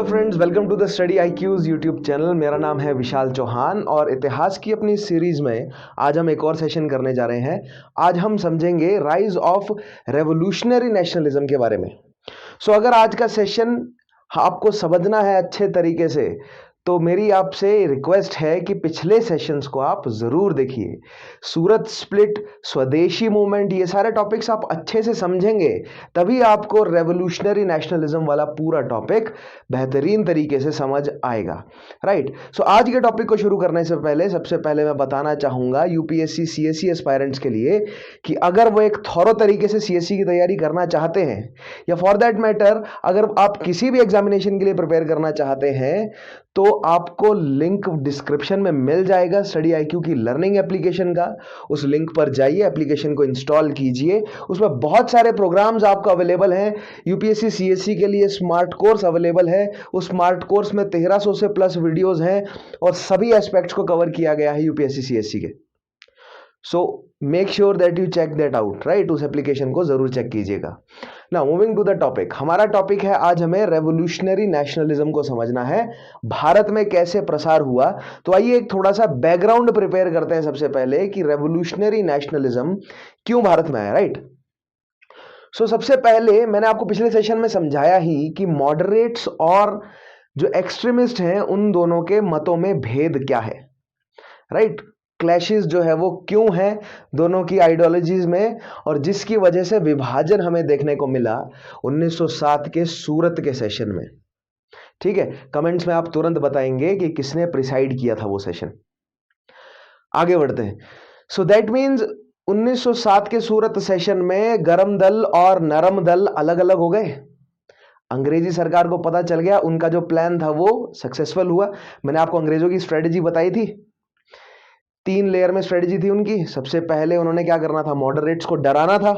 Friends, welcome to the study IQs YouTube channel. मेरा नाम है विशाल चौहान और इतिहास की अपनी सीरीज में आज हम एक और सेशन करने जा रहे हैं। आज हम समझेंगे राइज ऑफ रेवोल्यूशनरी नेशनलिज्म के बारे में। अगर आज का सेशन आपको समझना है अच्छे तरीके से तो मेरी आपसे रिक्वेस्ट है कि पिछले सेशंस को आप जरूर देखिए। सूरत स्प्लिट, स्वदेशी मूवमेंट, ये सारे टॉपिक्स आप अच्छे से समझेंगे तभी आपको रेवोल्यूशनरी नेशनलिज्म वाला पूरा टॉपिक बेहतरीन तरीके से समझ आएगा। राइट। आज के टॉपिक को शुरू करने से पहले सबसे पहले मैं बताना चाहूंगा यूपीएससी CSE एस्पायरेंट्स के लिए कि अगर वो एक थॉरो तरीके से CSE की तैयारी करना चाहते हैं या फॉर दैट मैटर अगर आप किसी भी एग्जामिनेशन के लिए प्रिपेयर करना चाहते हैं तो आपको लिंक डिस्क्रिप्शन में मिल जाएगा स्टडी IQ की लर्निंग एप्लीकेशन का। उस लिंक पर जाइए, एप्लीकेशन को इंस्टॉल कीजिए। उसमें बहुत सारे प्रोग्राम्स आपको अवेलेबल हैं। यूपीएससी CSE के लिए स्मार्ट कोर्स अवेलेबल है। उस स्मार्ट कोर्स में 1300 से प्लस वीडियोस हैं और सभी एस्पेक्ट्स को कवर किया गया है यूपीएससी CSE के। So make sure that you check that out. Right, उस एप्लीकेशन को जरूर चेक कीजिएगा। Now moving to the topic, हमारा टॉपिक है आज हमें रेवोल्यूशनरी नेशनलिज्म को समझना है, भारत में कैसे प्रसार हुआ। तो आइए एक थोड़ा सा बैकग्राउंड प्रिपेयर करते हैं सबसे पहले कि रेवोल्यूशनरी नेशनलिज्म क्यों भारत में आया। राइट। सबसे पहले मैंने आपको पिछले सेशन में समझाया ही कि मॉडरेट्स और जो एक्सट्रीमिस्ट हैं उन दोनों के मतों में भेद क्या है। राइट। क्लैशेस जो है वो क्यों है दोनों की आइडियोलॉजीज में और जिसकी वजह से विभाजन हमें देखने को मिला 1907 के सूरत के सेशन में। ठीक है, कमेंट्स में आप तुरंत बताएंगे कि किसने प्रिसाइड किया था वो सेशन। आगे बढ़ते हैं। दैट मीन्स 1907 के सूरत सेशन में गरम दल और नरम दल अलग अलग हो गए। अंग्रेजी सरकार को पता चल गया, उनका जो प्लान था वो सक्सेसफुल हुआ। मैंने आपको अंग्रेजों की स्ट्रेटेजी बताई थी, 3 लेयर में स्ट्रेटेजी थी उनकी। सबसे पहले उन्होंने क्या करना था, मॉडरेट्स को डराना था,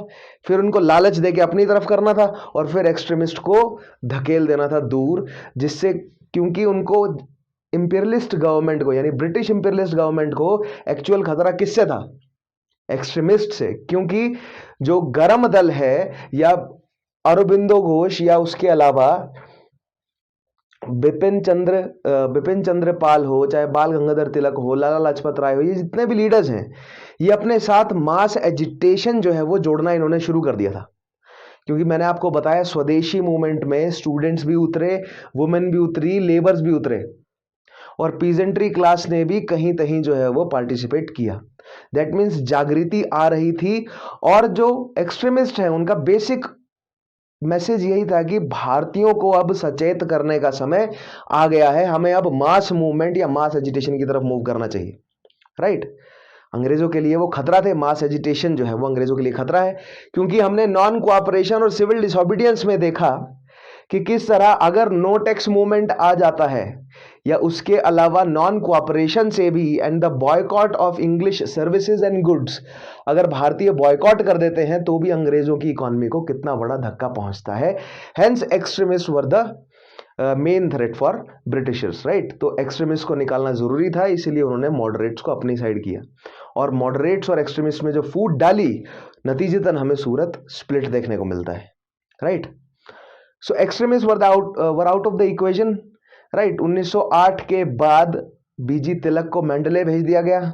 फिर उनको लालच देके अपनी तरफ करना था और फिर एक्सट्रीमिस्ट को धकेल देना था दूर, जिससे क्योंकि उनको इंपीरियलिस्ट गवर्नमेंट को यानी ब्रिटिश इंपीरियलिस्ट गवर्नमेंट को एक्चुअल खतरा किससे था, एक्सट्रीमिस्ट से। क्योंककि जो गरम दल है या अरबिंदो घोष या उसके अलावा बिपिन चंद्र पाल हो, चाहे बाल गंगाधर तिलक हो, लाला लाजपत राय हो, ये जितने भी लीडर्स हैं ये अपने साथ मास एजिटेशन जो है वो जोड़ना इन्होंने शुरू कर दिया था। क्योंकि मैंने आपको बताया स्वदेशी मूवमेंट में स्टूडेंट्स भी उतरे, वुमेन भी उतरी, लेबर्स भी उतरे और पीजेंट्री क्लास ने भी कहीं कहीं जो है वो पार्टिसिपेट किया। दैट मीन्स जागृति आ रही थी और जो एक्सट्रीमिस्ट है उनका बेसिक मैसेज यही था कि भारतीयों को अब सचेत करने का समय आ गया है, हमें अब मास मूवमेंट या मास एजिटेशन की तरफ मूव करना चाहिए। राइट। अंग्रेजों के लिए वो खतरा थे, मास एजिटेशन जो है वो अंग्रेजों के लिए खतरा है, क्योंकि हमने नॉन कोऑपरेशन और सिविल डिसोबीडियंस में देखा कि किस तरह अगर नो टैक्स मूवमेंट आ जाता है या उसके अलावा नॉन कोऑपरेशन से भी and the boycott of English services and goods, अगर भारतीय बॉयकॉट कर देते हैं तो भी अंग्रेजों की इकोनॉमी को कितना बड़ा धक्का पहुंचता है। Hence extremist were the main threat for Britishers. Right. तो एक्सट्रीमिस्ट को निकालना जरूरी था, इसीलिए उन्होंने मॉडरेट्स को अपनी साइड किया और मॉडरेट्स और एक्सट्रीमिस्ट में जो फूट डाली, नतीजतन हमें सूरत स्प्लिट देखने को मिलता है। Right. Extremist were out of the equation. Right. 1908 के बाद BG तिलक को मैंडले भेज दिया गया,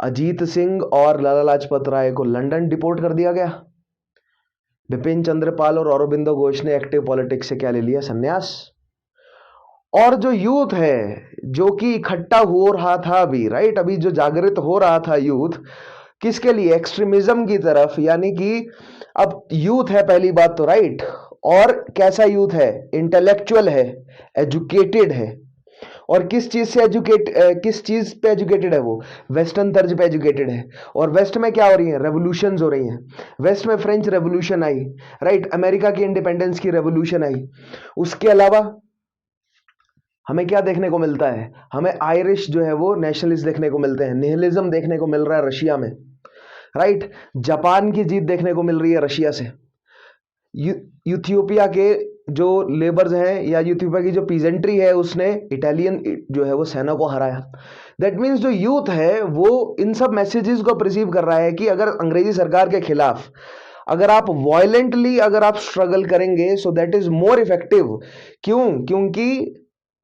अजीत सिंह और लाला लाजपत राय को लंदन डिपोर्ट कर दिया गया, बिपिन चंद्र पाल और अरबिंदो घोष ने एक्टिव पॉलिटिक्स से क्या ले लिया, संन्यास। और जो यूथ है जो कि इकट्ठा हो रहा था अभी, राइट, अभी जो जागृत हो रहा था यूथ किसके लिए, एक्सट्रीमिज्म की तरफ। यानी कि अब यूथ है पहली बात तो, राइट, और कैसा यूथ है, इंटेलेक्चुअल है, एजुकेटेड है। और किस चीज पे एजुकेटेड है, वो वेस्टर्न तर्ज पे एजुकेटेड है। और वेस्ट में क्या हो रही है, रेवोल्यूशंस हो रही हैं। वेस्ट में फ्रेंच रेवोल्यूशन आई, राइट, अमेरिका की इंडिपेंडेंस की रेवोल्यूशन आई। उसके अलावा हमें क्या देखने को मिलता है, हमें आयरिश जो है वो नेशनलिस्ट देखने को मिलते हैं, निहिलिज्म देखने को मिल रहा है रशिया में। राइट। जापान की जीत देखने को मिल रही है रशिया से। यूथियोपिया के जो लेबर्स हैं या यूथियोपिया की जो पीजेंट्री है उसने इटालियन जो है वो सेना को हराया। दैट मीन्स जो यूथ है वो इन सब मैसेजेस को रिसीव कर रहा है कि अगर अंग्रेजी सरकार के खिलाफ अगर आप वायलेंटली अगर आप स्ट्रगल करेंगे so that is more effective. क्योंकि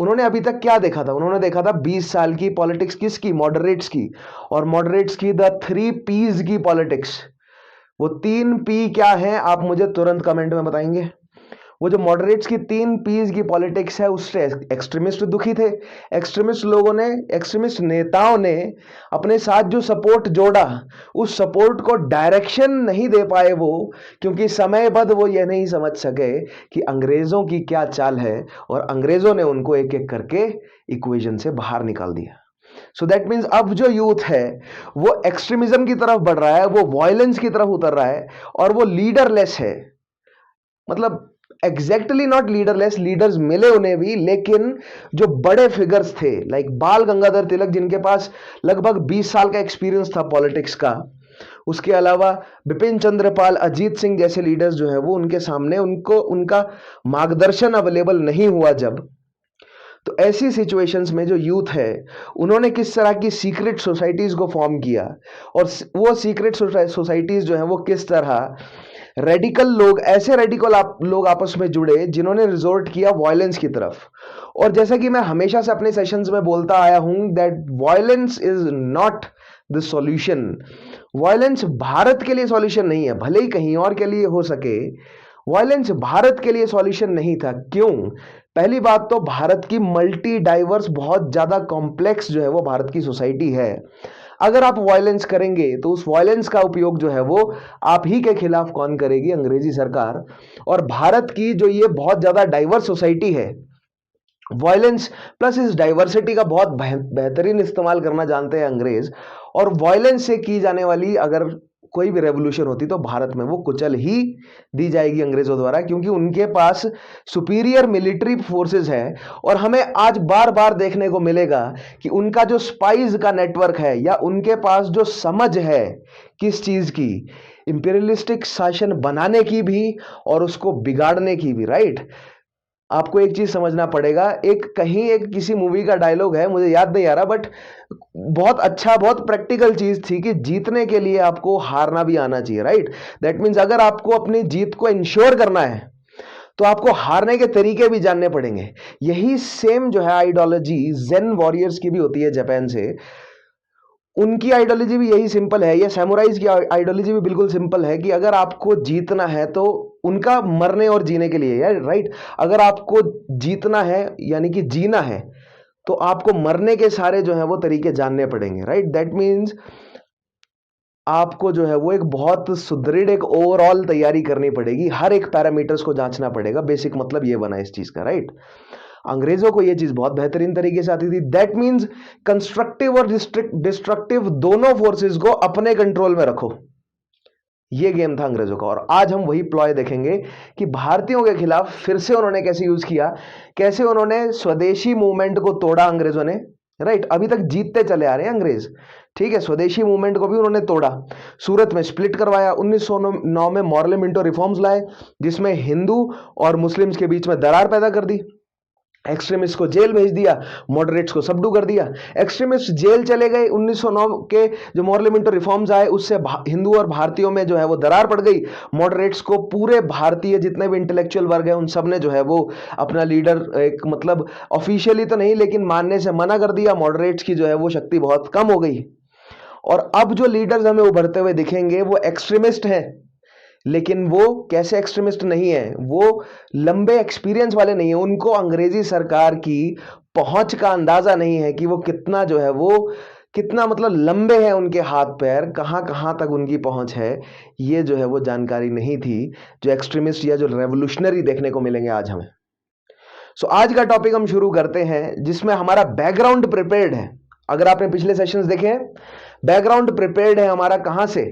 उन्होंने अभी तक क्या देखा था? उन्होंने देखा था 20 साल की पॉलिटिक्स किसकी? मॉडरेट्स की। और मॉडरेट्स की द 3 P's की पॉलिटिक्स। वो 3 P क्या है आप मुझे तुरंत कमेंट में बताएंगे। वो जो मॉडरेट्स की 3 P's की पॉलिटिक्स है उससे एक्सट्रीमिस्ट दुखी थे। एक्सट्रीमिस्ट लोगों ने, एक्सट्रीमिस्ट नेताओं ने अपने साथ जो सपोर्ट जोड़ा, उस सपोर्ट को डायरेक्शन नहीं दे पाए वो, क्योंकि समयबद्ध वो ये नहीं समझ सके कि अंग्रेजों की क्या चाल है, और अंग्रेजों ने उनको एक एक करके इक्वेशन से बाहर निकाल दिया। सो दैट मीन्स अब जो यूथ है वो एक्सट्रीमिज्म की तरफ बढ़ रहा है, वो वायलेंस की तरफ उतर रहा है, और वो लीडरलेस है। मतलब एग्जैक्टली नॉट लीडरलेस, लीडर्स मिले उन्हें भी, लेकिन जो बड़े फिगर्स थे लाइक बाल गंगाधर तिलक, जिनके पास लगभग 20 साल का एक्सपीरियंस था पॉलिटिक्स का, उसके अलावा बिपिन चंद्र पाल, अजीत सिंह जैसे लीडर्स जो है वो उनके सामने, उनको उनका मार्गदर्शन अवेलेबल नहीं हुआ जब, तो ऐसी सिचुएशंस में जो यूथ है उन्होंने किस तरह की सीक्रेट सोसाइटीज को फॉर्म किया, और वो सीक्रेट सोसाइटीज जो है वो किस तरह रेडिकल लोग, ऐसे रेडिकल लोग आपस में जुड़े जिन्होंने रिजोर्ट किया वायलेंस की तरफ। और जैसा कि मैं हमेशा से अपने सेशंस में बोलता आया हूं that violence is not the solution. Violence Bharat के लिए सॉल्यूशन नहीं है, भले ही कहीं और के लिए हो सके, वायलेंस भारत के लिए सॉल्यूशन नहीं था। क्यों? पहली बात तो भारत की मल्टी डाइवर्स, बहुत ज्यादा कॉम्प्लेक्स जो है वो भारत की सोसाइटी है। अगर आप वायलेंस करेंगे तो उस वायलेंस का उपयोग जो है वो आप ही के खिलाफ कौन करेगी? अंग्रेजी सरकार। और भारत की जो ये बहुत ज्यादा डाइवर्स सोसाइटी है, वायलेंस प्लस इस डाइवर्सिटी का बहुत बेहतरीन इस्तेमाल करना जानते हैं अंग्रेज। और वायलेंस से की जाने वाली अगर कोई भी रेवोल्यूशन होती तो भारत में वो कुचल ही दी जाएगी अंग्रेजों द्वारा, क्योंकि उनके पास सुपीरियर मिलिट्री फोर्सेस है। और हमें आज बार बार देखने को मिलेगा कि उनका जो स्पाइज का नेटवर्क है, या उनके पास जो समझ है किस चीज की, इंपीरियलिस्टिक शासन बनाने की भी और उसको बिगाड़ने की भी, राइट। आपको एक चीज समझना पड़ेगा, एक किसी मूवी का डायलॉग है, मुझे याद नहीं आ रहा, बट बहुत अच्छा, बहुत प्रैक्टिकल चीज थी कि जीतने के लिए आपको हारना भी आना चाहिए, राइट। दैट मीन्स अगर आपको अपनी जीत को इंश्योर करना है तो आपको हारने के तरीके भी जानने पड़ेंगे। यही सेम जो है आइडियोलॉजी जेन वॉरियर्स की भी होती है जापान से। उनकी आइडियोलॉजी भी यही सिंपल है, या सैमुराइज की आइडियोलॉजी भी बिल्कुल सिंपल है कि अगर आपको जीतना है तो उनका मरने और जीने के लिए, यार राइट। अगर आपको जीतना है यानी कि जीना है तो आपको मरने के सारे जो है वो तरीके जानने पड़ेंगे, राइट। दैट मीन्स आपको जो है वो एक बहुत सुदृढ़ एक ओवरऑल तैयारी करनी पड़ेगी, हर एक पैरामीटर्स को जांचना पड़ेगा। बेसिक मतलब ये बना इस चीज का, राइट। अंग्रेजों को यह चीज बहुत बेहतरीन तरीके से आती थी। दैट मीन्स कंस्ट्रक्टिव और डिस्ट्रक्टिव दोनों फोर्सेस को अपने कंट्रोल में रखो, ये गेम था अंग्रेजों का। और आज हम वही प्लॉय देखेंगे कि भारतीयों के खिलाफ फिर से उन्होंने कैसे यूज किया, कैसे उन्होंने स्वदेशी मूवमेंट को तोड़ा अंग्रेजों ने, राइट। अभी तक जीतते चले आ रहे हैं अंग्रेज, ठीक है। स्वदेशी मूवमेंट को भी उन्होंने तोड़ा, सूरत में स्प्लिट करवाया, 1909 में मॉरले मिंटो रिफॉर्म्स लाए जिसमें हिंदू और मुस्लिम्स के बीच में दरार पैदा कर दी, एक्सट्रीमिस्ट को जेल भेज दिया, मॉडरेट्स को सबडू कर दिया। एक्सट्रीमिस्ट जेल चले गए, 1909 के जो मॉरले मिंटो रिफॉर्म्स आए उससे हिंदू और भारतीयों में जो है वो दरार पड़ गई। मॉडरेट्स को पूरे भारतीय जितने भी इंटेलेक्चुअल वर्ग है उन सब ने जो है वो अपना लीडर एक मतलब ऑफिशियली तो नहीं लेकिन मानने से मना कर दिया। मॉडरेट्स की जो है वो शक्ति बहुत कम हो गई। और अब जो लीडर्स हमें उभरते हुए दिखेंगे वो एक्सट्रीमिस्ट हैं, लेकिन वो कैसे एक्सट्रीमिस्ट नहीं है, वो लंबे एक्सपीरियंस वाले नहीं है। उनको अंग्रेजी सरकार की पहुंच का अंदाजा नहीं है कि वो कितना जो है वो कितना मतलब लंबे हैं उनके हाथ पैर, कहां कहां तक उनकी पहुंच है, ये जो है वो जानकारी नहीं थी जो एक्सट्रीमिस्ट या जो रेवोल्यूशनरी देखने को मिलेंगे आज हमें। सो आज का टॉपिक हम शुरू करते हैं जिसमें हमारा बैकग्राउंड प्रिपेयर्ड है। अगर आपने पिछले सेशंस देखे हैं, बैकग्राउंड प्रिपेयर्ड है हमारा कहां से?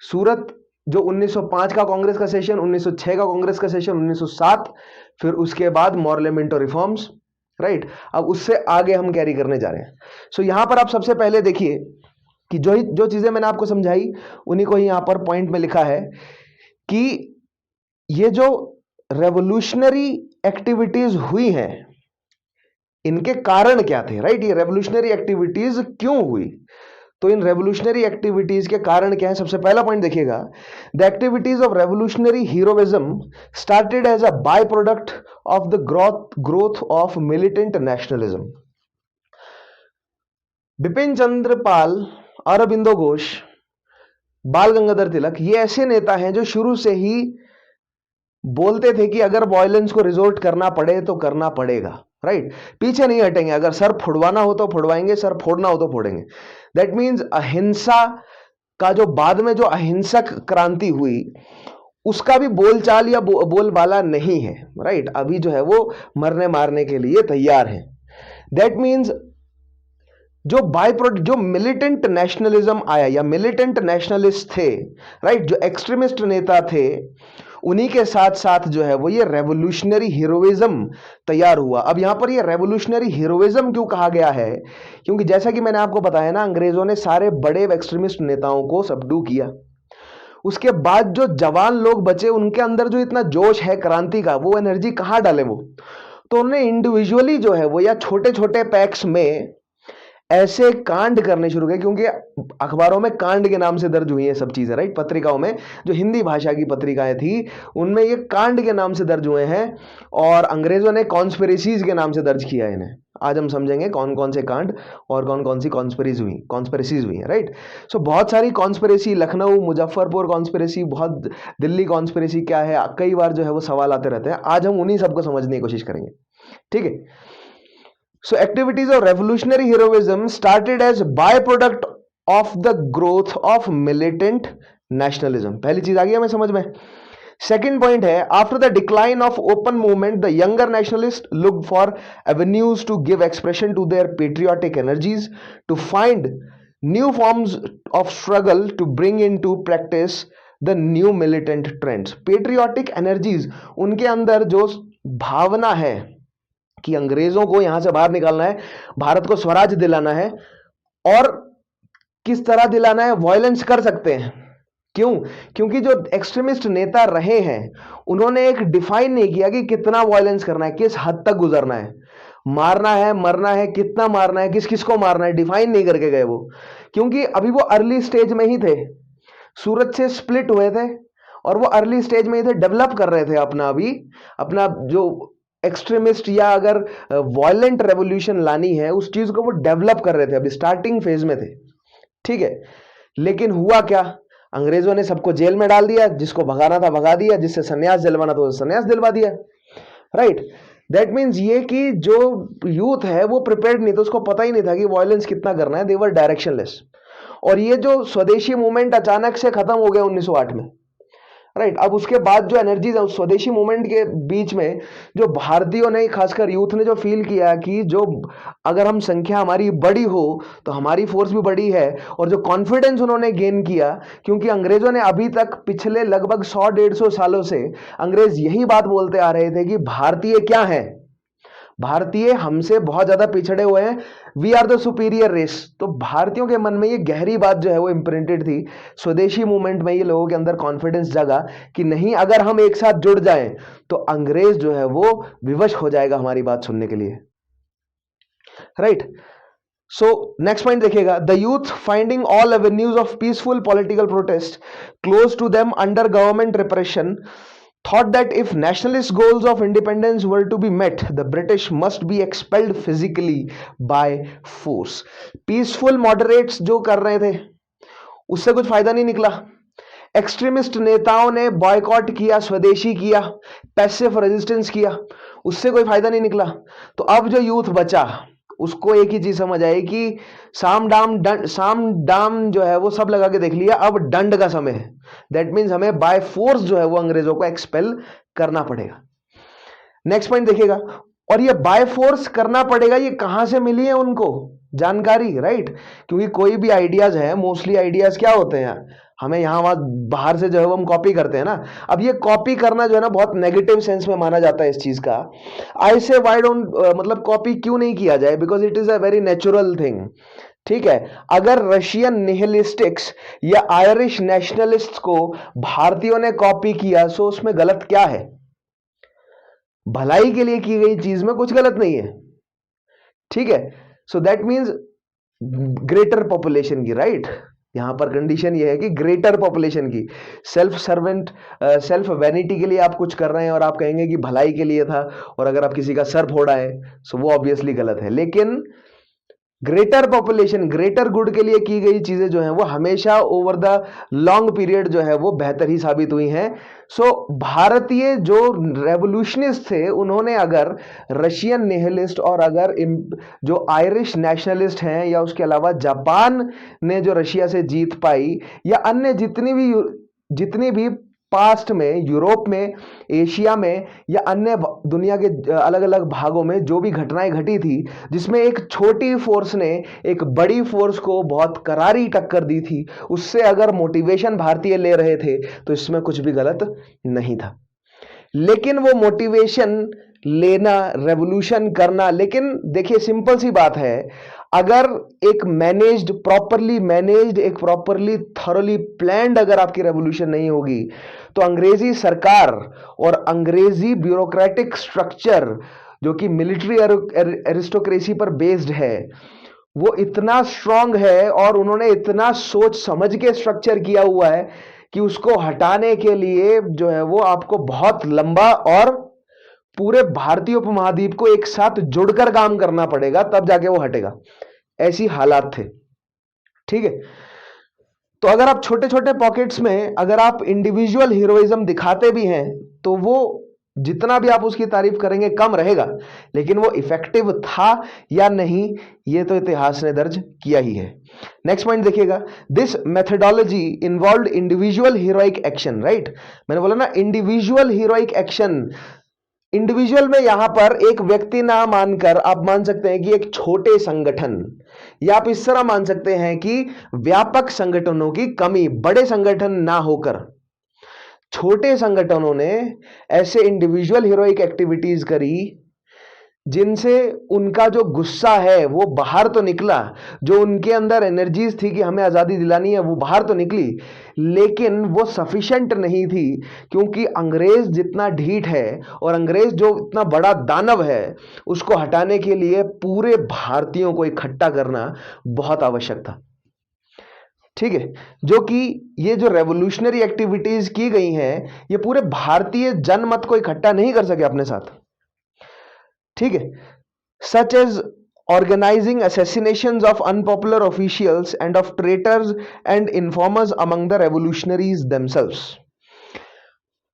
सूरत जो 1905 का कांग्रेस का सेशन, 1906 का कांग्रेस का सेशन, 1907, फिर उसके बाद मॉरले मिंटो रिफॉर्म्स, राइट। अब उससे आगे हम कैरी करने जा रहे हैं। सो यहां पर आप सबसे पहले देखिए कि जो चीजें मैंने आपको समझाई उन्हीं को ही यहां पर पॉइंट में लिखा है कि ये जो रेवोल्यूशनरी एक्टिविटीज हुई हैं इनके कारण क्या थे, राइट। ये रेवोल्यूशनरी एक्टिविटीज क्यों हुई? तो इन रेवोल्यूशनरी एक्टिविटीज के कारण क्या है? सबसे पहला पॉइंट देखिएगा, the activities of revolutionary heroism started as a by product of the growth of militant nationalism. Bipin Chandra Pal, Aurobindo Ghosh, Bal Gangadhar तिलक, ये ऐसे नेता हैं जो शुरू से ही बोलते थे कि अगर वायलेंस को रिजोर्ट करना पड़े तो करना पड़ेगा, राइट? पीछे नहीं हटेंगे, अगर सर फुड़वाना हो तो फुड़वाएंगे, सर फोड़ना हो तो फोड़ेंगे। दैट मीन्स अहिंसा का जो बाद में जो अहिंसक क्रांति हुई उसका भी बोलचाल या बोलबाला नहीं है, राइट? अभी जो है वो मरने मारने के लिए तैयार है। दैट मीन्स जो जो मिलिटेंट नेशनलिज्म आया या मिलिटेंट नेशनलिस्ट थे, राइट, जो एक्सट्रीमिस्ट नेता थे, उन्हीं के साथ साथ जो है वो ये रेवोल्यूशनरी हीरोइज्म तैयार हुआ। अब यहां पर ये रेवोल्यूशनरी हीरोइज्म क्यों कहा गया है? क्योंकि जैसा कि मैंने आपको बताया ना, अंग्रेजों ने सारे बड़े एक्सट्रीमिस्ट नेताओं को सबडू किया। उसके बाद जो जवान लोग बचे, उनके अंदर जो इतना जोश है क्रांति का, वो एनर्जी कहां डाले वो? तो उन्होंने इंडिविजुअली जो है वो या छोटे छोटे पैक्स में ऐसे कांड करने शुरू किए, क्योंकि अखबारों में कांड के नाम से दर्ज हुई है सब चीजें, राइट? पत्रिकाओं में, जो हिंदी भाषा की पत्रिकाएं थी, उनमें ये कांड के नाम से दर्ज हुए हैं, और अंग्रेजों ने कॉन्स्पिरेसीज के नाम से दर्ज किया है इन्हें। आज हम समझेंगे कौन कौन से कांड और कौन कौन सी कॉन्स्पिरेसीज हुई है, राइट? सो बहुत सारी कॉन्स्पिरेसी, लखनऊ मुजफ्फरपुर कॉन्स्पिरेसी, बहुत दिल्ली कॉन्स्पिरेसी क्या है, कई बार जो है वो सवाल आते रहते हैं। आज हम उन्हीं सबको समझने की कोशिश करेंगे, ठीक है? So activities of revolutionary heroism started as byproduct of the growth of militant nationalism. पहली चीज आ गई हमें समझ में। सेकेंड पॉइंट है, after the decline of open movement the younger nationalist looked for avenues to give expression to their patriotic energies, to find new forms of struggle, to bring in to practice the new militant trends. Patriotic energies, उनके अंदर जो भावना है कि अंग्रेजों को यहां से बाहर निकालना है, भारत को स्वराज दिलाना है, और किस तरह दिलाना है? वायलेंस कर सकते हैं। क्यों? क्योंकि जो एक्सट्रीमिस्ट नेता रहे हैं उन्होंने एक डिफाइन नहीं किया कि कितना वायलेंस करना है, किस हद तक गुजरना है, मारना है, मरना है, कितना मारना है, किस किस को मारना है, डिफाइन नहीं करके गए वो। क्योंकि अभी वो अर्ली स्टेज में ही थे, सूरत से स्प्लिट हुए थे और वो अर्ली स्टेज में ही थे, डेवलप कर रहे थे अपना जो एक्सट्रीमिस्ट या अगर वायलेंट रेवोल्यूशन लानी है उस चीज को वो डेवलप कर रहे थे, अभी स्टार्टिंग फेज में थे, ठीक है? लेकिन हुआ क्या? अंग्रेजों ने सबको जेल में डाल दिया, जिसको भगाना था भगा दिया, जिससे संन्यास दिलवाना था संन्यास दिलवा दिया, राइट? दैट मीन्स ये कि जो यूथ है वो प्रिपेयर्ड नहीं था, उसको पता ही नहीं था कि वायलेंस कितना करना है, दे वर डायरेक्शनलेस। और ये जो स्वदेशी मूवमेंट अचानक से खत्म हो गया 1908 में, राइट? अब उसके बाद जो एनर्जीज है उस स्वदेशी मूवमेंट के बीच में, जो भारतीयों ने, खासकर यूथ ने जो फील किया कि जो अगर हम संख्या हमारी बड़ी हो तो हमारी फोर्स भी बड़ी है, और जो कॉन्फिडेंस उन्होंने गेन किया, क्योंकि अंग्रेजों ने अभी तक पिछले लगभग 100-150 सालों से अंग्रेज यही बात बोलते आ रहे थे कि भारतीय क्या है, भारतीय हमसे बहुत ज्यादा पिछड़े हुए हैं, we are the superior race. तो भारतीयों के मन में ये गहरी बात जो है वो इंप्रिंटेड थी। स्वदेशी मूवमेंट में ये लोगों के अंदर कॉन्फिडेंस जगा कि नहीं, अगर हम एक साथ जुड़ जाएं तो अंग्रेज जो है वो विवश हो जाएगा हमारी बात सुनने के लिए, राइट? सो नेक्स्ट पॉइंट देखिएगा, the youth finding all avenues of peaceful political protest close to them under government repression thought that if nationalist goals of independence were to be met, the British must be expelled physically by force. Peaceful moderates जो कर रहे थे उससे कुछ फायदा नहीं निकला। Extremist नेताओं ने बॉयकॉट किया, स्वदेशी किया, पैसिव रेजिस्टेंस किया, उससे कोई फायदा नहीं निकला। तो अब जो यूथ बचा उसको एक ही चीज समझ आई कि साम डाम जो है वो सब लगा के देख लिया, अब दंड का समय है। दैट मीन्स हमें बाय फोर्स जो है वो अंग्रेजों को एक्सपेल करना पड़ेगा। नेक्स्ट पॉइंट देखिएगा, और ये बाय फोर्स करना पड़ेगा, ये कहां से मिली है उनको जानकारी, राइट? क्योंकि कोई भी आइडियाज है, मोस्टली आइडियाज क्या होते हैं, हमें यहां वहां बाहर से जो है वो हम कॉपी करते हैं ना। अब ये कॉपी करना जो है ना बहुत नेगेटिव सेंस में माना जाता है इस चीज का। आई से वाई डोंट, मतलब कॉपी क्यों नहीं किया जाए, because it is a very natural thing, ठीक है? अगर रशियन निहिलिस्टिक्स या आयरिश नेशनलिस्ट को भारतीयों ने कॉपी किया सो उसमें गलत क्या है? भलाई के लिए की गई चीज में कुछ गलत नहीं है, ठीक है? So that means greater population की, राइट। यहां पर कंडीशन ये है कि ग्रेटर पॉपुलेशन की। सेल्फ वैनिटी के लिए आप कुछ कर रहे हैं और आप कहेंगे कि भलाई के लिए था, और अगर आप किसी का सर फोड़ा है तो वो ऑब्वियसली गलत है। लेकिन ग्रेटर पॉपुलेशन, ग्रेटर गुड के लिए की गई चीजें जो हैं वो हमेशा ओवर द लॉन्ग पीरियड जो है वो बेहतर ही साबित हुई हैं। सो भारतीय जो रेवोल्यूशनिस्ट थे उन्होंने अगर रशियन निहिलिस्ट और अगर जो आयरिश नेशनलिस्ट हैं, या उसके अलावा जापान ने जो रशिया से जीत पाई, या अन्य जितनी भी पास्ट में यूरोप में, एशिया में, या अन्य दुनिया के अलग अलग भागों में जो भी घटनाएं घटी थी जिसमें एक छोटी फोर्स ने एक बड़ी फोर्स को बहुत करारी टक्कर दी थी, उससे अगर मोटिवेशन भारतीय ले रहे थे तो इसमें कुछ भी गलत नहीं था। लेकिन वो मोटिवेशन लेना, रेवोल्यूशन करना, लेकिन देखिए सिंपल सी बात है, अगर एक प्रॉपरली मैनेज्ड, एक प्रॉपरली थॉरली प्लान्ड अगर आपकी रेवोल्यूशन नहीं होगी तो अंग्रेजी सरकार और अंग्रेजी ब्यूरोक्रेटिक स्ट्रक्चर जो कि मिलिट्री एरिस्टोक्रेसी पर बेस्ड है, वो इतना स्ट्रांग है और उन्होंने इतना सोच समझ के स्ट्रक्चर किया हुआ है कि उसको हटाने के लिए जो है वो आपको बहुत लंबा और पूरे भारतीय उपमहाद्वीप को एक साथ जुड़कर काम करना पड़ेगा, तब जाके वो हटेगा। ऐसी हालात थे, ठीक है। तो अगर आप छोटे छोटे पॉकेट्स में अगर आप इंडिविजुअल हीरोइज्म दिखाते भी हैं तो वो जितना भी आप उसकी तारीफ करेंगे कम रहेगा, लेकिन वो इफेक्टिव था या नहीं ये तो इतिहास ने दर्ज किया ही है। नेक्स्ट पॉइंट देखिएगा, this methodology involved individual heroic action, right. मैंने बोला ना इंडिविजुअल हीरोइक एक्शन। इंडिविजुअल में यहां पर एक व्यक्ति ना मानकर आप मान सकते हैं कि एक छोटे संगठन, या आप इस तरह मान सकते हैं कि व्यापक संगठनों की कमी, बड़े संगठन ना होकर छोटे संगठनों ने ऐसे इंडिविजुअल हीरोइक एक्टिविटीज करी जिनसे उनका जो गुस्सा है वो बाहर तो निकला, जो उनके अंदर एनर्जीज थी कि हमें आजादी दिलानी है वो बाहर तो निकली, लेकिन वो सफिशिएंट नहीं थी, क्योंकि अंग्रेज जितना ढीठ है और अंग्रेज जो इतना बड़ा दानव है उसको हटाने के लिए पूरे भारतीयों को इकट्ठा करना बहुत आवश्यक था, ठीक है। जो कि ये जो रेवोल्यूशनरी एक्टिविटीज की गई हैं ये पूरे भारतीय जनमत को इकट्ठा नहीं कर सके अपने साथ, ठीक है। Such as organizing assassinations of unpopular officials and of traitors and informers among the revolutionaries themselves।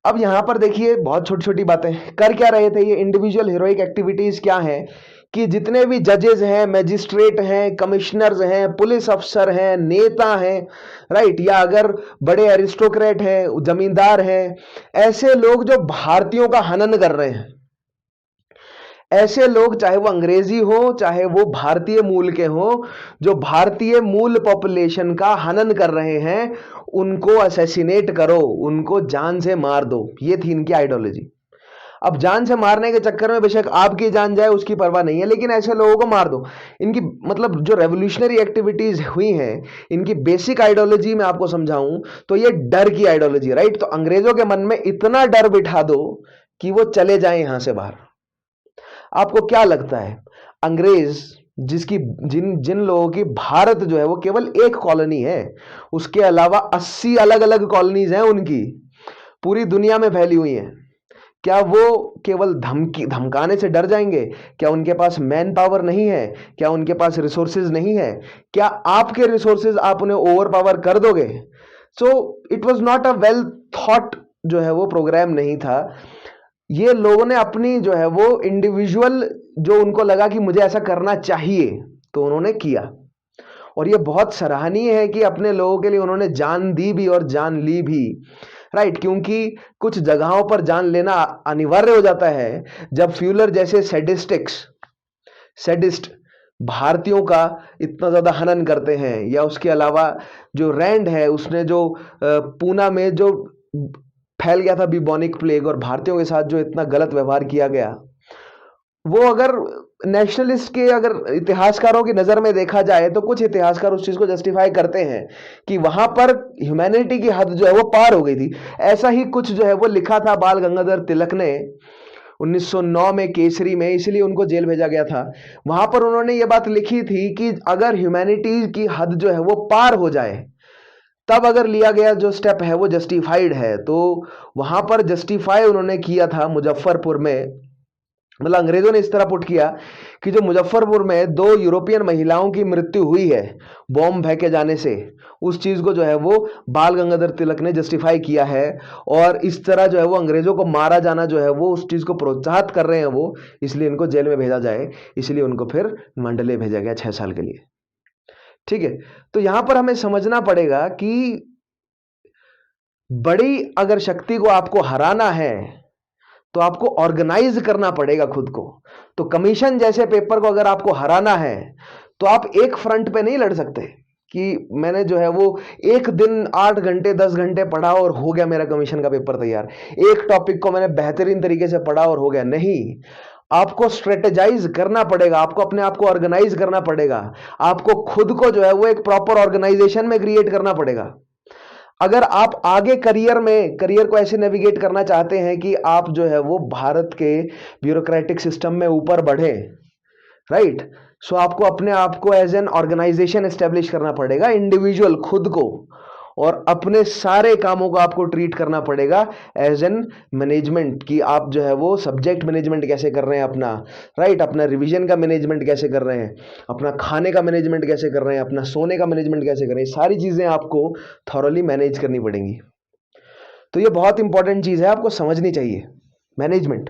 अब यहां पर देखिए बहुत छोटी छोटी बातें कर क्या रहे थे ये इंडिविजुअल हीरोइक एक्टिविटीज क्या हैं कि जितने भी जजेस हैं, मैजिस्ट्रेट हैं, कमिश्नर्स हैं, पुलिस अफसर हैं, नेता हैं, राइट, या अगर बड़े एरिस्टोक्रेट हैं, जमींदार हैं, ऐसे लोग जो भारतीयों का हनन कर रहे हैं, ऐसे लोग चाहे वो अंग्रेजी हो चाहे वो भारतीय मूल के हो, जो भारतीय मूल पॉपुलेशन का हनन कर रहे हैं, उनको असैसिनेट करो, उनको जान से मार दो। ये थी इनकी आइडियोलॉजी। अब जान से मारने के चक्कर में बेशक आपकी जान जाए उसकी परवाह नहीं है, लेकिन ऐसे लोगों को मार दो। इनकी मतलब जो रेवोल्यूशनरी एक्टिविटीज हुई हैं, इनकी बेसिक आइडियोलॉजी में आपको समझाऊं तो ये डर की आइडियोलॉजी, राइट। तो अंग्रेजों के मन में इतना डर बिठा दो कि वो चले जाएं यहां से बाहर। आपको क्या लगता है अंग्रेज जिसकी जिन लोगों की भारत जो है वो केवल एक कॉलोनी है, उसके अलावा 80 अलग अलग कॉलोनीज हैं उनकी, पूरी दुनिया में फैली हुई हैं, क्या वो केवल धमकाने से डर जाएंगे? क्या उनके पास मैन पावर नहीं है? क्या उनके पास रिसोर्सेज नहीं है? क्या आपके रिसोर्सेज आप उन्हें ओवर पावर कर दोगे? So it was not a well thought जो है वो प्रोग्राम नहीं था। ये लोगों ने अपनी जो है वो इंडिविजुअल जो उनको लगा कि मुझे ऐसा करना चाहिए तो उन्होंने किया, और ये बहुत सराहनीय है कि अपने लोगों के लिए उन्होंने जान दी भी और जान ली भी, राइट। क्योंकि कुछ जगहों पर जान लेना अनिवार्य हो जाता है जब फ्यूलर जैसे सैडिस्ट भारतीयों का इतना ज्यादा हनन करते हैं, या उसके अलावा जो रैंड है उसने जो पूना में जो फैल गया था बिबोनिक प्लेग और भारतीयों के साथ जो इतना गलत व्यवहार किया गया, वो अगर नेशनलिस्ट के अगर इतिहासकारों की नजर में देखा जाए तो कुछ इतिहासकार उस चीज को जस्टिफाई करते हैं कि वहां पर ह्यूमैनिटी की हद जो है वो पार हो गई थी। ऐसा ही कुछ जो है वो लिखा था बाल गंगाधर तिलक ने। 1909 में केसरी में, इसलिए उनको जेल भेजा गया था। वहां पर उन्होंने ये बात लिखी थी कि अगर ह्यूमैनिटी की हद जो है वो पार हो जाए, तब अगर लिया गया जो स्टेप है वो जस्टिफाइड है। तो वहां पर जस्टिफाई उन्होंने किया था मुजफ्फरपुर में, मतलब अंग्रेजों ने इस तरह पुट किया कि जो मुजफ्फरपुर में 2 यूरोपियन महिलाओं की मृत्यु हुई है बॉम्ब फेंके जाने से, उस चीज को जो है वो बाल गंगाधर तिलक ने जस्टिफाई किया है। और इस तरह जो है वो अंग्रेजों को मारा जाना जो है वो उस चीज को प्रोत्साहित कर रहे हैं वो, इसलिए इनको जेल में भेजा जाए, इसलिए उनको फिर मंडले भेजा गया 6 साल के लिए। ठीक है, तो यहां पर हमें समझना पड़ेगा कि बड़ी अगर शक्ति को आपको हराना है तो आपको ऑर्गेनाइज करना पड़ेगा खुद को। तो कमीशन जैसे पेपर को अगर आपको हराना है तो आप एक फ्रंट पे नहीं लड़ सकते कि मैंने जो है वो एक दिन 8 घंटे 10 घंटे पढ़ा और हो गया मेरा कमीशन का पेपर तैयार, एक टॉपिक को मैंने बेहतरीन तरीके से पढ़ा और हो गया। नहीं, आपको स्ट्रेटेजाइज करना पड़ेगा, आपको अपने आप को ऑर्गेनाइज करना पड़ेगा, आपको खुद को जो है वो एक प्रॉपर ऑर्गेनाइजेशन में क्रिएट करना पड़ेगा। अगर आप आगे करियर को ऐसे नेविगेट करना चाहते हैं कि आप जो है वो भारत के ब्यूरोक्रेटिक सिस्टम में ऊपर बढ़े, राइट, सो आपको अपने आप को एज एन ऑर्गेनाइजेशन एस्टेब्लिश करना पड़ेगा, इंडिविजुअल खुद को, और अपने सारे कामों को आपको ट्रीट करना पड़ेगा एज एन मैनेजमेंट, कि आप जो है वो सब्जेक्ट मैनेजमेंट कैसे कर रहे हैं अपना, राइट, अपना रिवीजन का मैनेजमेंट कैसे कर रहे हैं, अपना खाने का मैनेजमेंट कैसे कर रहे हैं, अपना सोने का मैनेजमेंट कैसे कर रहे हैं, सारी चीजें आपको थॉरली मैनेज करनी पड़ेंगी। तो ये बहुत इंपॉर्टेंट चीज है, आपको समझनी चाहिए मैनेजमेंट,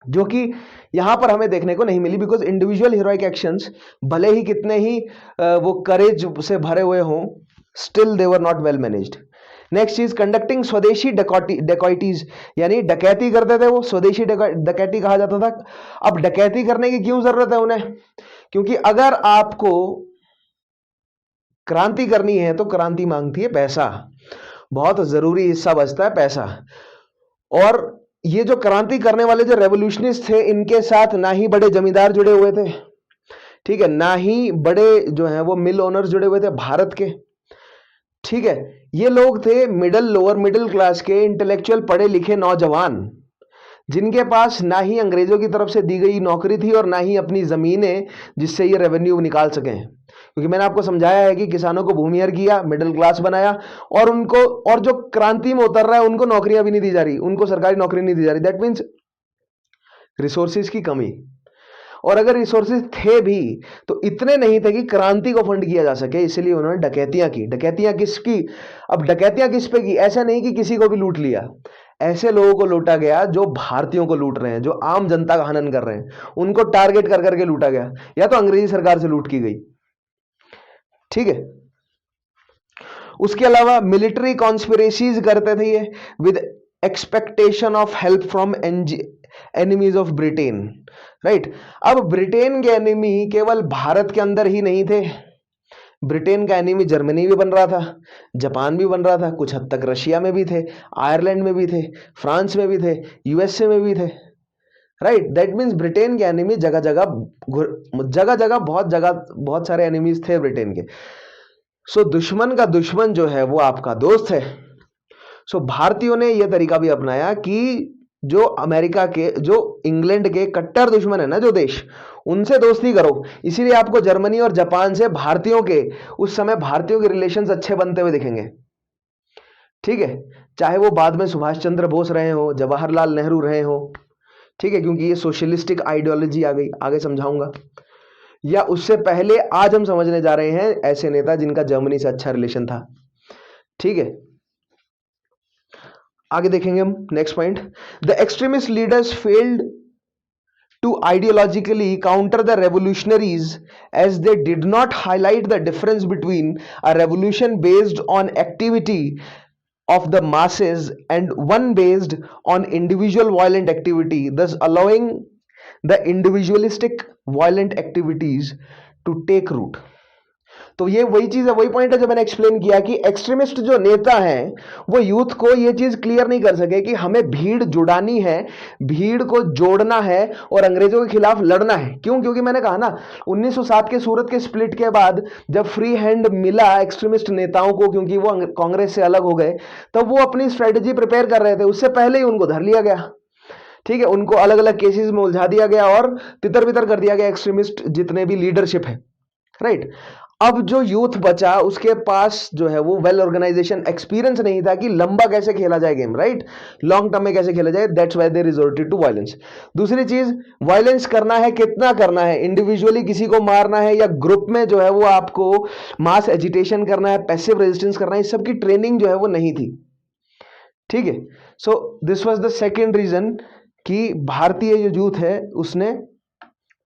जो कि यहां पर हमें देखने को नहीं मिली। बिकॉज इंडिविजुअल हीरोइक एक्शंस भले ही कितने ही वो करेज से भरे हुए हों, still they were not well managed. Next चीज, कंडक्टिंग स्वदेशी डकैतीज, यानी डकैती करते थे वो, स्वदेशी डकैती कहा जाता था। अब डकैती करने की क्यों जरूरत है उन्हें? क्योंकि अगर आपको क्रांति करनी है तो क्रांति मांगती है पैसा, बहुत जरूरी हिस्सा बचता है पैसा। और ये जो क्रांति करने वाले जो रेवोल्यूशनिस्ट थे, इनके साथ ना ही बड़े जमींदार जुड़े हुए थे, ठीक है, ना ही बड़े जो है वो मिल ओनर्स जुड़े हुए थे भारत के, ठीक है, ये लोग थे लोअर मिडिल क्लास के इंटेलेक्चुअल पढ़े लिखे नौजवान, जिनके पास ना ही अंग्रेजों की तरफ से दी गई नौकरी थी और ना ही अपनी जमीनें जिससे ये रेवेन्यू निकाल सकें। क्योंकि मैंने आपको समझाया है कि किसानों को भूमिहीन किया, मिडिल क्लास बनाया, और उनको, और जो क्रांति में उतर रहा है उनको नौकरियां भी नहीं दी जा रही, उनको सरकारी नौकरी नहीं दी जा रही। दैट मीन्स रिसोर्सेज की कमी। और अगर रिसोर्सेज थे भी तो इतने नहीं थे कि क्रांति को फंड किया जा सके, इसलिए उन्होंने डकैतियां की। डकैतियां किसकी? अब डकैतियां किस पे की? ऐसा नहीं कि किसी को भी लूट लिया, ऐसे लोगों को लूटा गया जो भारतीयों को लूट रहे हैं, जो आम जनता का हनन कर रहे हैं, उनको टारगेट कर करके लूटा गया, या तो अंग्रेजी सरकार से लूट की गई, ठीक है। उसके अलावा मिलिट्री कॉन्स्पिरेसीज करते थे ये with expectation of help from enemies of Britain, right. अब ब्रिटेन के एनिमी केवल भारत के अंदर ही नहीं थे, ब्रिटेन का एनिमी जर्मनी भी बन रहा था, जापान भी बन रहा था, कुछ हद तक रशिया में भी थे, आयरलैंड में भी थे, फ्रांस में भी थे, यूएसए में भी थे, राइट। दैट मीन्स ब्रिटेन के एनिमी जगह जगह बहुत सारे एनिमीज थे ब्रिटेन के। सो दुश्मन का दुश्मन जो है वो आपका दोस्त है। सो भारतीयों ने यह तरीका भी अपनाया कि जो अमेरिका के, जो इंग्लैंड के कट्टर दुश्मन है ना जो देश, उनसे दोस्ती करो। इसीलिए आपको जर्मनी और जापान से भारतीयों के, उस समय भारतीयों के रिलेशंस अच्छे बनते हुए दिखेंगे, ठीक है, चाहे वो बाद में सुभाष चंद्र बोस रहे हो, जवाहरलाल नेहरू रहे हो, ठीक है, क्योंकि ये सोशलिस्टिक आइडियोलॉजी आ गई, आगे समझाऊंगा। या उससे पहले आज हम समझने जा रहे हैं ऐसे नेता जिनका जर्मनी से अच्छा रिलेशन था, ठीक है। आगे देखेंगे हम next point, the extremist leaders failed to ideologically counter the revolutionaries as they did not highlight the difference between a revolution based on activity of the masses and one based on individual violent activity, thus allowing the individualistic violent activities to take root. तो ये वही चीज है, वही point है जो मैंने explain किया कि एक्सट्रीमिस्ट जो नेता हैं वो यूथ को ये चीज क्लियर नहीं कर सके कि हमें भीड़ जुड़ानी है, भीड़ को जोड़ना है और अंग्रेजों के खिलाफ लड़ना है। क्यों? क्योंकि मैंने कहा ना 1907 के सूरत के स्प्लिट के बाद जब फ्री हैंड मिला एक्सट्रीमिस्ट नेताओं को, क्योंकि वो कांग्रेस से अलग हो गए, तब वो अपनी स्ट्रेटेजी प्रिपेयर कर रहे थे, उससे पहले ही उनको धर लिया गया। ठीक है, उनको अलग अलग केसेस में उलझा दिया गया और तितर बितर कर दिया गया एक्सट्रीमिस्ट जितने भी लीडरशिप है, राइट। अब जो यूथ बचा उसके पास जो है वो वेल ऑर्गेनाइजेशन एक्सपीरियंस नहीं था कि लंबा कैसे खेला जाए गेम, राइट, लॉन्ग टर्म में कैसे खेला जाए, that's why they resorted to violence. दूसरी चीज, वायलेंस करना है, कितना करना है, इंडिविजुअली किसी को मारना है या ग्रुप में जो है वो आपको मास एजिटेशन करना है, पैसिव रेजिस्टेंस करना है, इस सब की ट्रेनिंग जो है वो नहीं थी, ठीक है। So this was the second reason कि भारतीय जो यूथ है उसने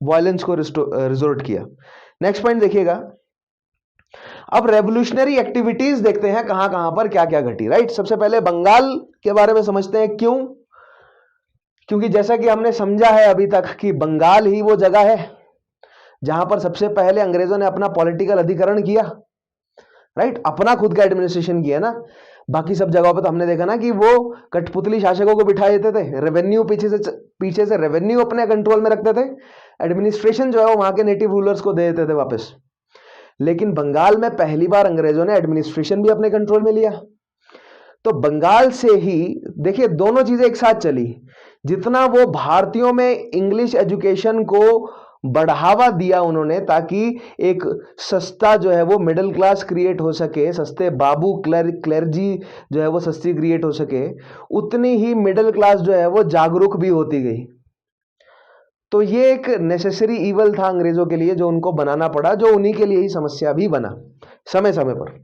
वायलेंस को रिजोर्ट किया। नेक्स्ट पॉइंट देखिएगा, अब रेवोल्यूशनरी एक्टिविटीज देखते हैं कहां कहां पर क्या क्या घटी, राइट। सबसे पहले बंगाल के बारे में समझते हैं, क्यों, क्योंकि जैसा कि हमने समझा है अभी तक कि बंगाल ही वो जगह है जहां पर सबसे पहले अंग्रेजों ने अपना पॉलिटिकल अधिकरण किया, राइट, अपना खुद का एडमिनिस्ट्रेशन किया ना। बाकी सब जगहों पर तो हमने देखा ना कि वो कठपुतली शासकों को बिठा देते थे, रेवेन्यू पीछे से रेवेन्यू अपने कंट्रोल में रखते थे, एडमिनिस्ट्रेशन जो है वो वहां के नेटिव रूलर्स को दे देते थे वापस। लेकिन बंगाल में पहली बार अंग्रेजों ने एडमिनिस्ट्रेशन भी अपने कंट्रोल में लिया। तो बंगाल से ही देखिए दोनों चीजें एक साथ चली, जितना वो भारतीयों में इंग्लिश एजुकेशन को बढ़ावा दिया उन्होंने ताकि एक सस्ता जो है वो मिडिल क्लास क्रिएट हो सके, सस्ते बाबू क्लर्जी जो है वो सस्ती क्रिएट हो सके, उतनी ही मिडिल क्लास जो है वो जागरूक भी होती गई। तो ये एक नेसेसरी इवल था अंग्रेजों के लिए जो उनको बनाना पड़ा, जो उन्हीं के लिए ही समस्या भी बना समय समय पर।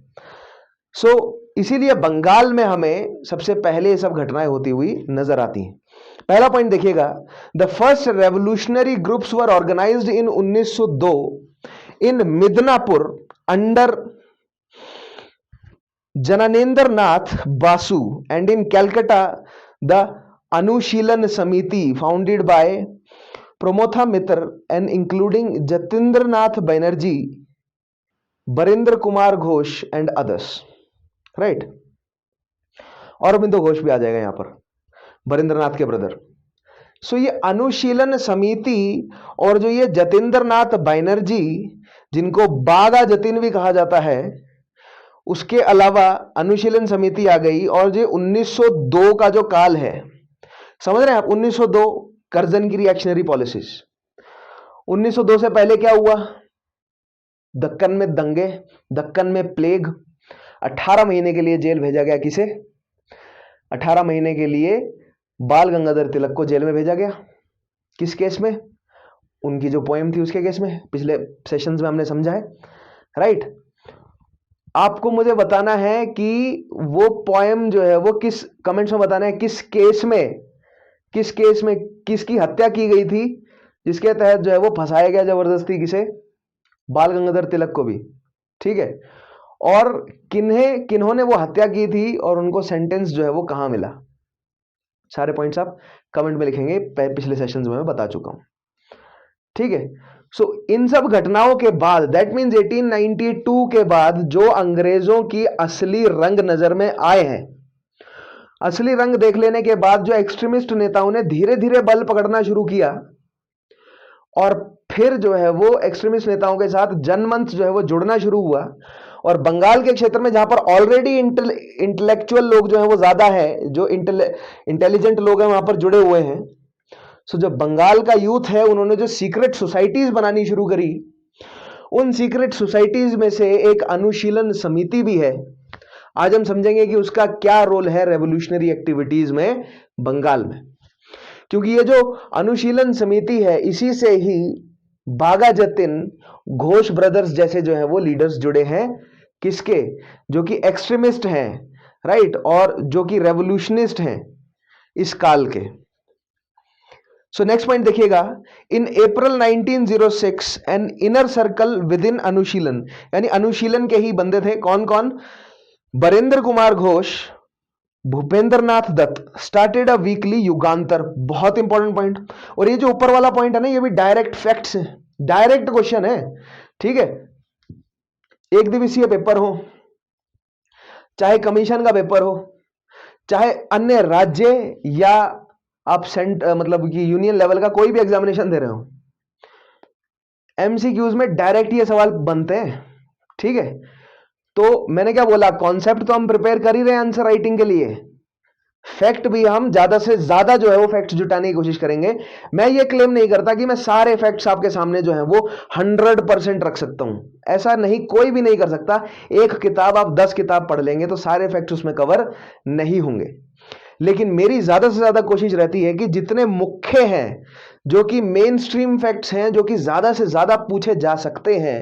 सो इसीलिए बंगाल में हमें सबसे पहले ये सब घटनाएं होती हुई नजर आती हैं। पहला पॉइंट देखिएगा, the first revolutionary groups were organised in 1902 in Midnapore under Jnanendra Nath Basu and in Calcutta the Anushilan Samiti founded by Pramatha Mitra and including Jatindra Nath Banerjee, Barindra Kumar Ghosh and others, right. Aurobindo Ghosh भी आ जाएगा यहां पर, बरिंद्रनाथ के ब्रदर। सो ये अनुशीलन समिति और जो ये जतेंद्र नाथ बैनर्जी, जिनको बागा जतिन भी कहा जाता है, उसके अलावा अनुशीलन समिति आ गई। और ये 1902 का जो काल है, समझ रहे हैं आप, 1902 कर्जन की रिएक्शनरी पॉलिसीज। 1902 से पहले क्या हुआ, दक्कन में दंगे, दक्कन में प्लेग, 18 महीने के लिए जेल भेजा गया। किसे? 18 महीने के लिए बाल गंगाधर तिलक को जेल में भेजा गया। किस केस में? उनकी जो पोएम थी उसके केस में, पिछले सेशंस में हमने समझा है, राइट। आपको मुझे बताना है कि वो पोएम जो है वो किस, कमेंट्स में बताना है किस केस में, किस केस में किसकी हत्या की गई थी, जिसके तहत जो है वो फंसाया गया जबरदस्ती, किसे? बाल गंगाधर तिलक को भी, ठीक है। और किन्होंने वो हत्या की थी और उनको सेंटेंस जो है वो कहां मिला, सारे पॉइंट्स आप कमेंट में लिखेंगे, पिछले सेशंस में मैं बता चुका हूं, ठीक है। सो इन सब घटनाओं के बाद, दैट मींस 1892 के बाद जो अंग्रेजों की असली रंग नजर में आए हैं, असली रंग देख लेने के बाद जो एक्सट्रीमिस्ट नेताओं ने धीरे धीरे बल पकड़ना शुरू किया और फिर जो है वो एक्सट्रीमिस्ट नेताओं के साथ जनमंच जो है वो जुड़ना शुरू हुआ। और बंगाल के क्षेत्र में जहां पर ऑलरेडी इंटेलेक्चुअल लोग जो है वो ज्यादा है, जो इंटेलिजेंट लोग हैं वहां पर जुड़े हुए हैं। सो जो बंगाल का यूथ है उन्होंने जो सीक्रेट सोसाइटीज बनानी शुरू करी, उन सीक्रेट सोसाइटीज में से एक अनुशीलन समिति भी है। आज हम समझेंगे कि उसका क्या रोल है रेवोल्यूशनरी एक्टिविटीज में बंगाल में, क्योंकि ये जो अनुशीलन समिति है इसी से ही बागा जतिन, घोष ब्रदर्स जैसे जो है वो लीडर्स जुड़े हैं। किसके? जो कि एक्सट्रीमिस्ट हैं, राइट, और जो कि रेवोल्यूशनिस्ट हैं इस काल के। सो नेक्स्ट पॉइंट देखिएगा, in April 1906 an inner circle within Anushilan, यानी अनुशीलन के ही बंदे थे। कौन कौन? Barindra Kumar Ghosh, Bhupendra Nath Dutt started a weekly Yugantar. बहुत इंपॉर्टेंट पॉइंट। और ये जो ऊपर वाला पॉइंट है ना, ये भी डायरेक्ट फैक्ट्स है, डायरेक्ट क्वेश्चन है, ठीक है। एक दिवसीय पेपर हो, चाहे कमीशन का पेपर हो, चाहे अन्य राज्य या आप मतलब कि यूनियन लेवल का कोई भी एग्जामिनेशन दे रहे हो, एमसीक्यूज में डायरेक्ट ये सवाल बनते हैं, ठीक है। तो मैंने क्या बोला, कॉन्सेप्ट तो हम प्रिपेयर कर ही रहे हैं आंसर राइटिंग के लिए, फैक्ट भी हम ज्यादा से ज्यादा जो है वो फैक्ट जुटाने की कोशिश करेंगे। मैं ये क्लेम नहीं करता कि मैं सारे फैक्ट्स आपके सामने जो है वो 100% रख सकता हूं, ऐसा नहीं, कोई भी नहीं कर सकता। एक किताब आप 10 किताब पढ़ लेंगे तो सारे फैक्ट्स उसमें कवर नहीं होंगे, लेकिन मेरी ज्यादा से ज्यादा कोशिश रहती है कि जितने मुख्य हैं, जो कि मेन स्ट्रीम फैक्ट्स हैं, जो कि ज्यादा से ज्यादा पूछे जा सकते हैं,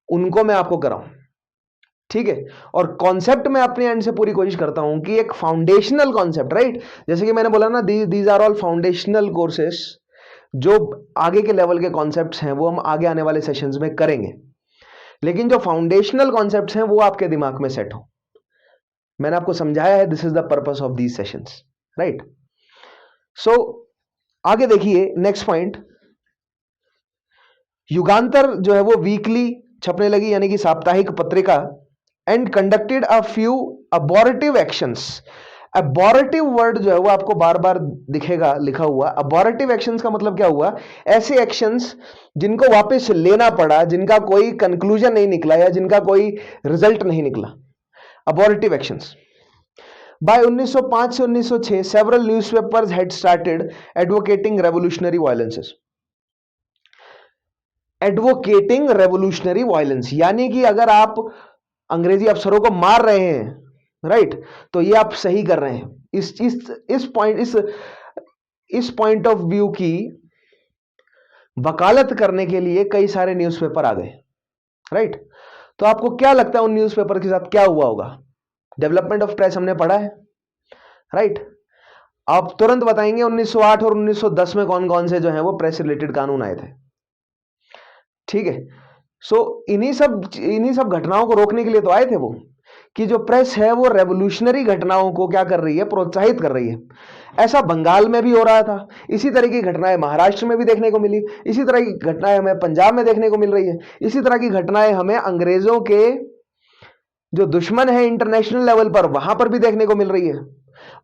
उनको मैं आपको कराऊं। ठीक है, और कॉन्सेप्ट मैं अपने एंड से पूरी कोशिश करता हूं कि एक फाउंडेशनल कॉन्सेप्ट, राइट, जैसे कि मैंने बोला ना, these are all foundational courses, जो आगे के लेवल के कॉन्सेप्ट्स हैं वो हम आगे आने वाले सेशंस में करेंगे, लेकिन जो फाउंडेशनल कॉन्सेप्ट्स हैं वो आपके दिमाग में सेट हो। मैंने आपको समझाया है, this is the purpose of these sessions, right. So आगे देखिए, नेक्स्ट पॉइंट, युगांतर जो है वो वीकली छपने लगी, यानी कि साप्ताहिक पत्रिका, and conducted a few abortive actions. Abortive word जो है वो आपको बार बार दिखेगा लिखा हुआ। अबॉर्टिव एक्शंस का मतलब क्या हुआ? ऐसे एक्शंस जिनको वापस लेना पड़ा, जिनका कोई कंक्लूजन नहीं निकला या जिनका कोई रिजल्ट नहीं निकला, अबॉर्टिव एक्शंस। बाय 1905 से 1906 several newspapers had started advocating revolutionary violences. Advocating revolutionary violence, यानी कि अगर आप अंग्रेजी अफसरों को मार रहे हैं, राइट, तो ये आप सही कर रहे हैं। इस पॉइंट ऑफ व्यू की वकालत करने के लिए कई सारे न्यूज़पेपर आ गए, राइट। तो आपको क्या लगता है उन न्यूज़पेपर के साथ क्या हुआ होगा? डेवलपमेंट ऑफ प्रेस हमने पढ़ा है, राइट। आप तुरंत बताएंगे 1908 और 1910 में कौन कौन से जो है वो प्रेस रिलेटेड कानून आए थे। ठीक है, सो इन्हीं सब घटनाओं को रोकने के लिए तो आए थे वो, कि जो प्रेस है वो रेवोल्यूशनरी घटनाओं को क्या कर रही है? प्रोत्साहित कर रही है। ऐसा बंगाल में भी हो रहा था, इसी तरह की घटनाएं महाराष्ट्र में भी देखने को मिली, इसी तरह की घटनाएं हमें पंजाब में देखने को मिल रही है, इसी तरह की घटनाएं हमें अंग्रेजों के जो दुश्मन है इंटरनेशनल लेवल पर, वहां पर भी देखने को मिल रही है।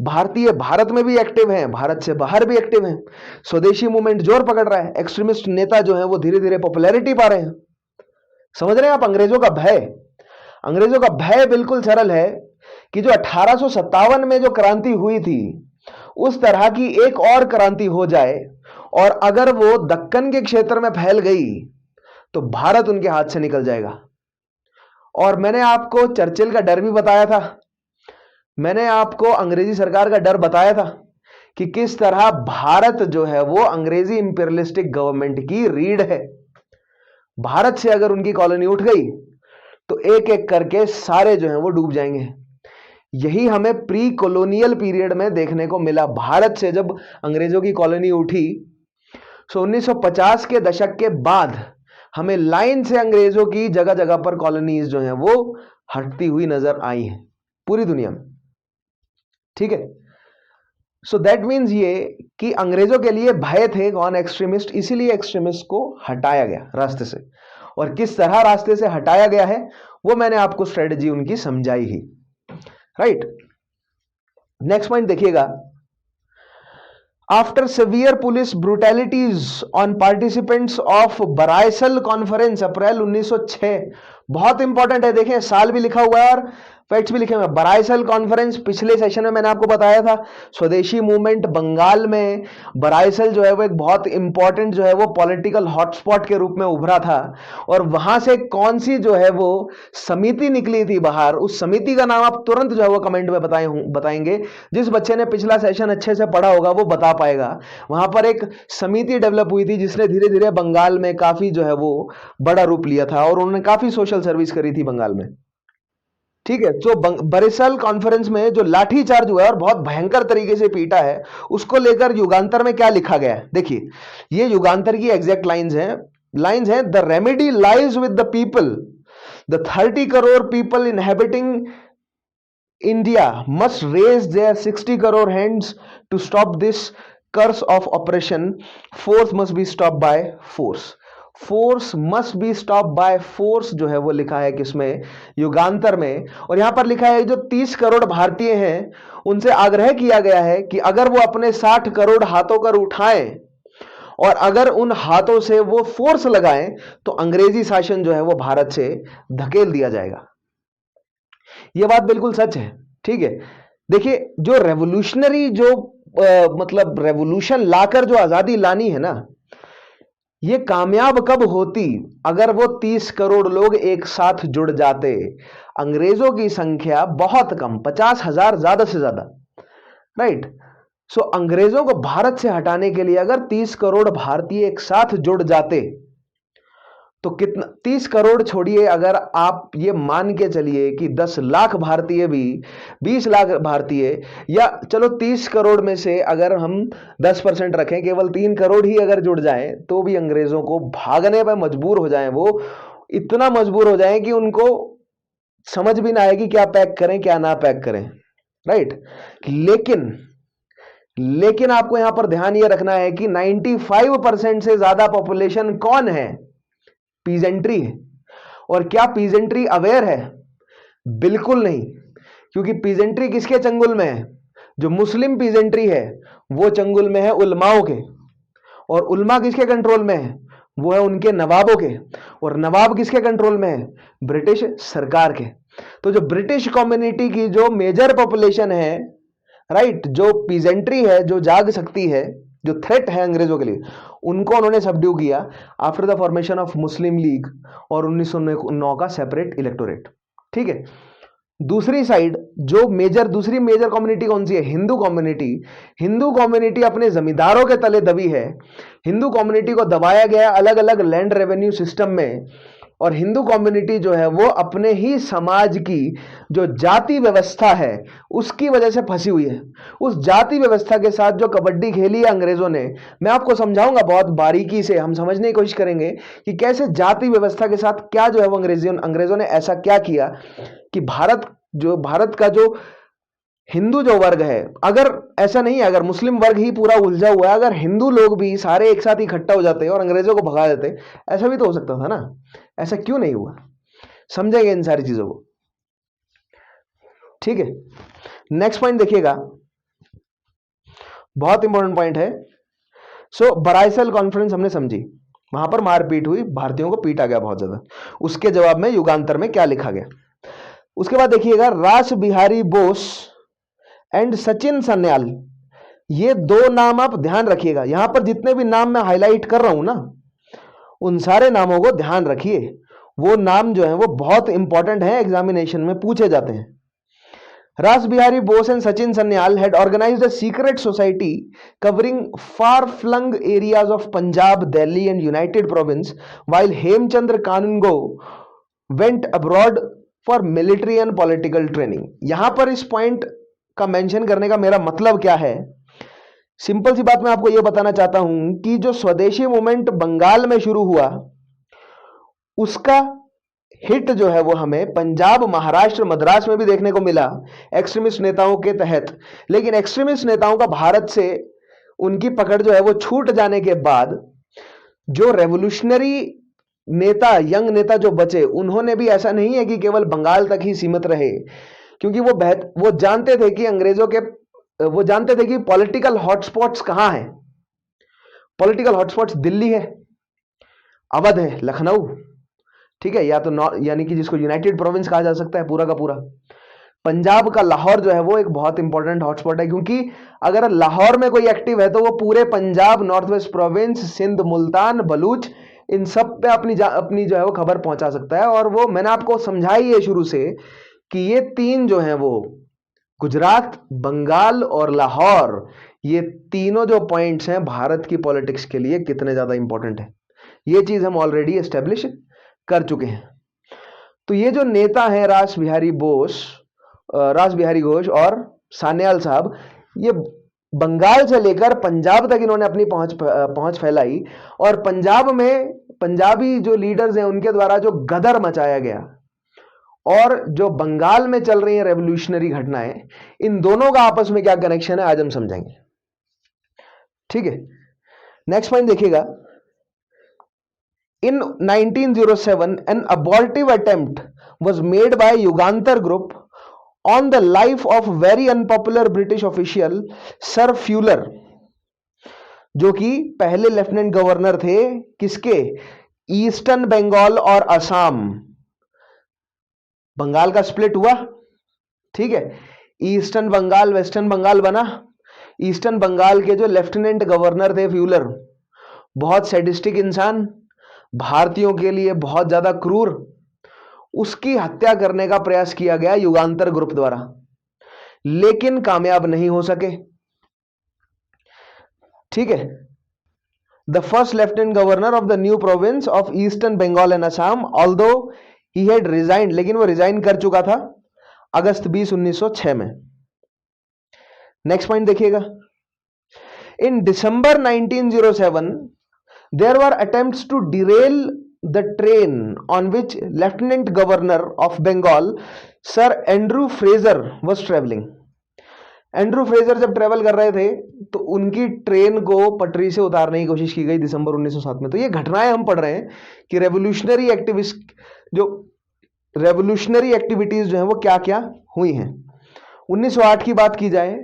भारतीय भारत में भी एक्टिव हैं, भारत से बाहर भी एक्टिव हैं। स्वदेशी मूवमेंट जोर पकड़ रहा है, एक्सट्रीमिस्ट नेता जो है वो धीरे धीरे पॉपुलैरिटी पा रहे हैं। समझ रहे हैं आप? अंग्रेजों का भय बिल्कुल सरल है कि जो 1857 में जो क्रांति हुई थी, उस तरह की एक और क्रांति हो जाए, और अगर वो दक्कन के क्षेत्र में फैल गई तो भारत उनके हाथ से निकल जाएगा। और मैंने आपको चर्चिल का डर भी बताया था, मैंने आपको अंग्रेजी सरकार का डर बताया था कि किस तरह भारत जो है वो अंग्रेजी इंपीरियलिस्टिक गवर्नमेंट की रीढ़ है। भारत से अगर उनकी कॉलोनी उठ गई तो एक एक करके सारे जो हैं वो डूब जाएंगे। यही हमें प्री कॉलोनियल पीरियड में देखने को मिला। भारत से जब अंग्रेजों की कॉलोनी उठी, सो 1950 के दशक के बाद हमें लाइन से अंग्रेजों की जगह जगह पर कॉलोनीज जो हैं वो हटती हुई नजर आई हैं पूरी दुनिया में। ठीक है, सो दैट मीन्स ये कि अंग्रेजों के लिए भय थे कौन? एक्सट्रीमिस्ट। इसीलिए एक्सट्रीमिस्ट को हटाया गया रास्ते से, और किस तरह रास्ते से हटाया गया है वो मैंने आपको स्ट्रेटेजी उनकी समझाई ही, राइट। नेक्स्ट पॉइंट देखिएगा, after severe police brutalities on participants of Barisal conference, April 1906, बहुत इंपॉर्टेंट है, देखें साल भी लिखा हुआ है और फैक्ट्स भी लिखे हुए हैं। बराइसल कॉन्फ्रेंस, पिछले सेशन में मैंने आपको बताया था, स्वदेशी मूवमेंट बंगाल में बराइसल जो है वो एक बहुत इंपॉर्टेंट जो है वो पॉलिटिकल हॉटस्पॉट के रूप में उभरा था, और वहां से कौन सी जो है वो समिति निकली थी बाहर, उस समिति का नाम आप तुरंत जो है वो कमेंट में बताएंगे। जिस बच्चे ने पिछला सेशन अच्छे से पढ़ा होगा वो बता पाएगा। वहां पर एक समिति डेवलप हुई थी जिसने धीरे धीरे बंगाल में काफी जो है वो बड़ा रूप लिया था, और उन्होंने काफी सोशल सर्विस करी थी बंगाल में। ठीक है, जो बरिसल कॉन्फ्रेंस में जो लाठीचार्ज हुआ है और बहुत भयंकर तरीके से पीटा है, उसको लेकर युगांतर में क्या लिखा गया है देखिए। ये युगांतर की एग्जैक्ट लाइंस हैं, the remedy lies with the people, the 30 crore people inhabiting India must raise their 60 crore hands to stop this curse of oppression, force must be stop by force. Force must be stop by force जो है वो लिखा है किसमें? युगांतर में। और यहां पर लिखा है जो 30 करोड़ भारतीय हैं उनसे आग्रह किया गया है कि अगर वो अपने 60 करोड़ हाथों कर उठाएं और अगर उन हाथों से वो फोर्स लगाएं तो अंग्रेजी शासन जो है वो भारत से धकेल दिया जाएगा। यह बात बिल्कुल सच है। ठीक है, देखिए, जो रेवोल्यूशनरी जो मतलब रेवोल्यूशन लाकर जो आजादी लानी है ना, ये कामयाब कब होती? अगर वो 30 करोड़ लोग एक साथ जुड़ जाते। अंग्रेजों की संख्या बहुत कम, 50,000 ज्यादा से ज्यादा, राइट। सो अंग्रेजों को भारत से हटाने के लिए अगर 30 करोड़ भारतीय एक साथ जुड़ जाते, तो कितना, 30 करोड़ छोड़िए, अगर आप ये मान के चलिए कि 10 लाख भारतीय भी, 20 लाख भारतीय, या चलो 30 करोड़ में से अगर हम 10% रखें, केवल 3 करोड़ ही अगर जुड़ जाएं, तो भी अंग्रेजों को भागने पर मजबूर हो जाएं। वो इतना मजबूर हो जाएं कि उनको समझ भी ना आए कि क्या पैक करें क्या ना पैक करें, राइट। लेकिन आपको यहां पर ध्यान यह रखना है कि 95% से ज्यादा पॉपुलेशन कौन है? पीजेंट्री है। और क्या पीजेंट्री अवेयर है? बिल्कुल नहीं, क्योंकि पीजेंट्री किसके चंगुल में है? जो मुस्लिम पीजेंट्री है वो चंगुल में है उलमाओं के, और उलमा किसके कंट्रोल में है? वो है उनके नवाबों के, और नवाब किसके कंट्रोल में है? ब्रिटिश सरकार के। तो जो ब्रिटिश कम्युनिटी की जो मेजर पॉपुलेशन है, राइट, जो पीजेंट्री है, जो जाग सकती है, जो थ्रेट है अंग्रेजों के लिए, उनको उन्होंने सबड्यू किया after the formation of Muslim league और 1909 का सेपरेट इलेक्टोरेट। ठीक है। दूसरी साइड दूसरी मेजर कम्युनिटी कौन सी है? हिंदू कम्युनिटी। हिंदू कम्युनिटी अपने जमींदारों के तले दबी है। हिंदू कम्युनिटी को दबाया गया अलग अलग लैंड रेवेन्यू सिस्टम में, और हिंदू कम्युनिटी जो है वो अपने ही समाज की जो जाति व्यवस्था है उसकी वजह से फंसी हुई है। उस जाति व्यवस्था के साथ जो कबड्डी खेली है अंग्रेजों ने, मैं आपको समझाऊंगा बहुत बारीकी से, हम समझने की कोशिश करेंगे कि कैसे जाति व्यवस्था के साथ क्या जो है वो अंग्रेजों ने ऐसा क्या किया कि भारत का जो हिंदू जो वर्ग है, अगर ऐसा नहीं है, अगर मुस्लिम वर्ग ही पूरा उलझा हुआ है, अगर हिंदू लोग भी सारे एक साथ इकट्ठा हो जाते और अंग्रेजों को भगा देते, ऐसा भी तो हो सकता था ना। ऐसा क्यों नहीं हुआ? समझेंगे इन सारी चीजों को। ठीक है, नेक्स्ट पॉइंट देखिएगा, बहुत इंपॉर्टेंट पॉइंट है। सो बराइसल कॉन्फ्रेंस हमने समझी, वहां पर मारपीट हुई, भारतीयों को पीटा गया बहुत ज्यादा। उसके जवाब में युगांतर में क्या लिखा गया? उसके बाद देखिएगा, रास बिहारी बोस एंड सचिन सन्याल, ये दो नाम आप ध्यान रखिएगा। यहां पर जितने भी नाम मैं हाईलाइट कर रहा हूं ना, उन सारे नामों को ध्यान रखिए। वो नाम जो है वो बहुत इंपॉर्टेंट है, एग्जामिनेशन में पूछे जाते हैं। रास Bihari Bose and Sachin Sanyal had organized a secret society covering far-flung areas of Punjab, Delhi and United Province, while Hemchandra Kanungo went abroad for military and political training। यहां पर इस पॉइंट का मेंशन करने का मेरा मतलब क्या है? सिंपल सी बात मैं आपको यह बताना चाहता हूं कि जो स्वदेशी मूवमेंट बंगाल में शुरू हुआ, उसका हिट जो है वो हमें पंजाब, महाराष्ट्र, मद्रास में भी देखने को मिला एक्सट्रीमिस्ट नेताओं के तहत। लेकिन एक्सट्रीमिस्ट नेताओं का भारत से उनकी पकड़ जो है वो छूट जाने के बाद जो रेवोल्यूशनरी नेता, यंग नेता जो बचे, उन्होंने भी ऐसा नहीं है कि केवल बंगाल तक ही सीमित रहे, क्योंकि वो जानते थे कि वो जानते थे कि पॉलिटिकल हॉटस्पॉट्स कहां हैं। पॉलिटिकल हॉटस्पॉट्स दिल्ली है, अवध है, लखनऊ, ठीक है, या तो यानी कि जिसको यूनाइटेड प्रोविंस कहा जा सकता है पूरा का पूरा। पंजाब का लाहौर जो है वो एक बहुत इंपॉर्टेंट हॉटस्पॉट है, क्योंकि अगर लाहौर में कोई एक्टिव है तो वो पूरे Punjab, North West Province, Sindh, Multan, Baluch, इन सब पे अपनी जो है वो खबर पहुंचा सकता है। और वो मैंने आपको समझाई है शुरू से कि ये तीन जो है वो गुजरात, बंगाल और लाहौर, ये तीनों जो पॉइंट्स हैं भारत की पॉलिटिक्स के लिए कितने ज्यादा इंपॉर्टेंट है, ये चीज हम ऑलरेडी एस्टेब्लिश कर चुके हैं। तो ये जो नेता हैं रास बिहारी घोष और सान्याल साहब, ये बंगाल से लेकर पंजाब तक इन्होंने अपनी पहुंच फैलाई, और पंजाब में पंजाबी जो लीडर्स हैं उनके द्वारा जो गदर मचाया गया, और जो बंगाल में चल रही हैं रेवोल्यूशनरी घटनाएं, इन दोनों का आपस में क्या कनेक्शन है आज हम समझेंगे। ठीक है, नेक्स्ट पॉइंट देखिएगा। In 1907, an abortive attempt was made by Yugantar Group on the life of very unpopular British official Sir Fuller, जो कि पहले लेफ्टिनेंट गवर्नर थे किसके? ईस्टर्न बंगाल और असम। बंगाल का स्प्लिट हुआ, ठीक है, ईस्टर्न बंगाल वेस्टर्न बंगाल बना। ईस्टर्न बंगाल के जो लेफ्टिनेंट गवर्नर थे फ्यूलर, बहुत सैडिस्टिक इंसान, भारतीयों के लिए बहुत ज्यादा क्रूर, उसकी हत्या करने का प्रयास किया गया युगांतर ग्रुप द्वारा, लेकिन कामयाब नहीं हो सके। ठीक है। The first lieutenant governor of the new province of eastern Bengal and Assam, although he had resigned, लेकिन वो रिजाइन कर चुका था अगस्त 20, 1906 में। नेक्स्ट पॉइंट देखिएगा। In December 1907 there were attempts to derail the train on which lieutenant governor of Bengal sir Andrew Fraser was travelling. Andrew Fraser जब travel कर रहे थे तो उनकी ट्रेन को पटरी से उतारने की कोशिश की गई दिसंबर 1907 में। तो ये घटनाएं हम पढ़ रहे हैं कि रेवोल्यूशनरी एक्टिविटीज जो है वो क्या क्या हुई हैं। 1908 की बात की जाए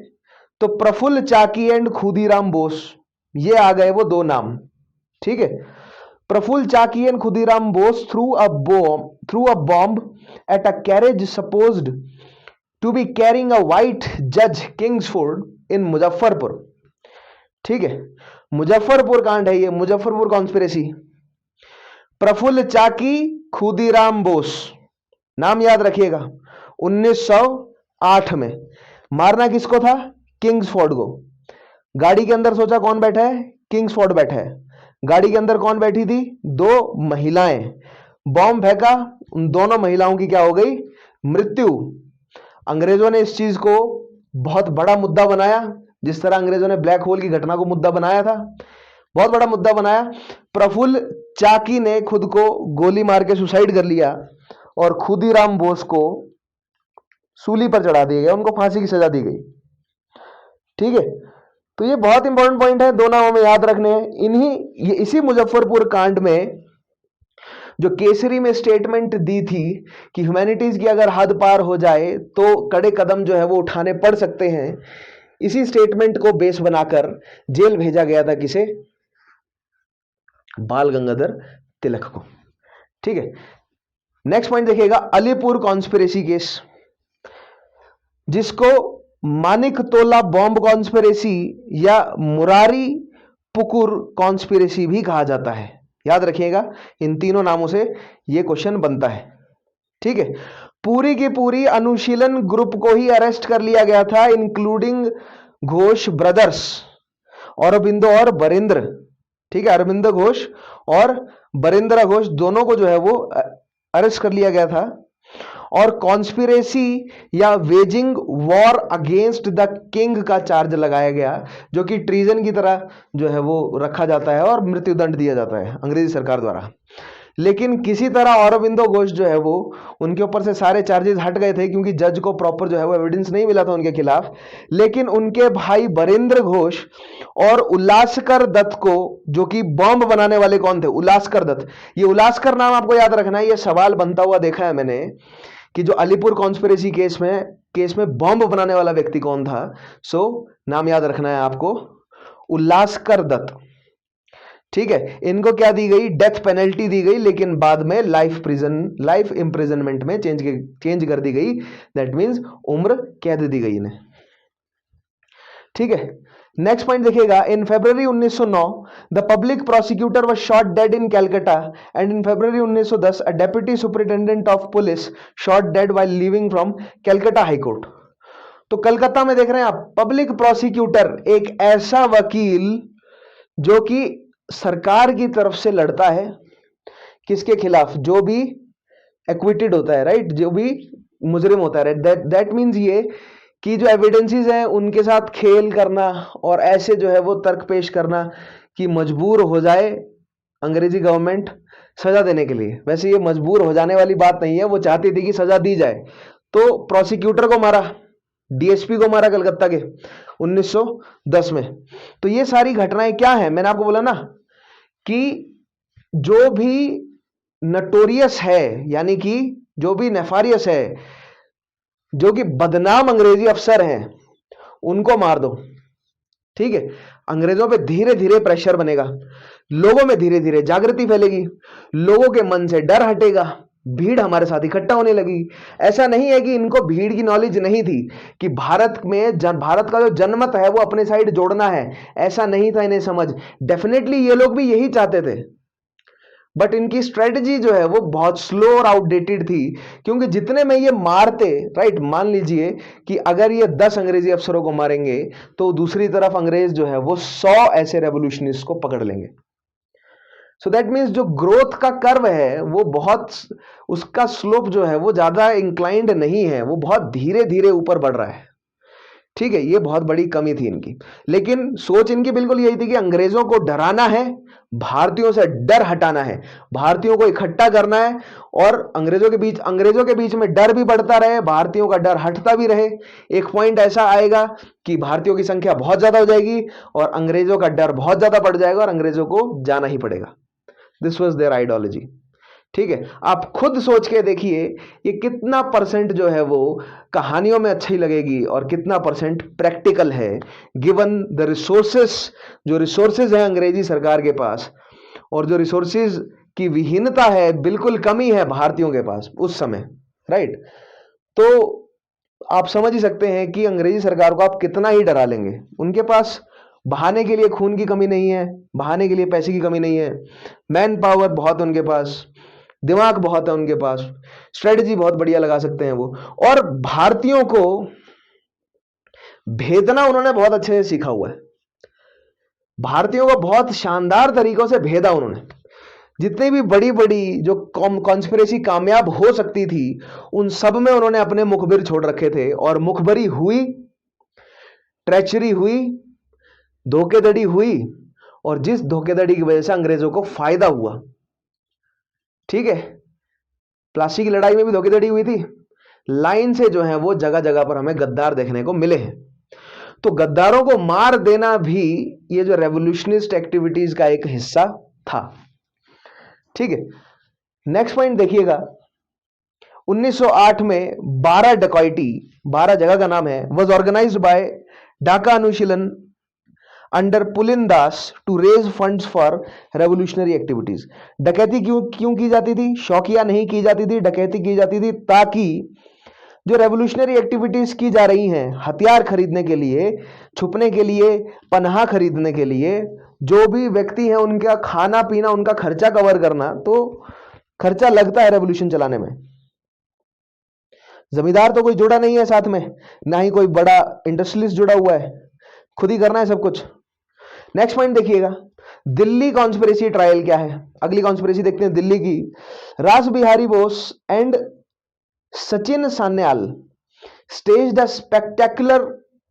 तो प्रफुल्ल चाकी एंड खुदीराम बोस, ये आ गए वो दो नाम। ठीक है। Prafulla Chaki and Khudiram Bose threw a bomb at a carriage supposed to be carrying a white जज किंग्सफोर्ड इन मुजफ्फरपुर। ठीक है। मुजफ्फरपुर कांड है ये, मुजफ्फरपुर कॉन्स्पिरेसी। प्रफुल्ल चाकी, खुदीराम बोस, नाम याद रखिएगा। 1908 में मारना किसको था? किंग्सफोर्ड को। गाड़ी के अंदर सोचा कौन बैठा है? किंग्सफोर्ड बैठा है। गाड़ी के अंदर कौन बैठी थी? दो महिलाएं। बॉम्ब फेंका, उन दोनों महिलाओं की क्या हो गई? मृत्यु। अंग्रेजों ने इस चीज को बहुत बड़ा मुद्दा बनाया, जिस तरह अंग्रेजों ने ब्लैक होल की घटना को मुद्दा बनाया था, बहुत बड़ा मुद्दा बनाया। प्रफुल्ल चाकी ने खुद को गोली मार के सुसाइड कर लिया और खुदीराम बोस को सूली पर चढ़ा दिया गया, उनको फांसी की सजा दी गई। ठीक है। तो ये बहुत इंपॉर्टेंट पॉइंट है, दो नाम हमें याद रखने हैं। इसी मुजफ्फरपुर कांड में जो केसरी में स्टेटमेंट दी थी कि ह्यूमैनिटीज की अगर हद पार हो जाए तो कड़े कदम जो है वो उठाने पड़ सकते हैं, इसी स्टेटमेंट को बेस बनाकर जेल भेजा गया था किसे? बाल गंगाधर तिलक को। ठीक है। नेक्स्ट पॉइंट देखिएगा, अलीपुर कॉन्स्पिरेसी केस, जिसको मानिक तोला बॉम्ब कॉन्स्पिरेसी या मुरारी पुकुर कॉन्स्पिरेसी भी कहा जाता है। याद रखिएगा, इन तीनों नामों से यह क्वेश्चन बनता है। ठीक है। पूरी की पूरी अनुशीलन ग्रुप को ही अरेस्ट कर लिया गया था, इंक्लूडिंग घोष ब्रदर्स, औरबिंदो और बरिंद्र। ठीक है। अरविंद घोष और बरिंद्र घोष दोनों को जो है वो अरेस्ट कर लिया गया था और कॉन्स्पिरेसी या waging war against the king का चार्ज लगाया गया, जो कि ट्रीजन की तरह जो है वो रखा जाता है और मृत्युदंड दिया जाता है अंग्रेजी सरकार द्वारा। लेकिन किसी तरह औरबिंदो घोष जो है वो, उनके ऊपर से सारे चार्जेस हट गए थे क्योंकि जज को प्रॉपर जो है वो एविडेंस नहीं मिला था उनके खिलाफ। लेकिन उनके भाई बरिंद्र घोष और उल्लासकर दत्त को, जो कि बॉम्ब बनाने वाले कौन थे? उल्लासकर दत्त। ये उल्लासकर नाम आपको याद रखना है, ये सवाल बनता हुआ देखा है मैंने कि जो अलीपुर कॉन्स्पिरेसी केस में बॉम्ब बनाने वाला व्यक्ति कौन था। सो नाम याद रखना है आपको, उल्लासकर दत्त। ठीक है। इनको क्या दी गई? डेथ पेनल्टी दी गई, लेकिन बाद में लाइफ इंप्रिजनमेंट में चेंज कर दी गई। दैट मींस उम्र कैद दी गई इन्हें। ठीक है। नेक्स्ट पॉइंट देखिएगा, इन फरवरी 1909 the public prosecutor was shot dead in Calcutta and in February 1910 a deputy superintendent of police shot dead while leaving from Calcutta high court. तो कलकत्ता में देख रहे हैं आप, पब्लिक प्रोसिक्यूटर, एक ऐसा वकील जो कि सरकार की तरफ से लड़ता है, किसके खिलाफ? जो भी एक्विटेड होता है, राइट, जो भी मुजरिम होता है, राइट। दैट मींस ये कि जो एविडेंसेस हैं उनके साथ खेल करना और ऐसे जो है वो तर्क पेश करना कि मजबूर हो जाए अंग्रेजी गवर्नमेंट सजा देने के लिए। वैसे ये मजबूर हो जाने वाली बात नहीं है, वो चाहती थी कि सजा दी जाए। तो प्रोसिक्यूटर को मारा, डीएसपी को मारा कलकत्ता के 1910 में। तो ये सारी घटनाएं क्या है? मैंने आपको बोला ना कि जो भी नटोरियस है, यानी कि जो भी नेफारियस है, जो कि बदनाम अंग्रेजी अफसर हैं, उनको मार दो। ठीक है। अंग्रेजों पे धीरे धीरे प्रेशर बनेगा, लोगों में धीरे धीरे जागृति फैलेगी, लोगों के मन से डर हटेगा, भीड़ हमारे साथ इकट्ठा होने लगी। ऐसा नहीं है कि इनको भीड़ की नॉलेज नहीं थी कि भारत का जो जनमत है वो अपने साइड जोड़ना है, ऐसा नहीं था इन्हें समझ। डेफिनेटली ये लोग भी यही चाहते थे, बट इनकी स्ट्रेटजी जो है वो बहुत स्लो और आउटडेटेड थी। क्योंकि जितने में ये मारते, राइट, मान लीजिए कि अगर ये 10 अंग्रेजी अफसरों को मारेंगे तो दूसरी तरफ अंग्रेज जो है वो 100 ऐसे रेवोल्यूशनिस्ट को पकड़ लेंगे। सो दैट मीन्स जो ग्रोथ का कर्व है वो बहुत, उसका स्लोप जो है वो ज्यादा इंक्लाइंड नहीं है, वो बहुत धीरे धीरे ऊपर बढ़ रहा है। ठीक है, ये बहुत बड़ी कमी थी इनकी। लेकिन सोच इनकी बिल्कुल यही थी कि अंग्रेजों को डराना है, भारतीयों से डर हटाना है, भारतीयों को इकट्ठा करना है, और अंग्रेजों के बीच में डर भी बढ़ता रहे, भारतीयों का डर हटता भी रहे। एक पॉइंट ऐसा आएगा कि भारतीयों की संख्या बहुत ज्यादा हो जाएगी और अंग्रेजों का डर बहुत ज्यादा बढ़ जाएगा और अंग्रेजों को जाना ही पड़ेगा। This was there ideology. ठीक है, आप खुद सोच के देखिए ये कितना परसेंट जो है वो कहानियों में अच्छी लगेगी और कितना परसेंट प्रैक्टिकल है, गिवन द रिसोर्सेस। जो रिसोर्सेज है अंग्रेजी सरकार के पास, और जो रिसोर्सेज की विहीनता है, बिल्कुल कमी है भारतीयों के पास उस समय, राइट। तो आप समझ ही सकते हैं कि अंग्रेजी सरकार को आप कितना ही डरा लेंगे। उनके पास बहाने के लिए खून की कमी नहीं है, बहाने के लिए पैसे की कमी नहीं है, मैन पावर बहुत उनके पास, दिमाग बहुत है उनके पास, स्ट्रेटजी बहुत बढ़िया लगा सकते हैं वो। और भारतीयों को भेदना उन्होंने बहुत अच्छे से सीखा हुआ है। भारतीयों को बहुत शानदार तरीकों से भेदा उन्होंने। जितनी भी बड़ी बड़ी जो कॉन्स्पिरेसी कामयाब हो सकती थी उन सब में उन्होंने अपने मुखबिर छोड़ रखे थे, और मुखबरी हुई, ट्रेचरी हुई, धोखेधड़ी हुई, और जिस धोखेधड़ी की वजह से अंग्रेजों को फायदा हुआ। ठीक है, प्लासी की लड़ाई में भी धोखेधड़ी हुई थी। लाइन से जो है वो जगह जगह पर हमें गद्दार देखने को मिले हैं। तो गद्दारों को मार देना भी ये जो रेवोल्यूशनिस्ट एक्टिविटीज का एक हिस्सा था। ठीक है, नेक्स्ट पॉइंट देखिएगा। 1908 में 12 डकैती, 12 जगह का नाम है, was organised by Dhaka Anushilan under Pulin Das to raise funds for revolutionary activities. डकैती क्यों की जाती थी? शौकिया नहीं की जाती थी, डकैती की जाती थी ताकि जो रेवोल्यूशनरी एक्टिविटीज की जा रही हैं, हथियार खरीदने के लिए, छुपने के लिए, पनाह खरीदने के लिए, जो भी व्यक्ति हैं उनका खाना पीना, उनका खर्चा कवर करना, तो खर्चा लगता है रेवोल्यूशन चलाने में। जमींदार तो कोई जुड़ा नहीं है साथ में, ना ही कोई बड़ा इंडस्ट्रियलिस्ट जुड़ा हुआ है, खुद ही करना है सब कुछ। नेक्स्ट पॉइंट देखिएगा, दिल्ली कॉन्स्पिरेसी ट्रायल क्या है। अगली कॉन्स्पिरेसी देखते हैं दिल्ली की। रास Bihari Bose and Sachin Sanyal staged a spectacular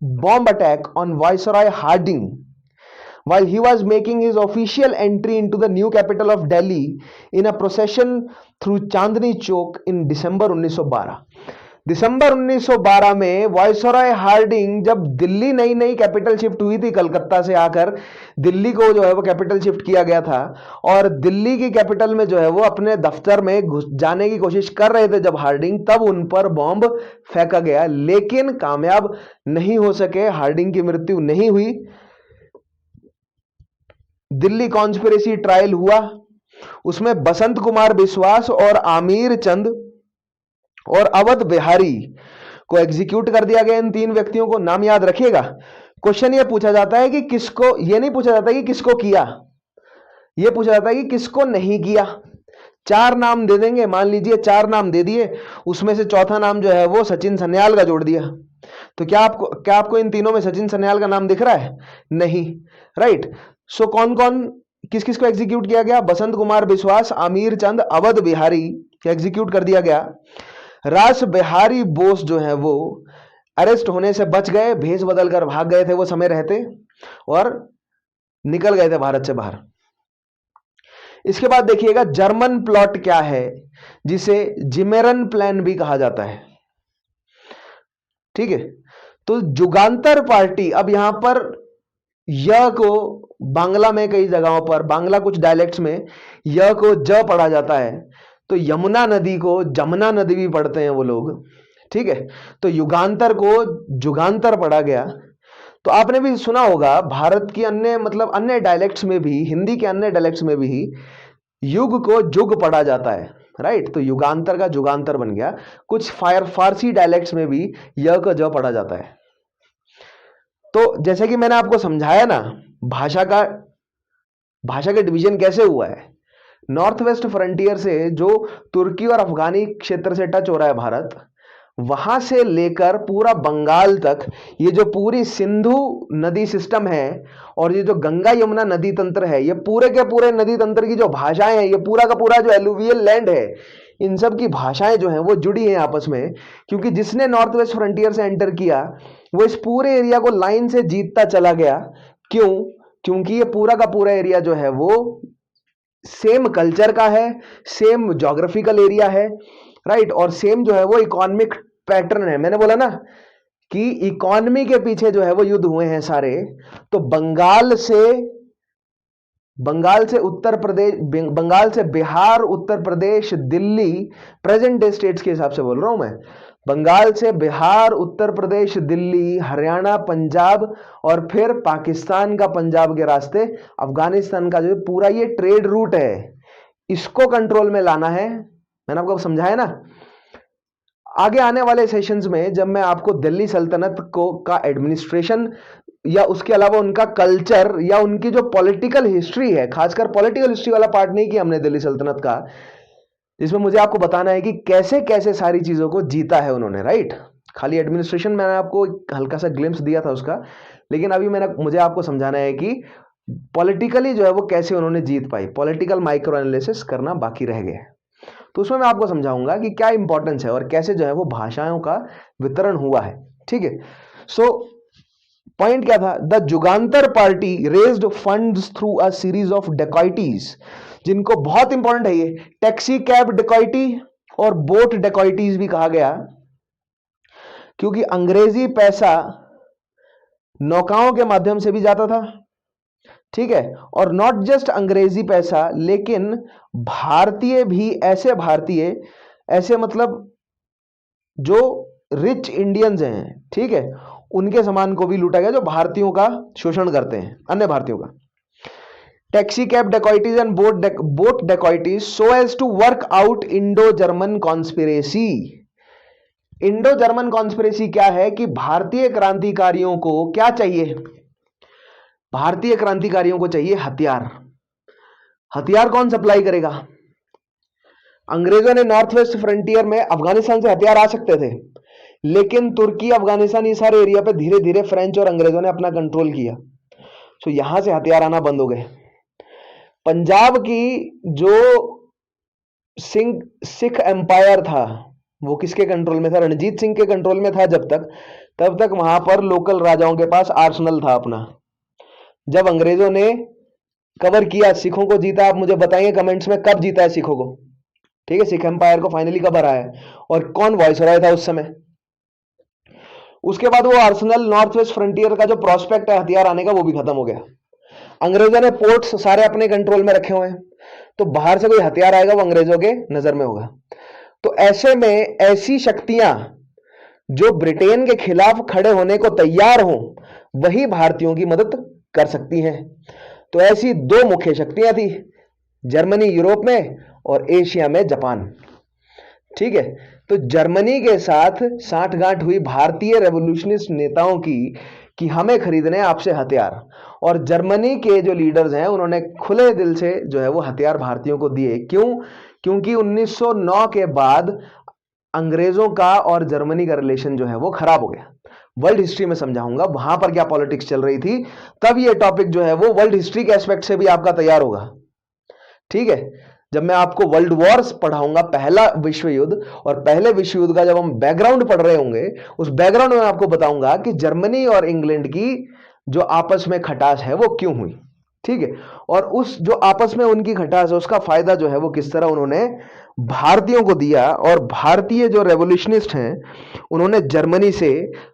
bomb attack on Viceroy Harding while he was making his official entry into the new capital of Delhi in a procession through Chandni Chowk in December 1912। दिसंबर 1912 में viceroy Hardinge, जब दिल्ली नई नई capital shift हुई थी, कलकत्ता से आकर दिल्ली को जो है वो कैपिटल शिफ्ट किया गया था, और दिल्ली की कैपिटल में जो है वो अपने दफ्तर में घुस जाने की कोशिश कर रहे थे जब हार्डिंग, तब उन पर बॉम्ब फेंका गया, लेकिन कामयाब नहीं हो सके, हार्डिंग की मृत्यु नहीं हुई। दिल्ली कॉन्स्पिरेसी ट्रायल हुआ, उसमें बसंत कुमार बिस्वास और आमिर चंद और अवध बिहारी को एग्जीक्यूट कर दिया गया। इन 3 व्यक्तियों को नाम याद रखिएगा। क्वेश्चन ये पूछा जाता है कि किसको, ये नहीं पूछा जाता कि किसको किया, ये पूछा जाता है कि किसको नहीं किया। 4 नाम दे देंगे, मान लीजिए 4 नाम दे दिए, उसमें से चौथा नाम जो है वो सचिन सन्याल का जोड़ दिया, तो क्या आपको इन तीनों में सचिन सन्याल का नाम दिख रहा है? नहीं, राइट। सो कौन कौन, किस किस को एग्जीक्यूट किया गया? बसंत कुमार बिस्वास, आमिर चंद, अवध बिहारी को एग्जीक्यूट कर दिया गया। रास बिहारी बोस जो है वो अरेस्ट होने से बच गए, भेष बदलकर भाग गए थे वो समय रहते, और निकल गए थे भारत से बाहर। इसके बाद देखिएगा जर्मन प्लॉट क्या है, जिसे जिमेरन प्लान भी कहा जाता है। ठीक है, तो जुगांतर पार्टी, अब यहां पर य को बांग्ला में कई जगहों पर, बांग्ला कुछ डायलेक्ट्स में य को ज पढ़ा जाता है, तो यमुना नदी को जमुना नदी भी पढ़ते हैं वो लोग। ठीक है, तो युगांतर को जुगांतर पढ़ा गया। तो आपने भी सुना होगा भारत की अन्य, मतलब अन्य डायलेक्ट्स में भी, हिंदी के अन्य डायलेक्ट्स में भी युग को जुग पढ़ा जाता है। राइट, तो युगांतर का जुगांतर बन गया। कुछ फारसी डायलेक्ट्स में भी य का ज पढ़ा जाता है। तो जैसे कि मैंने आपको समझाया ना, भाषा का डिवीजन कैसे हुआ है। नॉर्थ वेस्ट फ्रंटियर से जो तुर्की और अफगानी क्षेत्र से टच हो रहा है भारत, वहां से लेकर पूरा बंगाल तक ये जो पूरी सिंधु नदी सिस्टम है और ये जो गंगा यमुना नदी तंत्र है, ये पूरे के पूरे नदी तंत्र की जो भाषाएं हैं, ये पूरा का पूरा जो एलुवियल लैंड है, इन सब की भाषाएं जो हैं वो जुड़ी हैं आपस में। क्योंकि जिसने नॉर्थ वेस्ट फ्रंटियर से एंटर किया वो इस पूरे एरिया को लाइन से जीतता चला गया। क्यों? क्योंकि ये पूरा का पूरा एरिया जो है वो सेम कल्चर का है, सेम ज्योग्राफिकल एरिया है, राइट, और सेम जो है वो इकोनॉमिक पैटर्न है। मैंने बोला ना कि इकोनॉमी के पीछे जो है वो युद्ध हुए हैं सारे। तो बंगाल से उत्तर प्रदेश, बंगाल से Bihar, Uttar Pradesh, Delhi, present day states के हिसाब से बोल रहा हूं मैं, बंगाल से बिहार, उत्तर प्रदेश, दिल्ली, हरियाणा, पंजाब और फिर पाकिस्तान का पंजाब के रास्ते अफगानिस्तान का जो पूरा ये ट्रेड रूट है, इसको कंट्रोल में लाना है। मैंने आपको समझाया ना। आगे आने वाले सेशंस में जब मैं आपको दिल्ली सल्तनत को का एडमिनिस्ट्रेशन या उसके अलावा उनका कल्चर या उनकी जो पॉलिटिकल हिस्ट्री है, खासकर पॉलिटिकल हिस्ट्री वाला पार्ट नहीं किया हमने दिल्ली सल्तनत का, जिसमें मुझे आपको बताना है कि कैसे कैसे सारी चीजों को जीता है उन्होंने, राइट। खाली एडमिनिस्ट्रेशन मैंने आपको हल्का सा ग्लिम्स दिया था उसका, लेकिन अभी मुझे आपको समझाना है कि पॉलिटिकली जो है वो कैसे उन्होंने जीत पाई। पॉलिटिकल माइक्रो एनालिसिस करना बाकी रह गया, तो उसमें मैं आपको समझाऊंगा कि क्या इंपॉर्टेंस है और कैसे जो है वो भाषाओं का वितरण हुआ है। ठीक है, सो पॉइंट क्या था? The Jugantar party raised funds through a series of dacoities, जिनको बहुत इंपॉर्टेंट है ये, टैक्सी कैब डेकॉइटी और बोट डेकॉइटीज भी कहा गया, क्योंकि अंग्रेजी पैसा नौकाओं के माध्यम से भी जाता था। ठीक है, और नॉट जस्ट अंग्रेजी पैसा, लेकिन भारतीय भी, ऐसे मतलब जो रिच इंडियंस हैं, ठीक है, उनके सामान को भी लूटा गया, जो भारतीयों का शोषण करते हैं, अन्य भारतीयों का। Taxi cab dacoities and boat dacoities so as to work out Indo German conspiracy. Indo German conspiracy क्या है कि भारतीय क्रांतिकारियों को क्या चाहिए? भारतीय क्रांतिकारियों को चाहिए हथियार। हथियार कौन सप्लाई करेगा? अंग्रेजों ने नॉर्थ वेस्ट फ्रंटियर में अफगानिस्तान से हथियार आ सकते थे, लेकिन तुर्की, अफगानिस्तान, ये सारे एरिया पे धीरे धीरे फ्रेंच और अंग्रेजों ने अपना कंट्रोल किया, तो यहां से हथियार आना बंद हो गए। पंजाब की जो सिख एम्पायर था वो किसके कंट्रोल में था? रणजीत सिंह के कंट्रोल में था तब तक वहां पर लोकल राजाओं के पास आर्सनल था अपना। जब अंग्रेजों ने कवर किया, सिखों को जीता, आप मुझे बताइए कमेंट्स में कब जीता है सिखों को। ठीक है, सिख एम्पायर को फाइनली कब हराया है और कौन वायसराय था उस समय? उसके बाद वो आर्सेनल, नॉर्थ वेस्ट फ्रंटियर का जो प्रोस्पेक्ट है हथियार आने का, वो भी खत्म हो गया। अंग्रेजों ने पोर्ट्स सारे अपने कंट्रोल में रखे हुए हैं, तो बाहर से कोई हथियार आएगा वो अंग्रेजों के नजर में होगा। तो ऐसे में ऐसी शक्तियां जो ब्रिटेन के खिलाफ खड़े होने को तैयार हों, वही भारतीयों की मदद कर सकती हैं। तो ऐसी दो मुख्य शक्तियां थी, जर्मनी यूरोप में और एशिया में जापान। ठीक है, तो जर्मनी के साथ साठगांठ हुई भारतीय रेवोल्यूशनिस्ट नेताओं की कि हमें खरीदने आपसे हथियार, और जर्मनी के जो लीडर्स हैं उन्होंने खुले दिल से जो है वो हथियार भारतीयों को दिए। क्यों? क्योंकि 1909 के बाद अंग्रेजों का और जर्मनी का रिलेशन जो है वो खराब हो गया। वर्ल्ड हिस्ट्री में समझाऊंगा वहां पर क्या पॉलिटिक्स चल रही थी, तब ये टॉपिक जो है वो वर्ल्ड हिस्ट्री के एस्पेक्ट से भी आपका तैयार होगा। ठीक है, जब मैं आपको वर्ल्ड वॉर्स पढ़ाऊंगा, पहला विश्व युद्ध, और पहले विश्व युद्ध का जब हम बैकग्राउंड पढ़ रहे होंगे, उस बैकग्राउंड में आपको बताऊंगा कि जर्मनी और इंग्लैंड की जो आपस में खटास है वो क्यों हुई। ठीक है, और उस जो आपस में उनकी खटास है उसका फायदा जो है वो किस तरह उन्होंने भारतीयों को दिया, और भारतीय जो रेवोल्यूशनिस्ट हैं उन्होंने जर्मनी से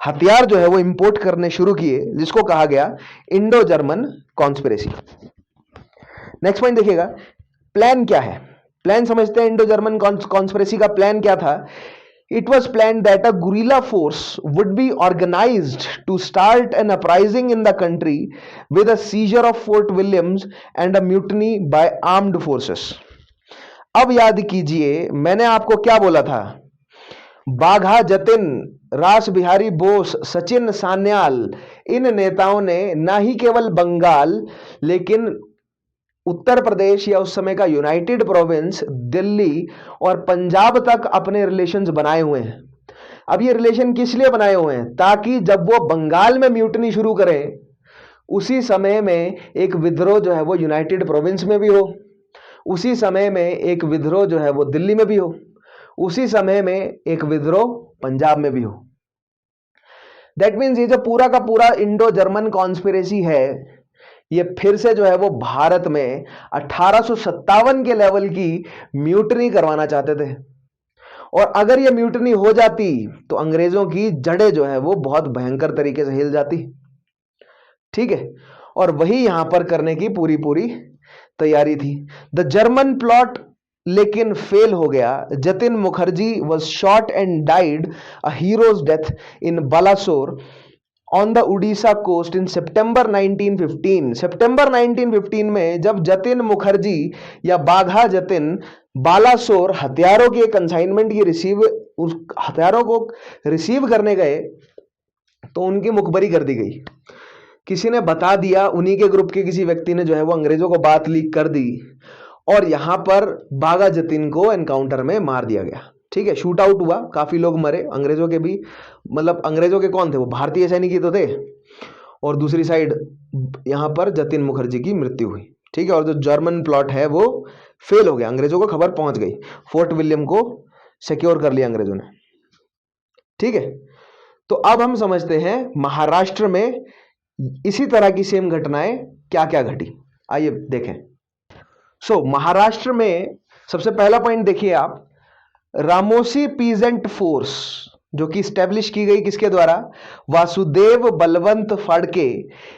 हथियार जो है वो इंपोर्ट करने शुरू किए, जिसको कहा गया Indo German conspiracy. Next point देखिएगा, प्लान क्या है? प्लान समझते हैं। इंडो जर्मन कॉन्स्पिरेसी का प्लान क्या था? It was planned that a guerrilla force would be organized to start an uprising in the country with a seizure of Fort Williams and a mutiny by armed forces. अब याद कीजिए मैंने आपको क्या बोला था, बाघा जतिन, रास बिहारी बोस, सचिन सान्याल, इन नेताओं ने ना ही केवल बंगाल लेकिन उत्तर प्रदेश या उस समय का यूनाइटेड प्रोविंस, दिल्ली और पंजाब तक अपने रिलेशंस बनाए हुए हैं। अब ये रिलेशन किस लिए बनाए हुए हैं? ताकि जब वो बंगाल में म्यूटनी शुरू करें उसी समय में एक विद्रोह जो है वो यूनाइटेड प्रोविंस में भी हो, उसी समय में एक विद्रोह जो है वो दिल्ली में भी हो, उसी समय में एक विद्रोह पंजाब में भी हो। दैट मीन्स ये जो पूरा का पूरा इंडो जर्मन कॉन्स्पिरेसी है, ये फिर से जो है वो भारत में 1857 के लेवल की म्यूटनी करवाना चाहते थे। और अगर ये म्यूटनी हो जाती तो अंग्रेजों की जड़ें जो है वो बहुत भयंकर तरीके से हिल जाती। ठीक है, और वही यहां पर करने की पूरी पूरी तैयारी थी। द जर्मन प्लॉट लेकिन फेल हो गया। Jatin Mukherjee was shot and died a hero's death in Balasore on the Orissa coast in September 1915। सितंबर 1915 में जब जतिन मुखर्जी या बाघा जतिन बालासोर हथियारों की कंसाइनमेंट की उस हथियारों को रिसीव करने गए तो उनकी मुखबरी कर दी गई। किसी ने बता दिया, उन्हीं के ग्रुप के किसी व्यक्ति ने जो है वो अंग्रेजों को बात लीक कर दी और यहां पर बाघा जतिन को एनकाउंटर में मार दिया गया। ठीक है, शूट आउट हुआ, काफी लोग मरे, अंग्रेजों के भी, मतलब अंग्रेजों के कौन थे? वो भारतीय सैनिक ही तो थे। और दूसरी साइड यहां पर जतिन मुखर्जी की मृत्यु हुई। ठीक है, और जो जर्मन प्लॉट है वो फेल हो गया, अंग्रेजों को खबर पहुंच गई, फोर्ट विलियम को सिक्योर कर लिया अंग्रेजों ने। ठीक है, तो अब हम समझते हैं महाराष्ट्र में इसी तरह की सेम घटनाएं क्या क्या घटी, आइए देखें। महाराष्ट्र में सबसे पहला पॉइंट देखिए आप, रामोसी पीजेंट फोर्स जो कि स्टैब्लिश की गई किसके द्वारा? वासुदेव बलवंत फड़के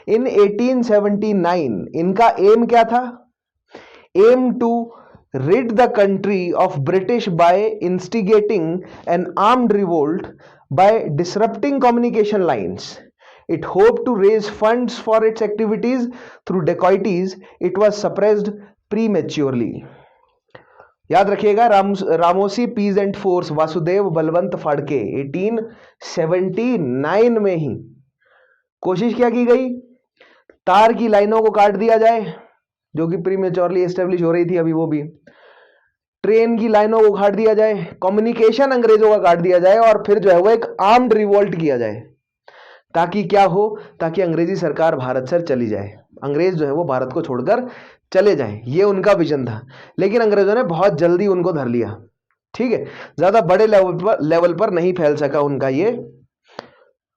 इन 1879। इनका एम क्या था? Aim to rid the country of British by instigating an armed revolt by disrupting communication lines. It hoped to raise funds for its activities through dacoities. It was suppressed prematurely. याद रखिएगा, Ramoshi peasant force Vasudev Balwant Phadke 1879 में ही कोशिश क्या की गई? तार की लाइनों को काट दिया जाए, जो कि प्रीमेच्योरली एस्टेब्लिश हो रही थी अभी, वो भी ट्रेन की लाइनों को काट दिया जाए, कम्युनिकेशन अंग्रेजों का काट दिया जाए और फिर जो है वो एक आर्म्ड रिवोल्ट किया जाए। ताकि क्या हो? ताकि अंग्रेजी सरकार भारत से चली जाए, अंग्रेज जो है वो भारत को छोड़कर चले जाएं, ये उनका विजन था। लेकिन अंग्रेजों ने बहुत जल्दी उनको धर लिया। ठीक है, ज्यादा बड़े लेवल पर नहीं फैल सका उनका ये,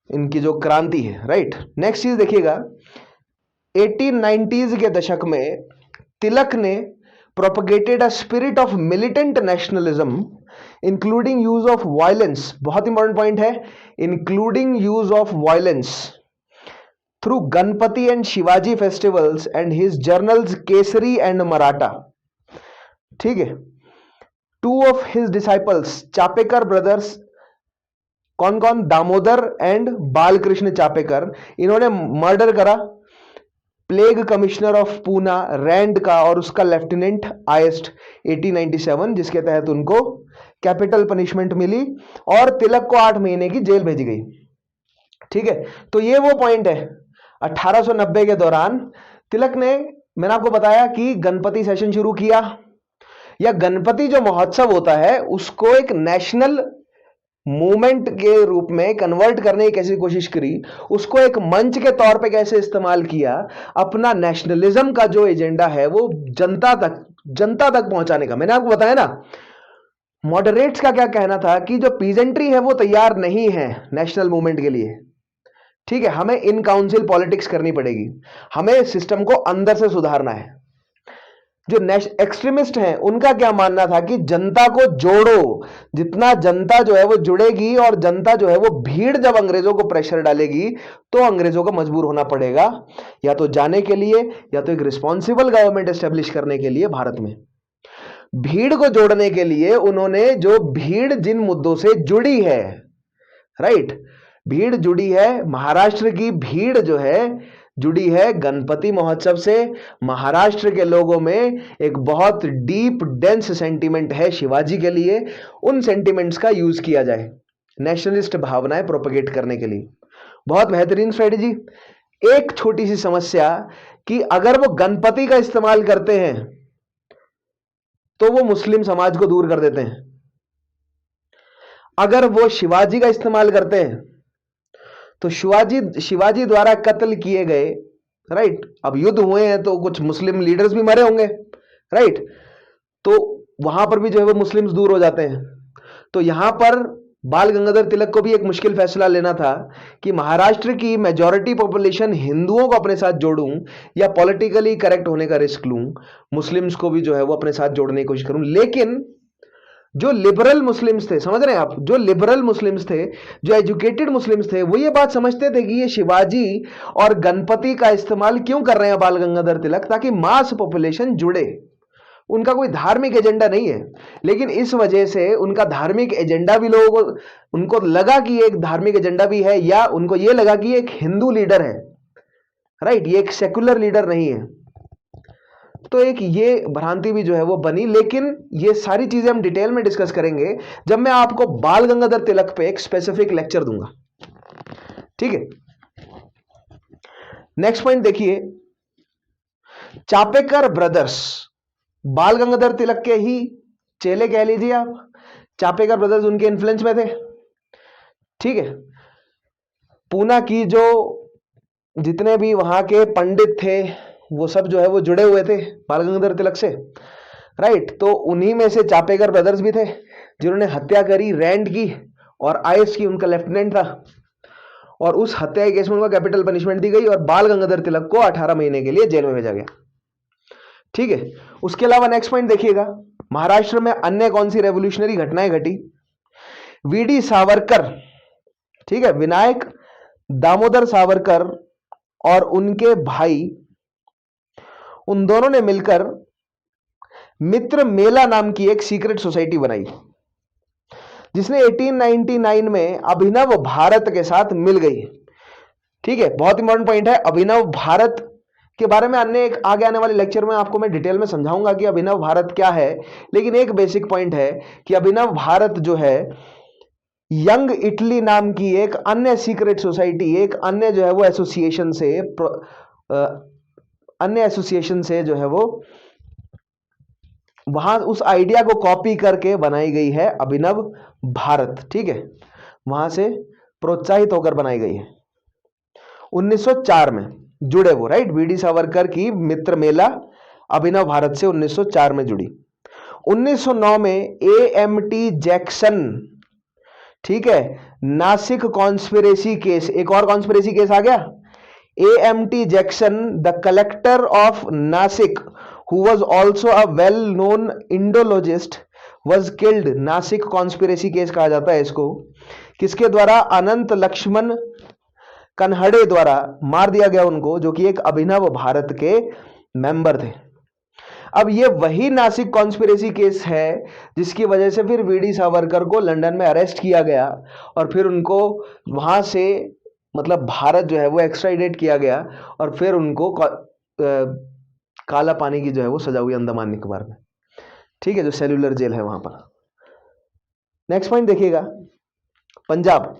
इनकी जो क्रांति है। राइट, नेक्स्ट चीज देखिएगा, 1890s के दशक में तिलक ने propagated a spirit of militant nationalism including use of violence. बहुत इंपॉर्टेंट पॉइंट है, including use of violence through Ganapati and Shivaji festivals and his journals Kesari and Maratha. ठीक है, two of his disciples Chapekar brothers, कौन कौन? दामोदर एंड बालकृष्ण चापेकर, इन्होंने मर्डर करा plague commissioner of Poona Rand का और उसका लेफ्टिनेंट आयस्ट 1897, जिसके तहत उनको कैपिटल पनिशमेंट मिली और तिलक को 8 महीने की जेल भेजी गई। ठीक है, तो ये वो पॉइंट है। 1890 के दौरान तिलक ने, मैंने आपको बताया कि गणपति सेशन शुरू किया, या गणपति जो महोत्सव होता है उसको एक नेशनल मूवमेंट के रूप में कन्वर्ट करने की कैसी कोशिश करी, उसको एक मंच के तौर पे कैसे इस्तेमाल किया, अपना नेशनलिज्म का जो एजेंडा है वो जनता तक पहुंचाने का। मैंने आपको बताया ना, मॉडरेट्स का क्या कहना था कि जो पीजेंट्री है वो तैयार नहीं है नेशनल मूवमेंट के लिए। ठीक है, हमें इन काउंसिल पॉलिटिक्स करनी पड़ेगी, हमें सिस्टम को अंदर से सुधारना है। जो एक्सट्रीमिस्ट हैं उनका क्या मानना था कि जनता को जोड़ो, जितना जनता जो है वो जुड़ेगी और जनता जो है वो भीड़ जब अंग्रेजों को प्रेशर डालेगी तो अंग्रेजों को मजबूर होना पड़ेगा या तो जाने के लिए या तो एक रिस्पॉन्सिबल गवर्नमेंट एस्टेब्लिश करने के लिए। भारत में भीड़ को जोड़ने के लिए उन्होंने, जो भीड़ जिन मुद्दों से जुड़ी है, राइट, भीड़ जुड़ी है, महाराष्ट्र की भीड़ जो है जुड़ी है गणपति महोत्सव से। महाराष्ट्र के लोगों में एक बहुत डीप डेंस सेंटीमेंट है शिवाजी के लिए, उन सेंटीमेंट्स का यूज किया जाए नेशनलिस्ट भावनाएं प्रोपगेट करने के लिए। बहुत बेहतरीन स्ट्रेटेजी। एक छोटी सी समस्या कि अगर वो गणपति का इस्तेमाल करते हैं तो वो मुस्लिम समाज को दूर कर देते हैं, अगर वो शिवाजी का इस्तेमाल करते हैं तो शिवाजी द्वारा कत्ल किए गए, राइट, अब युद्ध हुए हैं तो कुछ मुस्लिम लीडर्स भी मरे होंगे, राइट, तो वहां पर भी जो है वो मुस्लिम्स दूर हो जाते हैं। तो यहां पर बाल गंगाधर तिलक को भी एक मुश्किल फैसला लेना था कि महाराष्ट्र की मेजॉरिटी पॉपुलेशन हिंदुओं को अपने साथ जोड़ूं या पॉलिटिकली करेक्ट होने का रिस्क लूं, मुस्लिम्स को भी जो है वो अपने साथ जोड़ने की कोशिश करूं। लेकिन जो लिबरल मुस्लिम्स थे, समझ रहे हैं आप, जो लिबरल मुस्लिम्स थे, जो एजुकेटेड मुस्लिम्स थे, वो ये बात समझते थे कि ये शिवाजी और गणपति का इस्तेमाल क्यों कर रहे हैं बाल गंगाधर तिलक, ताकि मास पॉपुलेशन जुड़े। उनका कोई धार्मिक एजेंडा नहीं है, लेकिन इस वजह से उनका धार्मिक एजेंडा भी लोगों को, उनको लगा कि एक धार्मिक एजेंडा भी है, या उनको यह लगा कि एक हिंदू लीडर है, राइट, ये एक सेकुलर लीडर नहीं है। तो एक ये भ्रांति भी जो है वो बनी। लेकिन ये सारी चीजें हम डिटेल में डिस्कस करेंगे जब मैं आपको बाल गंगाधर तिलक पे एक स्पेसिफिक लेक्चर दूंगा, ठीक है। नेक्स्ट पॉइंट देखिए, चापेकर ब्रदर्स बाल गंगाधर तिलक के ही चेले कह लीजिए आप, चापेकर ब्रदर्स उनके इन्फ्लुएंस में थे, ठीक है। पूना की जो जितने भी वहां के पंडित थे वो सब जो है वो जुड़े हुए थे बाल गंगाधर तिलक से, राइट। तो उन्हीं में से चापेकर ब्रदर्स भी थे जिन्होंने हत्या करी रैंड की, और आईएस की उनका लेफ्टिनेंट था, और उस हत्या के केस में उनको कैपिटल पनिशमेंट दी गई और बाल गंगाधर तिलक को 18 महीने के लिए जेल में भेजा गया, ठीक है। उसके अलावा नेक्स्ट पॉइंट देखिएगा, महाराष्ट्र में अन्य कौन सी रेवोल्यूशनरी घटनाएं घटी। वीडी सावरकर, ठीक है, विनायक दामोदर सावरकर और उनके भाई, उन दोनों ने मिलकर मित्र मेला नाम की एक सीक्रेट सोसाइटी बनाई, जिसने 1899 में अभिनव भारत के साथ मिल गई, ठीक है। बहुत इंपॉर्टेंट पॉइंट है, अभिनव भारत के बारे में अन्य एक आगे आने वाले लेक्चर में आपको मैं डिटेल में समझाऊंगा कि अभिनव भारत क्या है। लेकिन एक बेसिक पॉइंट है कि अभिनव भारत जो है यंग इटली नाम की एक अन्य सीक्रेट सोसाइटी, एक अन्य जो है वो एसोसिएशन से, अन्य एसोसिएशन से जो है वो वहां उस आइडिया को कॉपी करके बनाई गई है अभिनव भारत, ठीक है, वहां से प्रोत्साहित होकर बनाई गई है। 1904 में जुड़े वो, राइट, वीडी सावरकर की मित्र मेला अभिनव भारत से 1904 में जुड़ी। 1909 में एएमटी जैक्सन, ठीक है, नासिक कॉन्स्पिरेसी केस, एक और कॉन्स्पिरेसी केस आ गया। AMT Jackson, the collector of Nashik, who was also a well known indologist, was killed. Nashik conspiracy case कहा जाता है इसको, किसके द्वारा, अनंत लक्ष्मण कन्हड़े द्वारा मार दिया गया उनको, जो कि एक अभिनव भारत के मेंबर थे। अब ये वही नासिक कॉन्स्पिरेसी केस है जिसकी वजह से फिर वीडी सावरकर को लंदन में अरेस्ट किया गया और फिर उनको वहां से, मतलब भारत जो है वो एक्स्ट्राडिट किया गया और फिर उनको काला पानी की जो है वो सजा हुई अंडमान निकोबार में, ठीक है, जो सेल्यूलर जेल है वहां पर। नेक्स्ट पॉइंट देखिएगा, पंजाब।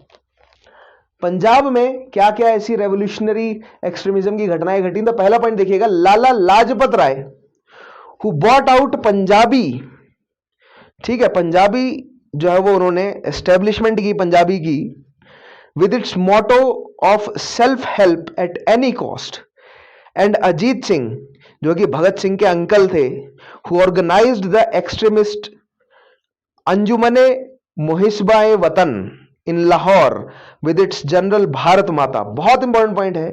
पंजाब में क्या क्या ऐसी रेवोल्यूशनरी एक्सट्रीमिज्म की घटनाएं घटी, तो पहला पॉइंट देखिएगा, लाला लाजपत राय, हु बॉट आउट पंजाबी, ठीक है, पंजाबी जो है वो उन्होंने एस्टेब्लिशमेंट की पंजाबी की, with its motto of self help at any cost. And Ajit Singh, जो कि भगत सिंह के अंकल थे, who organised the extremist Anjumane मुहिस्बाए Watan in Lahore with its journal Bharat Mata. बहुत इंपॉर्टेंट पॉइंट है,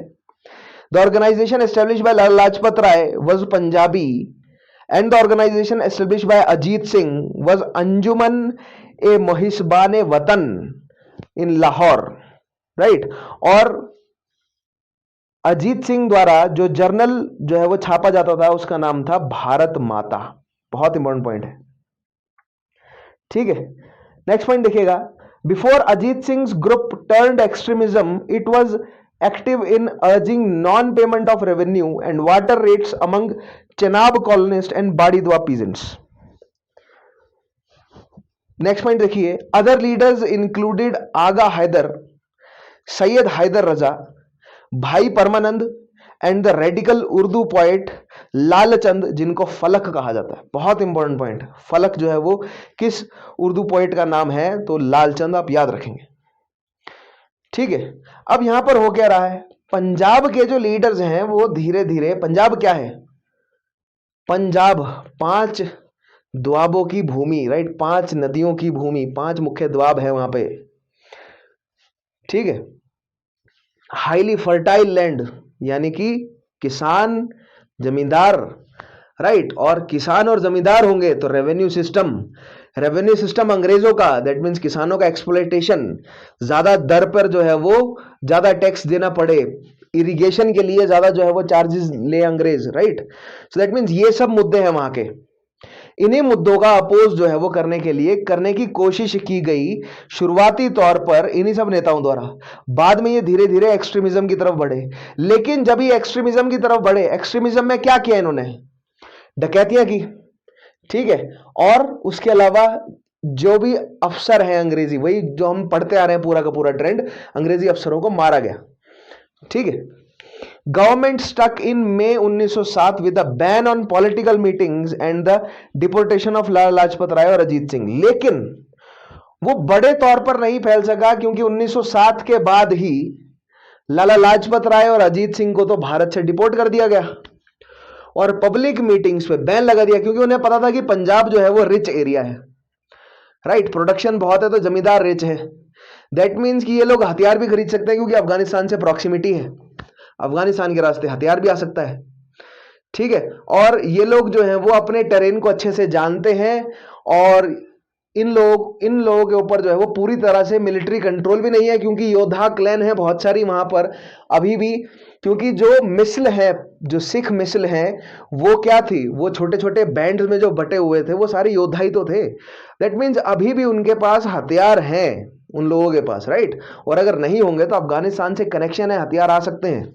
the organisation established by Lala Lajpat Rai was Punjabi and the organisation established by Ajit Singh was Anjuman e Muhibbane Watan in Lahore, right. और अजीत सिंह द्वारा जो जर्नल जो है वो छापा जाता था उसका नाम था भारत माता। बहुत इंपॉर्टेंट पॉइंट है, ठीक है। नेक्स्ट पॉइंट देखिएगा, before Ajit Singh group turned extremism, it was active in urging non-payment of revenue and water rates among Chenab colonists and Badidwa peasants. Next point देखिए, other leaders included Agha Haider, Syed Haider Raza, Bhai Parmanand and the radical Urdu poet Lalchand, जिनको फलक कहा जाता है। बहुत important point, फलक जो है वो किस उर्दू पोएट का नाम है, तो लालचंद, आप याद रखेंगे। ठीक है, अब यहां पर हो क्या रहा है, पंजाब के जो लीडर्स हैं वो धीरे धीरे, पंजाब क्या है, पंजाब 5 द्वाबों की भूमि, राइट, 5 नदियों की भूमि, 5 मुख्य द्वाब है वहां पे। ठीक है, हाईली फर्टाइल लैंड, यानी कि किसान जमींदार, राइट, और किसान और जमींदार होंगे तो रेवेन्यू सिस्टम अंग्रेजों का, दैट मीन्स किसानों का एक्सप्लॉयटेशन, ज्यादा दर पर जो है वो ज्यादा टैक्स देना पड़े, इरिगेशन के लिए ज्यादा जो है वो चार्जेस ले अंग्रेज, राइट। सो दैट मीन्स ये सब मुद्दे हैं वहां के। इन्हीं मुद्दों का अपोज जो है वो करने की कोशिश की गई शुरुआती तौर पर इन्हीं सब नेताओं द्वारा। बाद में ये धीरे धीरे एक्सट्रीमिज्म की तरफ बढ़े। लेकिन जब ये एक्सट्रीमिज्म की तरफ बढ़े, एक्सट्रीमिज्म में क्या किया इन्होंने, डकैतियां की, ठीक है, और उसके अलावा जो भी अफसर हैं अंग्रेजी, वही जो हम पढ़ते आ रहे हैं पूरा का पूरा ट्रेंड, अंग्रेजी अफसरों को मारा गया। ठीक है, government struck in May 1907 with a ban on political meetings and the deportation of Lala Lajpat Rai और अजीत सिंह। लेकिन वो बड़े तौर पर नहीं फैल सका, क्योंकि 1907 के बाद ही लाला लाजपत राय और अजीत सिंह को तो भारत से डिपोर्ट कर दिया गया और पब्लिक मीटिंग्स पे बैन लगा दिया, क्योंकि उन्हें पता था कि पंजाब जो है वो रिच एरिया है, राइट, प्रोडक्शन बहुत है तो जमींदार रिच है। दैट मीन्स कि ये लोग हथियार भी खरीद सकते हैं, क्योंकि अफगानिस्तान से प्रॉक्सिमिटी है, अफगानिस्तान के रास्ते हथियार भी आ सकता है। ठीक है, और ये लोग जो हैं वो अपने टेरेन को अच्छे से जानते हैं, और इन लोगों के ऊपर जो है वो पूरी तरह से मिलिट्री कंट्रोल भी नहीं है, क्योंकि योद्धा क्लैन है बहुत सारी वहां पर अभी भी। क्योंकि जो मिसल है, जो सिख मिसल है, वो क्या थी, वो छोटे छोटे बैंड्स में जो बटे हुए थे वो सारे योद्धा ही तो थे। दैट मीन्स अभी भी उनके पास हथियार हैं, उन लोगों के पास, राइट। और अगर नहीं होंगे तो अफगानिस्तान से कनेक्शन है, हथियार आ सकते हैं।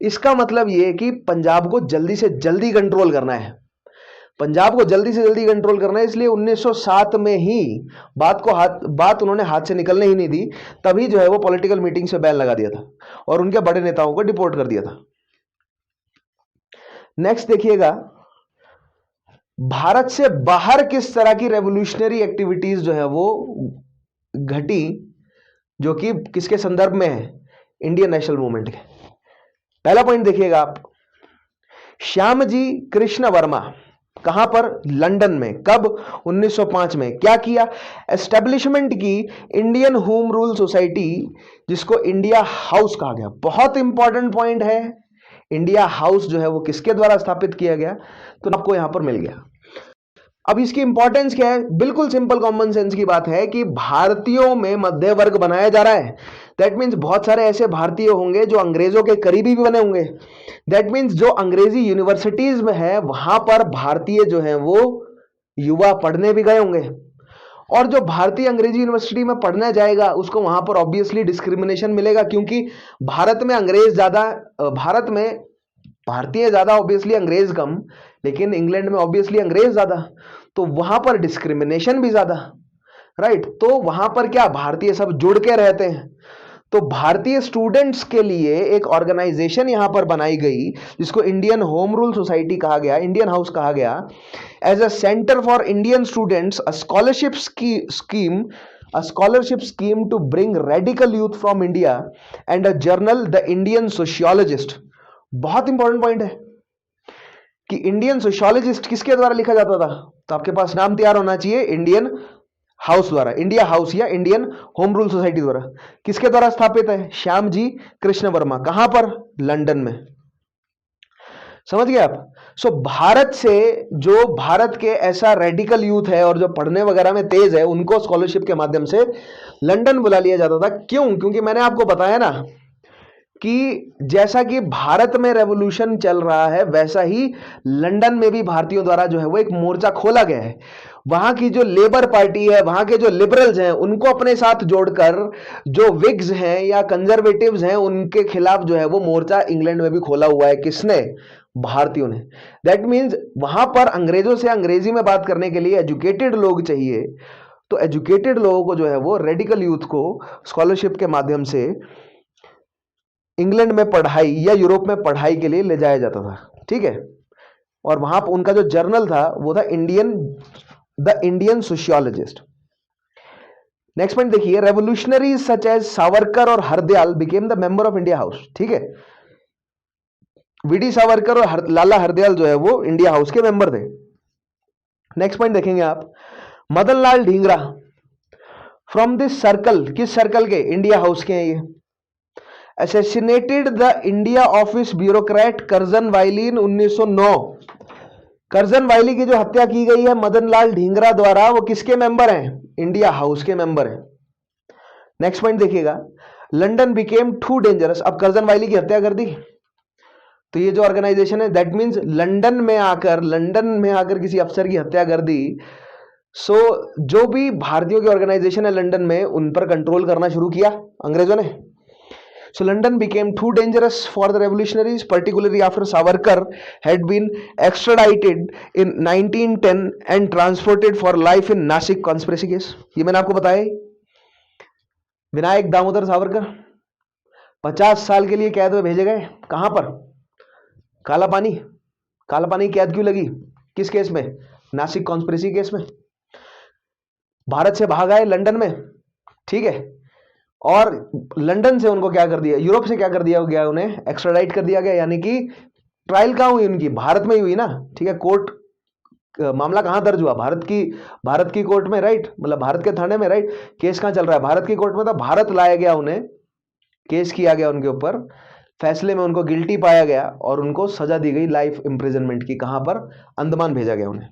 इसका मतलब यह कि पंजाब को जल्दी से जल्दी कंट्रोल करना है, पंजाब को जल्दी से जल्दी कंट्रोल करना है। इसलिए 1907 में ही बात उन्होंने हाथ से निकलने ही नहीं दी, तभी जो है वो पॉलिटिकल मीटिंग से बैन लगा दिया था और उनके बड़े नेताओं को डिपोर्ट कर दिया था। नेक्स्ट देखिएगा, भारत से बाहर किस तरह की रेवोल्यूशनरी एक्टिविटीज जो है वो घटी, जो कि किसके संदर्भ में है, इंडियन नेशनल मूवमेंट के। पहला पॉइंट देखिएगा आप, श्यामजी कृष्ण वर्मा, कहां पर, लंदन में, कब, 1905 में। क्या किया, एस्टेब्लिशमेंट की इंडियन होम रूल सोसाइटी, जिसको इंडिया हाउस कहा गया। बहुत इंपॉर्टेंट पॉइंट है, इंडिया हाउस जो है वो किसके द्वारा स्थापित किया गया, तो आपको यहां पर मिल गया। अब इसकी इंपॉर्टेंस क्या है, बिल्कुल सिंपल कॉमन सेंस की बात है कि भारतीयों में मध्य वर्ग बनाया जा रहा है। दैट मीन्स बहुत सारे ऐसे भारतीय होंगे जो अंग्रेजों के करीबी भी बने होंगे। दैट मीन्स जो अंग्रेजी यूनिवर्सिटीज में है वहां पर भारतीय जो है वो युवा पढ़ने भी गए होंगे, और जो भारतीय अंग्रेजी यूनिवर्सिटी में पढ़ने जाएगा उसको वहां पर ऑब्वियसली डिस्क्रिमिनेशन मिलेगा, क्योंकि भारत में अंग्रेज ज्यादा, भारत में भारतीय ज्यादा, ऑब्वियसली अंग्रेज कम, लेकिन इंग्लैंड में ऑब्वियसली अंग्रेज ज्यादा, तो वहां पर डिस्क्रिमिनेशन भी ज्यादा, राइट। तो वहां पर क्या, भारतीय सब जुड़ के रहते हैं। तो भारतीय स्टूडेंट्स के लिए एक ऑर्गेनाइजेशन यहां पर बनाई गई, जिसको इंडियन होम रूल सोसाइटी कहा गया, इंडियन हाउस कहा गया, as a centre for Indian students, a scholarship scheme to bring radical youth from India, and a journal the Indian sociologist. बहुत इंपॉर्टेंट पॉइंट है कि इंडियन सोशियोलॉजिस्ट किसके द्वारा लिखा जाता था, तो आपके पास नाम तैयार होना चाहिए, इंडियन हाउस द्वारा, इंडिया हाउस या इंडियन होम रूल सोसाइटी द्वारा। किसके द्वारा स्थापित है, श्यामजी कृष्ण वर्मा। कहां पर, लंदन में। समझ गए आप। सो भारत से जो भारत के ऐसा रेडिकल यूथ है और जो पढ़ने वगैरह में तेज है, उनको स्कॉलरशिप के माध्यम से लंदन बुला लिया जाता था। क्यों, क्योंकि मैंने आपको बताया ना कि जैसा कि भारत में रेवोल्यूशन चल रहा है वैसा ही लंदन में भी भारतीयों द्वारा जो है वो एक मोर्चा खोला गया है। वहां की जो लेबर पार्टी है, वहां के जो लिबरल्स हैं, उनको अपने साथ जोड़कर जो विग्स हैं या कंजर्वेटिव्स हैं उनके खिलाफ जो है वो मोर्चा इंग्लैंड में भी खोला हुआ है। किसने? भारतीयों ने। दैट मीन्स वहां पर अंग्रेजों से अंग्रेजी में बात करने के लिए एजुकेटेड लोग चाहिए, तो एजुकेटेड लोगों को जो है वो रेडिकल यूथ को स्कॉलरशिप के माध्यम से इंग्लैंड में पढ़ाई या यूरोप में पढ़ाई के लिए ले जाया जाता था। ठीक है, और वहां पर उनका जो जर्नल था वो था the Indian sociologist. Next point देखिए, रेवोल्यूशनरीज सच एज सावरकर और Hardayal became the member of India house. ठीक है, वीडी सावरकर और लाला हरदयाल जो है वो इंडिया हाउस के मेंबर थे। नेक्स्ट पॉइंट देखेंगे आप, Madan Lal Dhingra from this circle, किस सर्कल के? इंडिया हाउस के हैं ये। Assassinated the India Office bureaucrat Curzon Wyllie in 1909। Curzon Wyllie की जो हत्या की गई है मदन लाल ढींगरा द्वारा, वो किसके मेंबर हैं? इंडिया हाउस के मेंबर हैं। नेक्स्ट पॉइंट देखिएगा, लंदन बिकेम टू डेंजरस। अब करजन वाइली की हत्या कर दी तो ये जो ऑर्गेनाइजेशन है, दैट मीन्स लंदन में आकर किसी अफसर की हत्या कर दी। सो जो भी भारतीयों की ऑर्गेनाइजेशन है लंदन में, उन पर कंट्रोल करना शुरू किया अंग्रेजों ने। So London became too dangerous for the revolutionaries, particularly after Savarkar had been extradited in 1910 and transported for life in Nashik conspiracy case. ये मैंने आपको बताया, विनायक दामोदर सावरकर 50 साल के लिए कैद में भेजे गए। कहां पर? काला पानी। काला पानी कैद क्यों लगी? किस केस में? नासिक कॉन्स्पिरेसी केस में। भारत से भाग आए लंदन में। ठीक है, और लंदन से उनको क्या कर दिया, यूरोप से क्या कर दिया गया, उन्हें एक्स्ट्राडाइट कर दिया गया। यानी कि ट्रायल कहां हुई उनकी? भारत में ही हुई ना। ठीक है, कोर्ट मामला कहां दर्ज हुआ? भारत की कोर्ट में, राइट, मतलब भारत के थाने में, राइट। केस कहां चल रहा है? भारत की कोर्ट में। तो भारत लाया गया, उन्हें केस किया गया उनके ऊपर, फैसले में उनको गिल्टी पाया गया और उनको सजा दी गई लाइफ इंप्रिजनमेंट की। कहां पर? अंडमान भेजा गया उन्हें।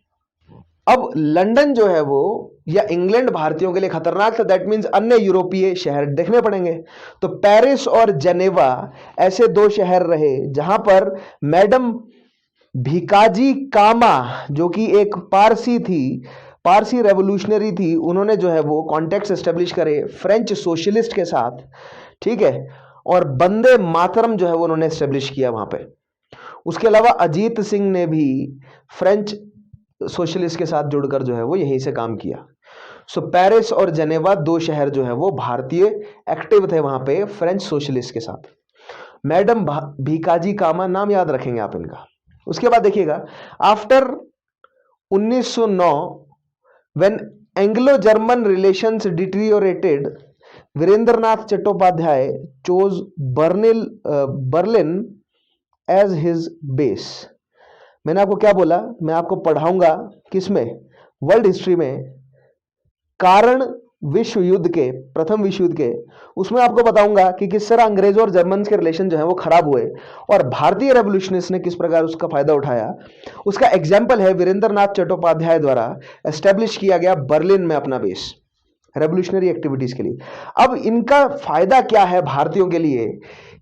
अब लंदन जो है वो या इंग्लैंड भारतीयों के लिए खतरनाक था। दैट मींस अन्य यूरोपीय शहर देखने पड़ेंगे। तो पेरिस और जेनेवा ऐसे दो शहर रहे जहां पर मैडम भिकाजी कामा, जो कि एक पारसी थी, पारसी रेवोल्यूशनरी थी, उन्होंने जो है वो कॉन्टेक्ट एस्टेब्लिश करे फ्रेंच सोशलिस्ट के साथ। ठीक है, और वंदे मातरम जो है वो उन्होंने एस्टेब्लिश किया वहां पे। उसके अलावा अजीत सिंह ने भी फ्रेंच सोशलिस्ट के साथ जुड़कर जो है वो यहीं से काम किया। सो पेरिस और जेनेवा दो शहर जो है वो भारतीय एक्टिव थे वहां पे फ्रेंच सोशलिस्ट के साथ। मैडम भिकाजी कामा, नाम याद रखेंगे आप इनका। उसके बाद देखिएगा, after 1909 when Anglo German relations deteriorated, Virendranath Chattopadhyay chose Berlin as his base. मैंने आपको क्या बोला? मैं आपको पढ़ाऊंगा किसमें? वर्ल्ड हिस्ट्री में, कारण विश्व युद्ध के, प्रथम विश्व युद्ध के, उसमें आपको बताऊंगा कि किस तरह अंग्रेजों और जर्मन के रिलेशन जो है वो खराब हुए और भारतीय रेवोल्यूशनिस्ट ने किस प्रकार उसका फायदा उठाया। उसका एग्जाम्पल है वीरेंद्रनाथ चट्टोपाध्याय द्वारा एस्टेब्लिश किया गया बर्लिन में अपना बेस रेवोल्यूशनरी एक्टिविटीज के लिए। अब इनका फायदा क्या है भारतीयों के लिए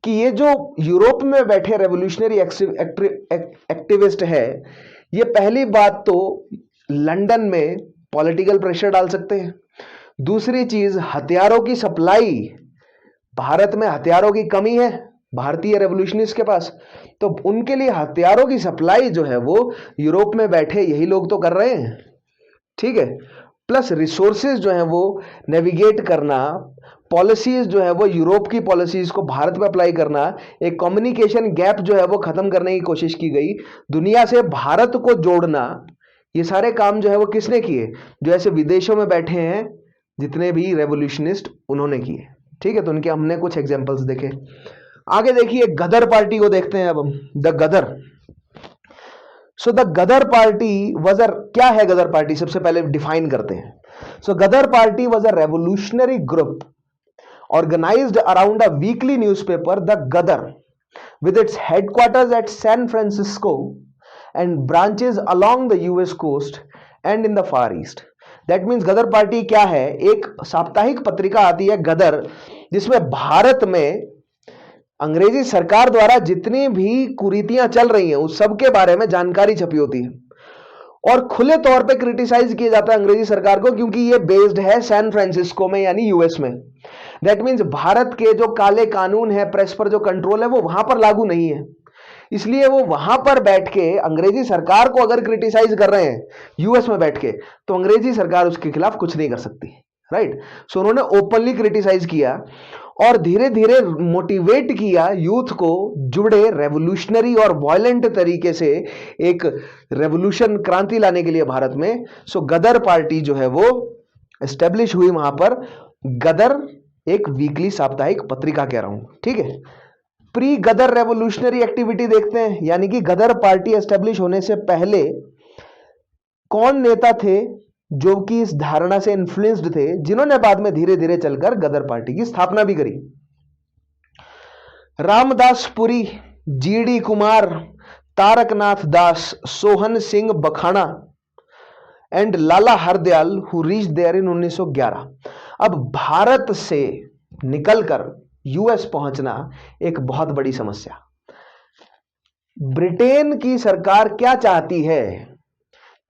कि ये जो यूरोप में बैठे रेवोल्यूशनरी एक्टिविस्ट है, ये पहली बात तो लंदन में पॉलिटिकल प्रेशर डाल सकते हैं। दूसरी चीज, हथियारों की सप्लाई, भारत में हथियारों की कमी है भारतीय रेवोल्यूशनिस्ट के पास, तो उनके लिए हथियारों की सप्लाई जो है वो यूरोप में बैठे यही लोग तो कर रहे हैं। ठीक है, प्लस रिसोर्सेज जो है वो नेविगेट करना, पॉलिसीज जो है वो यूरोप की पॉलिसीज को भारत में अप्लाई करना, एक कम्युनिकेशन गैप जो है वो खत्म करने की कोशिश की गई, दुनिया से भारत को जोड़ना, ये सारे काम जो है वो किसने किए? जो ऐसे विदेशों में बैठे हैं जितने भी रेवोल्यूशनिस्ट, उन्होंने किए। ठीक है, तो उनके हमने कुछ एग्जांपल्स देखे। आगे देखिए, गदर पार्टी को देखते हैं अब हम। The Ghadar. So the Ghadar party was क्या है गदर पार्टी? सबसे पहले डिफाइन करते हैं। So Ghadar party was a revolutionary group organized around a weekly newspaper, The Gadar, with its headquarters at San Francisco and branches along the US coast and in the Far East. That means Ghadar party क्या है? एक साप्ताहिक पत्रिका आती है गदर, जिसमें भारत में अंग्रेजी सरकार द्वारा जितनी भी कुरीतियां चल रही हैं उस सब के बारे में जानकारी छपी होती है और खुले तौर पे क्रिटिसाइज किया जाता है अंग्रेजी सरकार को, क्योंकि ये बेस्ड है सैन फ्रांसिस्को में यानी यूएस में। दैट मीन्स भारत के जो काले कानून है, प्रेस पर जो कंट्रोल है, वो वहां पर लागू नहीं है। इसलिए वो वहां पर बैठ के अंग्रेजी सरकार को अगर क्रिटिसाइज कर रहे हैं यूएस में बैठ के, तो अंग्रेजी सरकार उसके खिलाफ कुछ नहीं कर सकती, राइट। सो उन्होंने ओपनली क्रिटिसाइज किया और धीरे धीरे मोटिवेट किया यूथ को जुड़े रेवोल्यूशनरी और वायलेंट तरीके से एक रेवोल्यूशन, क्रांति लाने के लिए भारत में। सो गदर पार्टी जो है वो एस्टेब्लिश हुई वहां पर। गदर एक वीकली साप्ताहिक पत्रिका कह रहा हूं, ठीक है। प्री गदर रेवोल्यूशनरी एक्टिविटी देखते हैं, यानी कि गदर पार्टी एस्टेब्लिश होने से पहले कौन नेता थे जो कि इस धारणा से इन्फ्लुएंस्ड थे, जिन्होंने बाद में धीरे धीरे चलकर गदर पार्टी की स्थापना भी करी। Ramdas Puri, GD Kumar, Taraknath Das, Sohan Singh Bakhna and Lala Hardayal who reach there in 1911। अब भारत से निकलकर यूएस पहुंचना एक बहुत बड़ी समस्या। ब्रिटेन की सरकार क्या चाहती है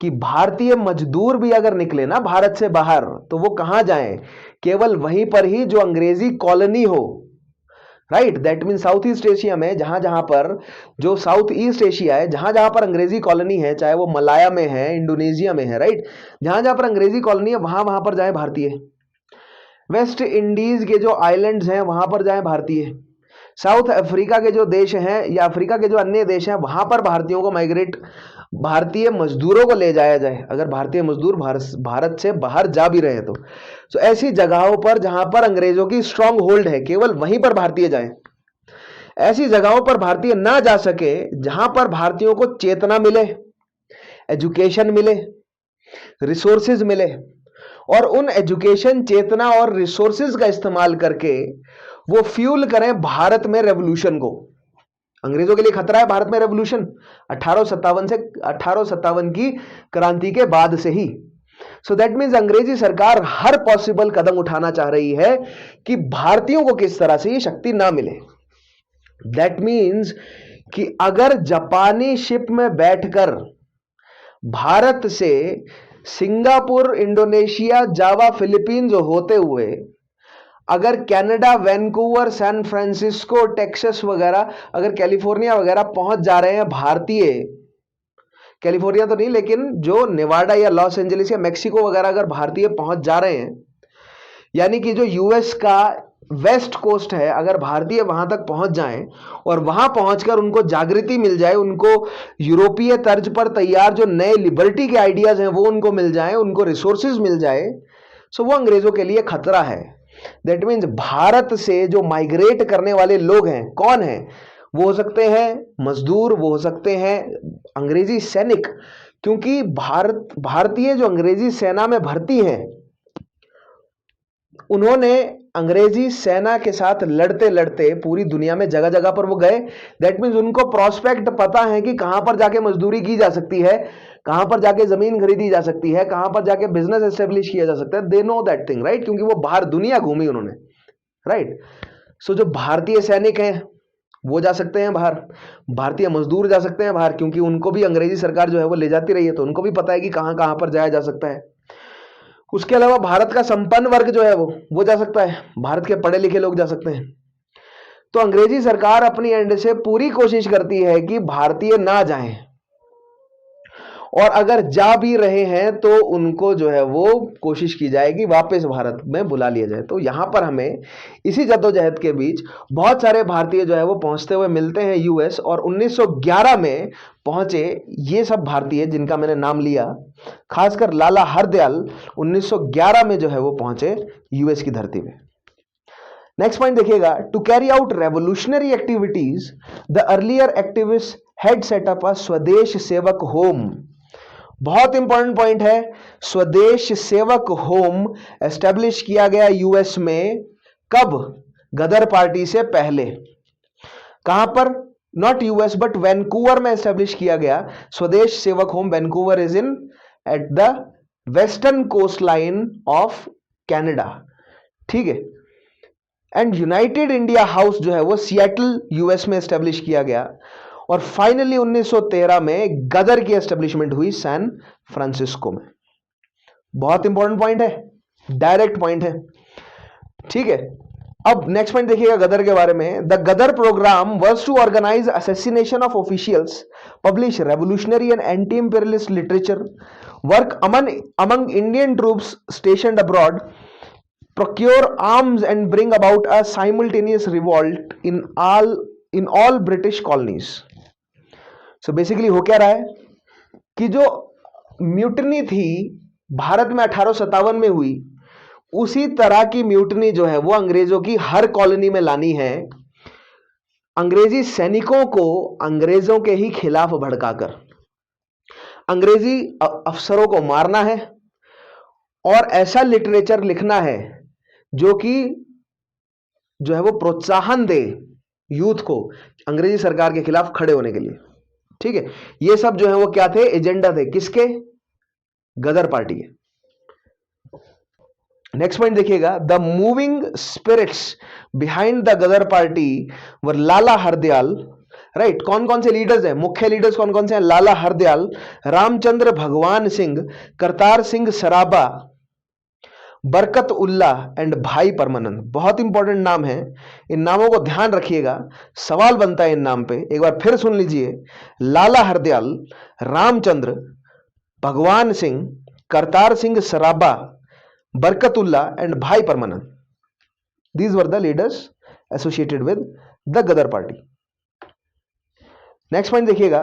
कि भारतीय मजदूर भी अगर निकले ना भारत से बाहर, तो वो कहां जाएं? केवल वहीं पर ही जो अंग्रेजी कॉलोनी हो, right. That mean south east Asia में जहां जहां पर, जो साउथ ईस्ट एशिया है, जहां जहां पर अंग्रेजी कॉलोनी है, चाहे वो मलाया में है, इंडोनेशिया में है, राइट, जहां जहां पर अंग्रेजी कॉलोनी है वहां वहां पर जाए भारतीय। वेस्ट इंडीज के जो आइलैंड्स हैं वहां पर जाए भारतीय। साउथ अफ्रीका के जो देश हैं या अफ्रीका के जो अन्य देश हैं वहां पर भारतीयों को माइग्रेट, भारतीय मजदूरों को ले जाया जाए। अगर भारतीय मजदूर भारत से बाहर जा भी रहे तो ऐसी जगहों पर जहां पर अंग्रेजों की स्ट्रांग होल्ड है, केवल वहीं पर भारतीय जाएं। ऐसी जगहों पर भारतीय ना जा सके जहां पर भारतीयों को चेतना मिले, एजुकेशन मिले, रिसोर्सेज मिले, और उन एजुकेशन, चेतना और रिसोर्सेज का इस्तेमाल करके वो फ्यूल करें भारत में रेवोल्यूशन को। अंग्रेजों के लिए खतरा है भारत में रेवोल्यूशन 1857 की क्रांति के बाद से ही। सो दैट मीन्स अंग्रेजी सरकार हर पॉसिबल कदम उठाना चाह रही है कि भारतीयों को किस तरह से ये शक्ति ना मिले। दैट मीन्स कि अगर जापानी शिप में बैठकर भारत से सिंगापुर, इंडोनेशिया, जावा, फिलीपींस होते हुए अगर Canada, Vancouver, San Francisco, Texas वगैरह, अगर कैलिफोर्निया वगैरह पहुंच जा रहे हैं भारतीय, कैलिफोर्निया तो नहीं लेकिन जो नेवाडा या लॉस एंजलिस या मेक्सिको वगैरह अगर भारतीय पहुंच जा रहे हैं, यानी कि जो यूएस का वेस्ट कोस्ट है, अगर भारतीय वहां तक पहुंच जाएं और वहां पहुंचकर उनको जागृति मिल जाए, उनको यूरोपीय तर्ज पर तैयार जो नए लिबर्टी के आइडियाज हैं वो उनको मिल जाए, उनको रिसोर्सेज मिल जाए, सो वो अंग्रेजों के लिए खतरा है। दैट मीन्स भारत से जो माइग्रेट करने वाले लोग हैं, कौन हैं? वो हो सकते हैं मजदूर, वो हो सकते हैं अंग्रेजी सैनिक, क्योंकि भारतीय जो अंग्रेजी सेना में भर्ती हैं, उन्होंने अंग्रेजी सेना के साथ लड़ते लड़ते पूरी दुनिया में जगह जगह पर वो गए। दैट मीन्स उनको प्रोस्पेक्ट पता है कि कहां पर जाके मजदूरी की जा सकती है, कहां पर जाके जमीन खरीदी जा सकती है, कहां पर जाके बिजनेस एस्टेब्लिश किया जा सकता है। They know that thing, right, क्योंकि वो बाहर दुनिया घूमी उन्होंने, राइट। सो जो भारतीय सैनिक हैं वो जा सकते हैं बाहर, भारतीय मजदूर जा सकते हैं बाहर, क्योंकि उनको भी अंग्रेजी सरकार जो है वो ले जाती रही है, तो उनको भी पता है कि कहां कहां पर जाया जा सकता है। उसके अलावा भारत का संपन्न वर्ग जो है वो जा सकता है, भारत के पढ़े लिखे लोग जा सकते हैं। तो अंग्रेजी सरकार अपनी एंड से पूरी कोशिश करती है कि भारतीय ना जाएं, और अगर जा भी रहे हैं तो उनको जो है वो कोशिश की जाएगी वापस भारत में बुला लिया जाए। तो यहां पर हमें इसी जद्दोजहद के बीच बहुत सारे भारतीय जो है वो पहुंचते हुए मिलते हैं यूएस, और 1911 में पहुंचे ये सब भारतीय जिनका मैंने नाम लिया, खासकर लाला हरदयाल 1911 में जो है वो पहुंचे यूएस की धरती में। नेक्स्ट पॉइंट देखिएगा, to carry out revolutionary activities the earlier activist had set up a Swadesh Sevak home. बहुत इंपॉर्टेंट पॉइंट है, स्वदेश सेवक होम एस्टेब्लिश किया गया यूएस में। कब? गदर पार्टी से पहले। कहां पर? नॉट यूएस बट वैंकूवर में एस्टेब्लिश किया गया Swadesh Sevak Home. Vancouver is in at the western coast line of Canada, ठीक है। एंड यूनाइटेड इंडिया हाउस जो है वो सिएटल यूएस में एस्टेब्लिश किया गया। और फाइनली 1913 में गदर की एस्टेब्लिशमेंट हुई सैन फ्रांसिस्को में। बहुत इंपॉर्टेंट पॉइंट है, डायरेक्ट पॉइंट है, ठीक है। अब नेक्स्ट पॉइंट देखिएगा गदर के बारे में। The Ghadar programme was to organise assassination of officials, publish revolutionary and anti imperialist literature, work among Indian troops stationed abroad, procure arms and bring about a simultaneous revolt in all British colonies. So basically हो क्या रहा है कि जो mutiny थी भारत में 1857 में हुई, उसी तरह की म्यूटनी जो है वो अंग्रेजों की हर कॉलोनी में लानी है, अंग्रेजी सैनिकों को अंग्रेजों के ही खिलाफ भड़काकर अंग्रेजी अफसरों को मारना है और ऐसा लिटरेचर लिखना है जो कि जो है वो प्रोत्साहन दे यूथ को अंग्रेजी सरकार के खिलाफ खड़े होने के लिए, ठीक है। ये सब जो है वो क्या थे, एजेंडा थे, किसके, गदर पार्टी के। नेक्स्ट पॉइंट देखिएगा, the moving spirits behind the Ghadar Party were Lala Hardayal, right. कौन कौन से लीडर्स हैं, मुख्य लीडर्स कौन कौन से हैं, लाला हरदयाल, रामचंद्र भगवान सिंह, करतार सिंह सराबा, बरकत उल्ला एंड भाई परमानंद। बहुत इंपॉर्टेंट नाम है, इन नामों को ध्यान रखिएगा, सवाल बनता है इन नाम पे। एक बार फिर सुन लीजिए, लाला हरदयाल, रामचंद्र भगवान सिंह, करतार सिंह सराबा, बरकत Ullah and Bhai Parmanand. These were the leaders associated with the Ghadar party. Next point देखिएगा,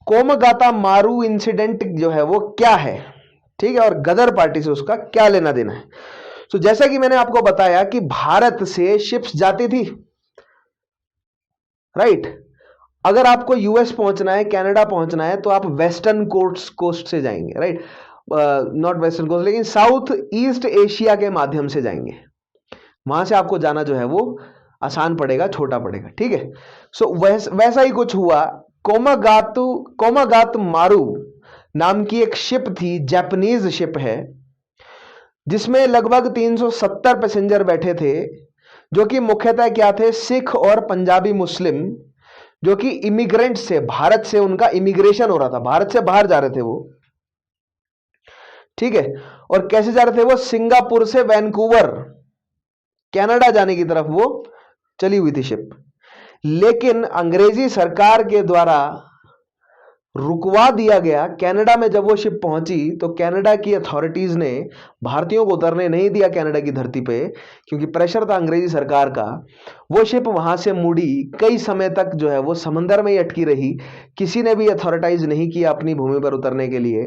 कोमगाता मारू इंसिडेंट जो है वो क्या है, ठीक है, और गदर पार्टी से उसका क्या लेना देना है। तो जैसा कि मैंने आपको बताया कि भारत से शिप्स जाती थी, राइट। अगर आपको यूएस पहुंचना है, कनाडा पहुंचना है, तो आप वेस्टर्न कोस्ट से जाएंगे, राइट, नॉट वेस्टर्न कोस्ट लेकिन साउथ ईस्ट एशिया के माध्यम से जाएंगे। वहां से आपको जाना जो है वो आसान पड़ेगा, छोटा पड़ेगा, ठीक है। सो वैसा ही कुछ हुआ। कोमागात मारू नाम की एक शिप थी, जापानीज शिप है, जिसमें लगभग 370 पैसेंजर बैठे थे, जो कि मुख्यतः क्या थे, सिख और पंजाबी मुस्लिम, जो कि इमिग्रेंट से, भारत से उनका इमिग्रेशन हो रहा था, भारत से बाहर जा रहे थे वो, ठीक है। और कैसे जा रहे थे वो, सिंगापुर से वैंकूवर कनाडा जाने की तरफ वो चली हुई थी शिप। लेकिन अंग्रेजी सरकार के द्वारा रुकवा दिया गया। कनाडा में जब वो शिप पहुंची तो कनाडा की अथॉरिटीज ने भारतीयों को उतरने नहीं दिया कनाडा की धरती पे, क्योंकि प्रेशर था अंग्रेजी सरकार का। वो शिप वहां से मुड़ी, कई समय तक जो है वो समंदर में ही अटकी रही, किसी ने भी अथॉरिटाइज नहीं किया अपनी भूमि पर उतरने के लिए।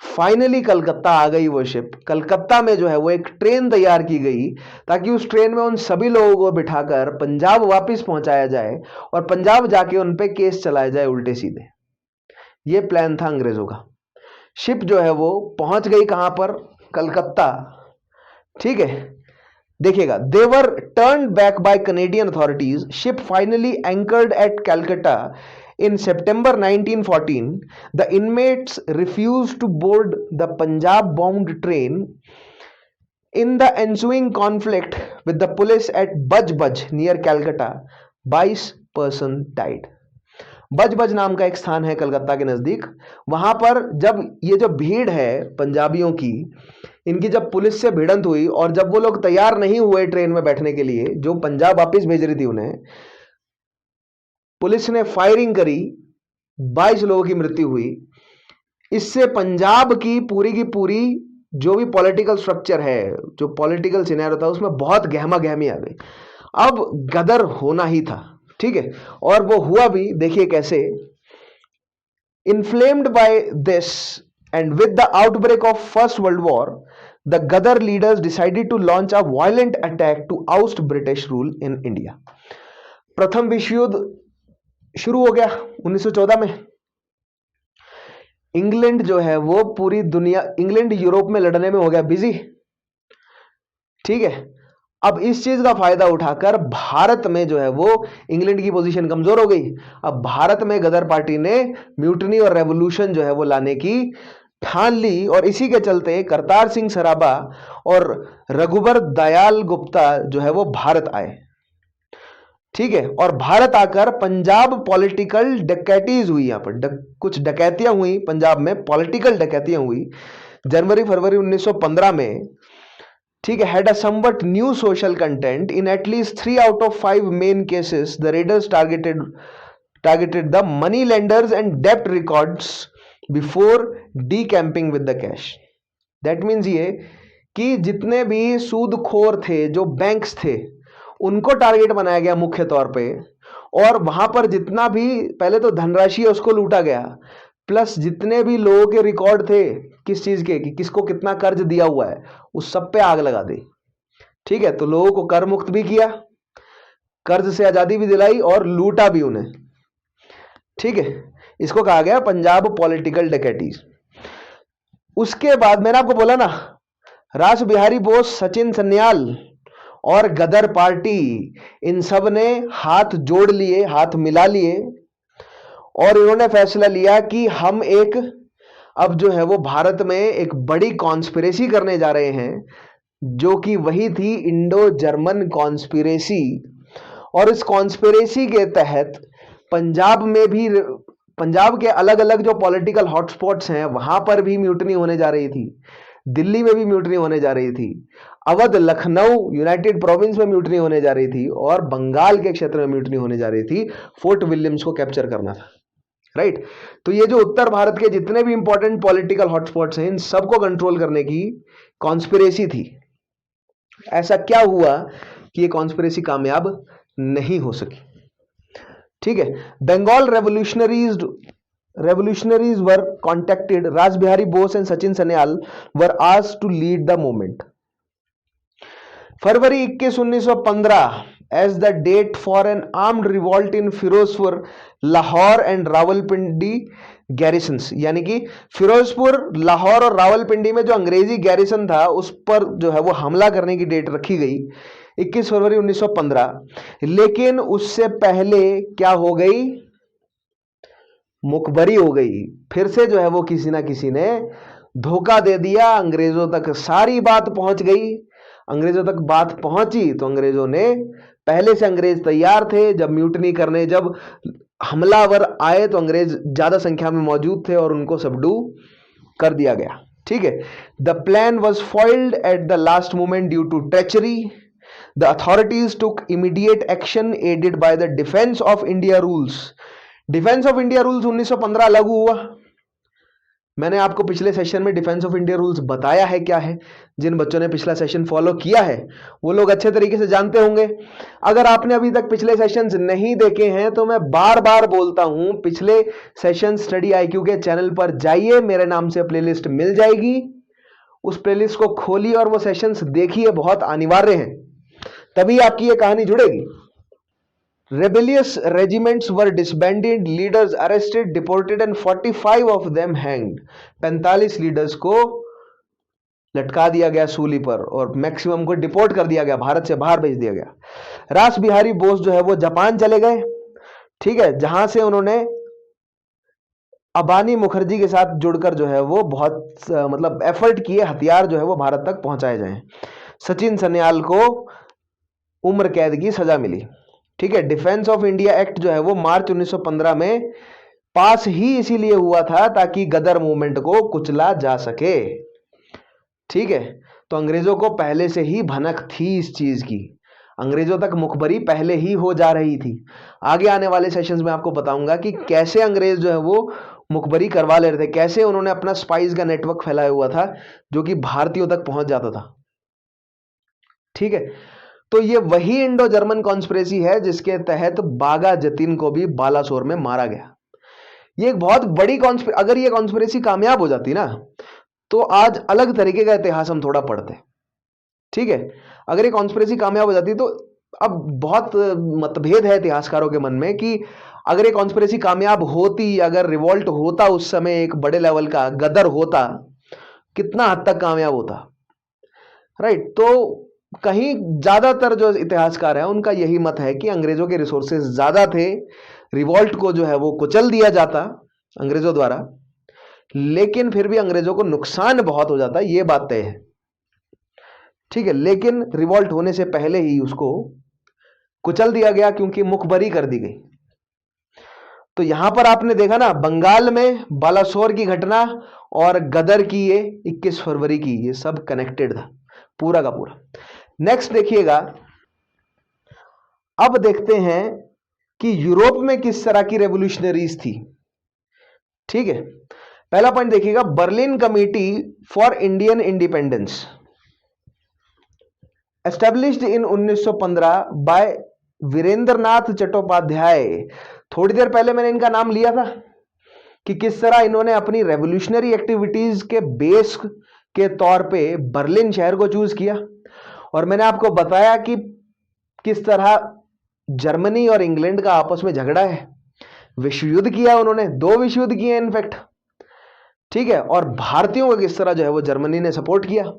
फाइनली कलकत्ता आ गई वो शिप। कलकत्ता में जो है वो एक ट्रेन तैयार की गई ताकि उस ट्रेन में उन सभी लोगों को बिठाकर पंजाब वापिस पहुंचाया जाए और पंजाब जाके उन पे केस चलाया जाए उल्टे सीधे। ये प्लान था अंग्रेजों का। शिप जो है वो पहुंच गई कहां पर, कलकत्ता, ठीक है। देखिएगा, they were turned back by Canadian authorities. Ship finally anchored at Calcutta in September 1914. The inmates refused to board the Punjab bound train. In the ensuing conflict with the police at Baj near Calcutta, 22 persons died. बज नाम का एक स्थान है कलकत्ता के नजदीक। वहां पर जब ये जो भीड़ है पंजाबियों की, इनकी जब पुलिस से भिड़ंत हुई और जब वो लोग तैयार नहीं हुए ट्रेन में बैठने के लिए, जो पंजाब वापस भेज रही थी उन्हें, पुलिस ने फायरिंग करी, 22 लोगों की मृत्यु हुई। इससे पंजाब की पूरी जो भी पॉलिटिकल स्ट्रक्चर है, जो पॉलिटिकल सिनेरियो था, उसमें बहुत गहमा गहमी आ गई। अब गदर होना ही था, ठीक है, और वो हुआ भी। देखिए कैसे, inflamed by this and with the outbreak of First World War, the Ghadar leaders decided to launch a violent attack to oust British rule in India. प्रथम विश्व युद्ध शुरू हो गया 1914 में। इंग्लैंड जो है वो पूरी दुनिया, इंग्लैंड यूरोप में लड़ने में हो गया बिजी, ठीक है। अब इस चीज का फायदा उठाकर भारत में जो है वो इंग्लैंड की पोजीशन कमजोर हो गई। अब भारत में गदर पार्टी ने म्यूटनी और रेवोल्यूशन जो है वो लाने की ठान ली और इसी के चलते करतार सिंह सराभा और रघुबर दयाल गुप्ता जो है वो भारत आए। ठीक है, और भारत आकर पंजाब पॉलिटिकल डकैतीज हुई, यहां पर कुछ डकैतियां हुई पंजाब में, पॉलिटिकल डकैतियां हुई जनवरी फरवरी 1915 में। ठीक है, had a somewhat new social content. In at least 3 out of 5 main cases, the raiders targeted the money lenders and debt records before decamping with the cash. That means ये कि जितने भी सूदखोर थे, जो बैंक्स थे, उनको टारगेट बनाया गया मुख्य तौर पे, और वहां पर जितना भी पहले तो धनराशि है उसको लूटा गया, प्लस जितने भी लोगों के रिकॉर्ड थे किस चीज के, कि किसको कितना कर्ज दिया हुआ है, उस सब पे आग लगा दी। ठीक है, तो लोगों को कर मुक्त भी किया, कर्ज से आजादी भी दिलाई और लूटा भी उन्हें। ठीक है, इसको कहा गया पंजाब पॉलिटिकल डकैतीज। उसके बाद मैंने आपको बोला ना, रास बिहारी बोस, सचिन सन्याल और गदर पार्टी, इन सब ने हाथ जोड़ लिए, हाथ मिला लिए, और इन्होंने फैसला लिया कि हम एक, अब जो है वो भारत में एक बड़ी कॉन्स्पिरेसी करने जा रहे हैं, जो कि वही थी इंडो जर्मन कॉन्स्पिरेसी। और इस कॉन्स्पिरेसी के तहत पंजाब में भी, पंजाब के अलग अलग जो पॉलिटिकल हॉटस्पॉट्स हैं वहां पर भी म्यूटनी होने जा रही थी, दिल्ली में भी म्यूटनी होने जा रही थी, अवध, लखनऊ, यूनाइटेड प्रोविंस में म्यूटनी होने जा रही थी, और बंगाल के क्षेत्र में म्यूटनी होने जा रही थी। फोर्ट विलियम्स को कैप्चर करना था। राइट, तो ये जो उत्तर भारत के जितने भी इंपॉर्टेंट पॉलिटिकल हॉटस्पॉट्स हैं, इन सबको कंट्रोल करने की कॉन्स्पिरेसी थी। ऐसा क्या हुआ कि ये कॉन्स्पिरेसी कामयाब नहीं हो सकी? ठीक है, Bengal revolutionaries were contacted. Raj Bihari Bose and Sachin Sanyal were asked to lead the movement. February 21, 1915 as the date for an armed revolt in Firozpur, Lahore and Rawalpindi garrisons, यानी कि फिरोजपुर, लाहौर और रावलपिंडी में जो अंग्रेजी गैरिसन था उस पर जो है वो हमला करने की डेट रखी गई 21 फरवरी 1915। लेकिन उससे पहले क्या हो गई? मुखबरी हो गई। फिर से जो है वो किसी ना किसी ने धोखा दे दिया, अंग्रेजों तक सारी बात पहुंच गई। अंग्रेजों तक बात पहुंची तो अंग्रेजों ने, पहले से अंग्रेज तैयार थे, जब म्यूटनी करने, जब हमलावर आए तो अंग्रेज ज्यादा संख्या में मौजूद थे और उनको सबडू कर दिया गया। ठीक है, the plan was foiled at the last moment due to treachery. The authorities took immediate action aided by the Defence of India Rules. Defence of India Rules 1915 लागू हुआ। मैंने आपको पिछले सेशन में डिफेंस ऑफ इंडिया रूल्स बताया है क्या है। जिन बच्चों ने पिछला सेशन फॉलो किया है वो लोग अच्छे तरीके से जानते होंगे। अगर आपने अभी तक पिछले सेशंस नहीं देखे हैं तो मैं बार बार बोलता हूं, पिछले सेशन स्टडी आईक्यू के चैनल पर जाइए, मेरे नाम से प्लेलिस्ट मिल जाएगी, उस प्लेलिस्ट को खोलिए और वो सेशंस देखिए, बहुत अनिवार्य है, तभी आपकी ये कहानी जुड़ेगी। Rebellious regiments were disbanded, leaders arrested, deported and 45 of them hanged. 45 leaders को लटका दिया गया सूली पर और मैक्सिमम को डिपोर्ट कर दिया गया, भारत से बाहर भेज दिया गया। रास बिहारी बोस जो है वो जापान चले गए। ठीक है, जहां से उन्होंने अबानी मुखर्जी के साथ जुड़कर जो है वो बहुत मतलब एफर्ट किए, हथियार जो है वो भारत तक पहुंचाए जाएं। सचिन सन्याल को उम्र कैद की सजा मिली। ठीक है, डिफेंस ऑफ इंडिया एक्ट जो है वो मार्च 1915 में पास ही इसीलिए हुआ था ताकि गदर मूवमेंट को कुचला जा सके। ठीक है, तो अंग्रेजों को पहले से ही भनक थी इस चीज की, अंग्रेजों तक मुखबरी पहले ही हो जा रही थी। आगे आने वाले सेशंस में आपको बताऊंगा कि कैसे अंग्रेज जो है वो मुखबरी करवा ले रहे थे, कैसे उन्होंने अपना स्पाइस का नेटवर्क फैलाया हुआ था जो कि भारतीयों तक पहुंच जाता था। ठीक है, तो ये वही इंडो जर्मन कॉन्स्पिरेसी है जिसके तहत बागा जतीन को भी बालासोर में मारा गया। ये एक बहुत बड़ी कॉन्स्पिरेसी, अगर ये कॉन्स्पिरेसी कामयाब हो जाती ना तो आज अलग तरीके का इतिहास हम थोड़ा पढ़ते। ठीक है, अगर ये कॉन्स्पिरेसी कामयाब हो जाती तो अब बहुत मतभेद है इतिहासकारों के मन में कि अगर ये कॉन्स्पिरेसी कामयाब होती, अगर रिवॉल्ट होता उस समय एक बड़े लेवल का, गदर होता, कितना हद तक कामयाब होता। राइट, तो कहीं ज्यादातर जो इतिहासकार हैं उनका यही मत है कि अंग्रेजों के रिसोर्सेज ज्यादा थे, रिवॉल्ट को जो है वो कुचल दिया जाता अंग्रेजों द्वारा, लेकिन फिर भी अंग्रेजों को नुकसान बहुत हो जाता है, यह बात तय है। ठीक है, लेकिन रिवॉल्ट होने से पहले ही उसको कुचल दिया गया क्योंकि मुखबरी कर दी गई। तो यहां पर आपने देखा ना, बंगाल में बालासोर की घटना और गदर की ये 21 फरवरी की, ये सब कनेक्टेड था पूरा का पूरा। नेक्स्ट देखिएगा, अब देखते हैं कि यूरोप में किस तरह की रेवोल्यूशनरीज थी। ठीक है, पहला पॉइंट देखिएगा, Berlin Committee for Indian Independence established in 1915 by Virendranath Chattopadhyay. थोड़ी देर पहले मैंने इनका नाम लिया था कि किस तरह इन्होंने अपनी रेवोल्यूशनरी एक्टिविटीज के बेस के तौर पे बर्लिन शहर को चूज किया, और मैंने आपको बताया कि किस तरह जर्मनी और इंग्लैंड का आपस में झगड़ा है, विश्व युद्ध किया उन्होंने, 2 विश्व युद्ध किए इनफैक्ट। ठीक है, और भारतीयों को किस तरह जो है वो जर्मनी ने सपोर्ट किया।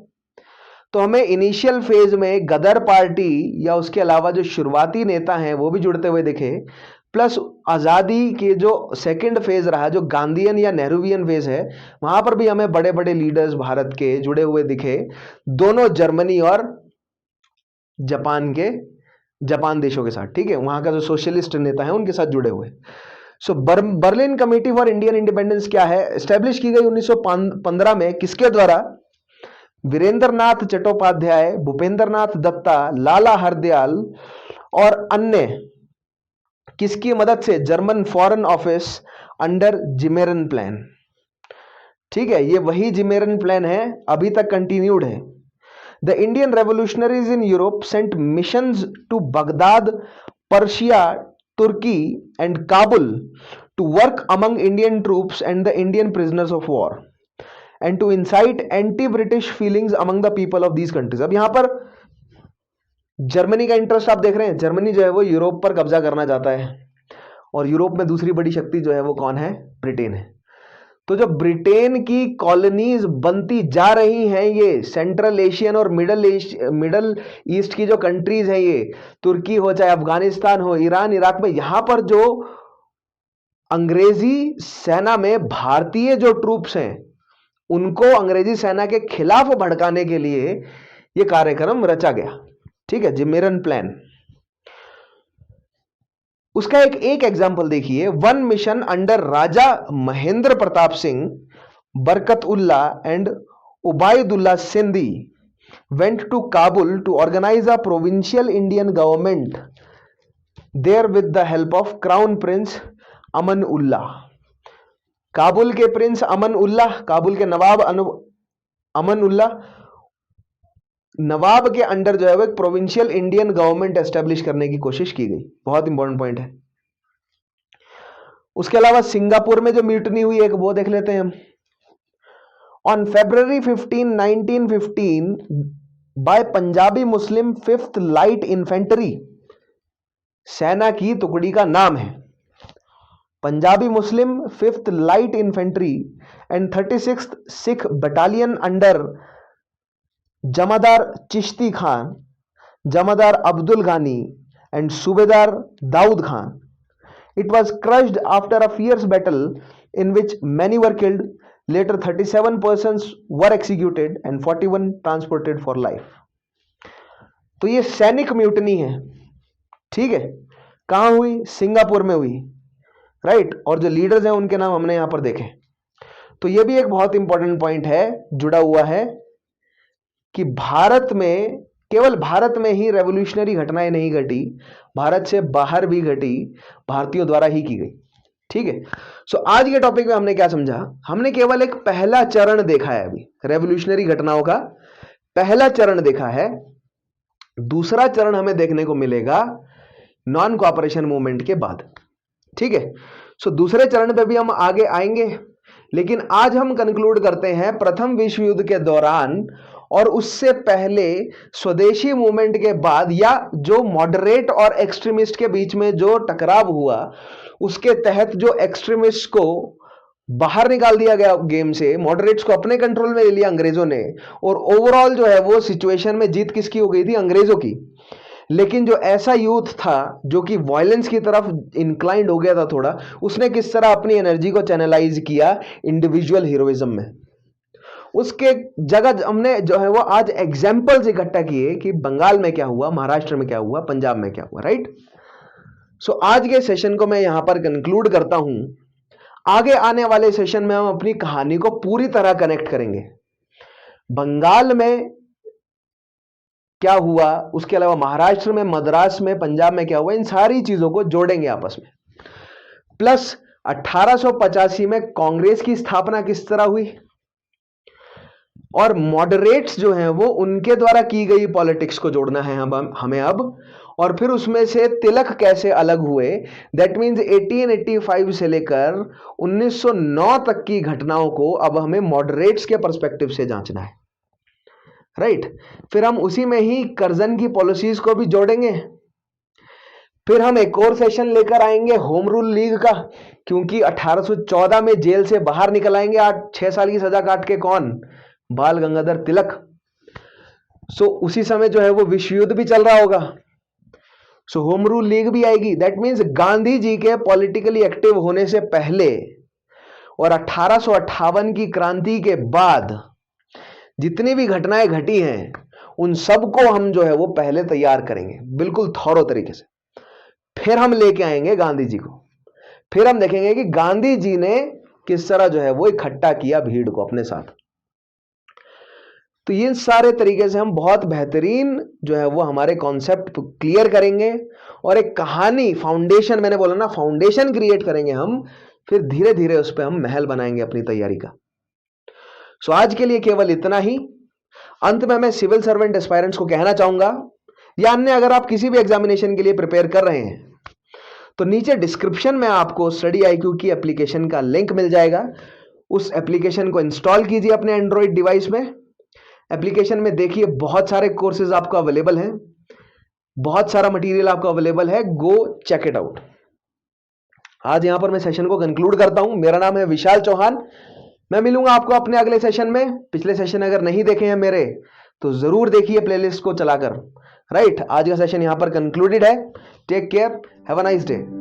तो हमें इनिशियल फेज में गदर पार्टी या उसके अलावा जो शुरुआती नेता हैं वो भी जुड़ते हुए दिखे, प्लस आजादी के जो सेकंड फेज रहा, जो गांधीयन या नेहरूवियन फेज है, वहां पर भी हमें बड़े बड़े लीडर्स भारत के जुड़े हुए दिखे, दोनों जर्मनी और जापान देशों के साथ। ठीक है, वहां का जो सोशलिस्ट नेता है उनके साथ जुड़े हुए। So Berlin Committee for Indian Independence क्या है, एस्टेब्लिश की गई 1915 में, किसके द्वारा? वीरेंद्रनाथ चट्टोपाध्याय, भूपेंद्रनाथ दत्ता, लाला हरदयाल और अन्य किसकी मदद से? German Foreign Office under Zimmermann plan. ठीक है, ये वही जिमेरन प्लान है, अभी तक कंटिन्यूड है। The Indian revolutionaries in Europe sent missions to Baghdad, Persia, Turkey and Kabul to work among Indian troops and the Indian prisoners of war and to incite anti British feelings among the people of these countries. अब यहां पर Germany का interest आप देख रहे हैं, Germany जो है वो यूरोप पर कब्जा करना चाहता है, और यूरोप में दूसरी बड़ी शक्ति जो है वो कौन है? ब्रिटेन है। तो जो ब्रिटेन की कॉलोनीज बनती जा रही हैं, ये सेंट्रल एशियन और मिडल ईस्ट की जो कंट्रीज हैं, ये तुर्की हो चाहे अफगानिस्तान हो, ईरान, इराक में, यहां पर जो अंग्रेजी सेना में भारतीय जो ट्रूप्स हैं उनको अंग्रेजी सेना के खिलाफ भड़काने के लिए यह कार्यक्रम रचा गया। ठीक है, जिमेरन प्लान। उसका एक एग्जांपल देखिए, one mission under Raja Mahendra Pratap Singh, Barkat Ullah and Obaidullah Sindhi went to Kabul to organize a provincial Indian government there with the help of Crown Prince अमन उल्ला। काबुल के प्रिंस अमन उल्ला, काबुल के नवाब अमन उल्ला, नवाब के अंडर जो है वो एक प्रोविंशियल इंडियन गवर्नमेंट एस्टेब्लिश करने की कोशिश की गई। बहुत इंपॉर्टेंट पॉइंट है। उसके अलावा सिंगापुर में जो म्यूटनी हुई एक वो देख लेते हैं हम। On February 15, 1915 by Punjabi Muslim 5th light infantry, सेना की टुकड़ी का नाम है Punjabi Muslim 5th light infantry and 36th Sikh battalion under jemadar Chishti Khan, जमादार अब्दुल गानी एंड सूबेदार Daud Khan. It was crushed after a fierce battle in which many were killed. Later 37 persons were executed and 41 transported for life. तो ये सैनिक म्यूटनी है। ठीक है, कहां हुई? सिंगापुर में हुई, राइट। और जो लीडर्स हैं उनके नाम हमने यहां पर देखे। तो ये भी एक बहुत इंपॉर्टेंट पॉइंट है, जुड़ा हुआ है कि भारत में, केवल भारत में ही रेवोल्यूशनरी घटनाएं नहीं घटी, भारत से बाहर भी घटी, भारतीयों द्वारा ही की गई। ठीक है, सो आज के टॉपिक में हमने क्या समझा? हमने केवल एक पहला चरण देखा है, अभी रेवोल्यूशनरी घटनाओं का पहला चरण देखा है। दूसरा चरण हमें देखने को मिलेगा नॉन कोऑपरेशन मूवमेंट के बाद। ठीक है, सो दूसरे चरण पे भी हम आगे आएंगे, लेकिन आज हम कंक्लूड करते हैं प्रथम विश्व युद्ध के दौरान और उससे पहले स्वदेशी मूवमेंट के बाद, या जो मॉडरेट और एक्सट्रीमिस्ट के बीच में जो टकराव हुआ उसके तहत जो एक्सट्रीमिस्ट को बाहर निकाल दिया गया गेम से, मॉडरेट्स को अपने कंट्रोल में ले लिया अंग्रेजों ने, और ओवरऑल जो है वो सिचुएशन में जीत किसकी हो गई थी? अंग्रेजों की। लेकिन जो ऐसा यूथ था जो कि वायलेंस की तरफ इंक्लाइंड हो गया था थोड़ा, उसने किस तरह अपनी एनर्जी को चैनलाइज किया इंडिविजुअल हीरोइज्म में। उसके जगह हमने जो है वो आज एग्जाम्पल्स इकट्ठा किए कि बंगाल में क्या हुआ, महाराष्ट्र में क्या हुआ, पंजाब में क्या हुआ, राइट। सो आज के सेशन को मैं यहां पर कंक्लूड करता हूं। आगे आने वाले सेशन में हम अपनी कहानी को पूरी तरह कनेक्ट करेंगे। बंगाल में क्या हुआ, उसके अलावा महाराष्ट्र में, मद्रास में, पंजाब में क्या हुआ, इन सारी चीजों को जोड़ेंगे आपस में। प्लस 1885 में कांग्रेस की स्थापना किस तरह हुई और मॉडरेट्स जो हैं वो उनके द्वारा की गई पॉलिटिक्स को जोड़ना है हमें अब। और फिर उसमें से तिलक कैसे अलग हुए, दैट मींस 1885 से लेकर 1909 तक की घटनाओं को अब हमें मॉडरेट्स के पर्सपेक्टिव से जांचना है, राइट। फिर हम उसी में ही कर्जन की पॉलिसीज को भी जोड़ेंगे। फिर हम एक और सेशन लेकर आएंगे होम रूल लीग का, क्योंकि 1814 में जेल से बाहर निकल आएंगे 6 साल की सजा काट के, कौन, बाल गंगाधर तिलक। सो उसी समय जो है वो विश्व युद्ध भी चल रहा होगा, सो होम रूल लीग भी आएगी। दैट मींस गांधी जी के पॉलिटिकली एक्टिव होने से पहले और 1858 की क्रांति के बाद जितनी भी घटनाएं घटी हैं उन सबको हम जो है वो पहले तैयार करेंगे बिल्कुल थॉरो तरीके से। फिर हम लेके आएंगे गांधी जी को, फिर हम देखेंगे कि गांधी जी ने किस तरह जो है वो इकट्ठा किया भीड़ को अपने साथ। तो ये सारे तरीके से हम बहुत बेहतरीन जो है वो हमारे कॉन्सेप्ट क्लियर करेंगे और एक कहानी, फाउंडेशन, मैंने बोला ना, फाउंडेशन क्रिएट करेंगे हम। फिर धीरे धीरे उस पर हम महल बनाएंगे अपनी तैयारी का। सो आज के लिए केवल इतना ही। अंत में मैं सिविल सर्वेंट एस्पायरेंट्स को कहना चाहूंगा, या अन्य अगर आप किसी भी एग्जामिनेशन के लिए प्रिपेयर कर रहे हैं तो नीचे डिस्क्रिप्शन में आपको स्टडी IQ की एप्लीकेशन का लिंक मिल जाएगा। उस एप्लीकेशन को इंस्टॉल कीजिए अपने एंड्रॉइड डिवाइस में। एप्लीकेशन में देखिए बहुत सारे कोर्सेज आपको अवेलेबल हैं, बहुत सारा मटेरियल आपको अवेलेबल है, गो चेक इट आउट। आज यहां पर मैं सेशन को कंक्लूड करता हूं। मेरा नाम है विशाल चौहान। मैं मिलूंगा आपको अपने अगले सेशन में। पिछले सेशन अगर नहीं देखे हैं मेरे तो जरूर देखिए प्लेलिस्ट को चलाकर, राइट। आज का सेशन यहां पर कंक्लूडेड है। Take care, have a nice day.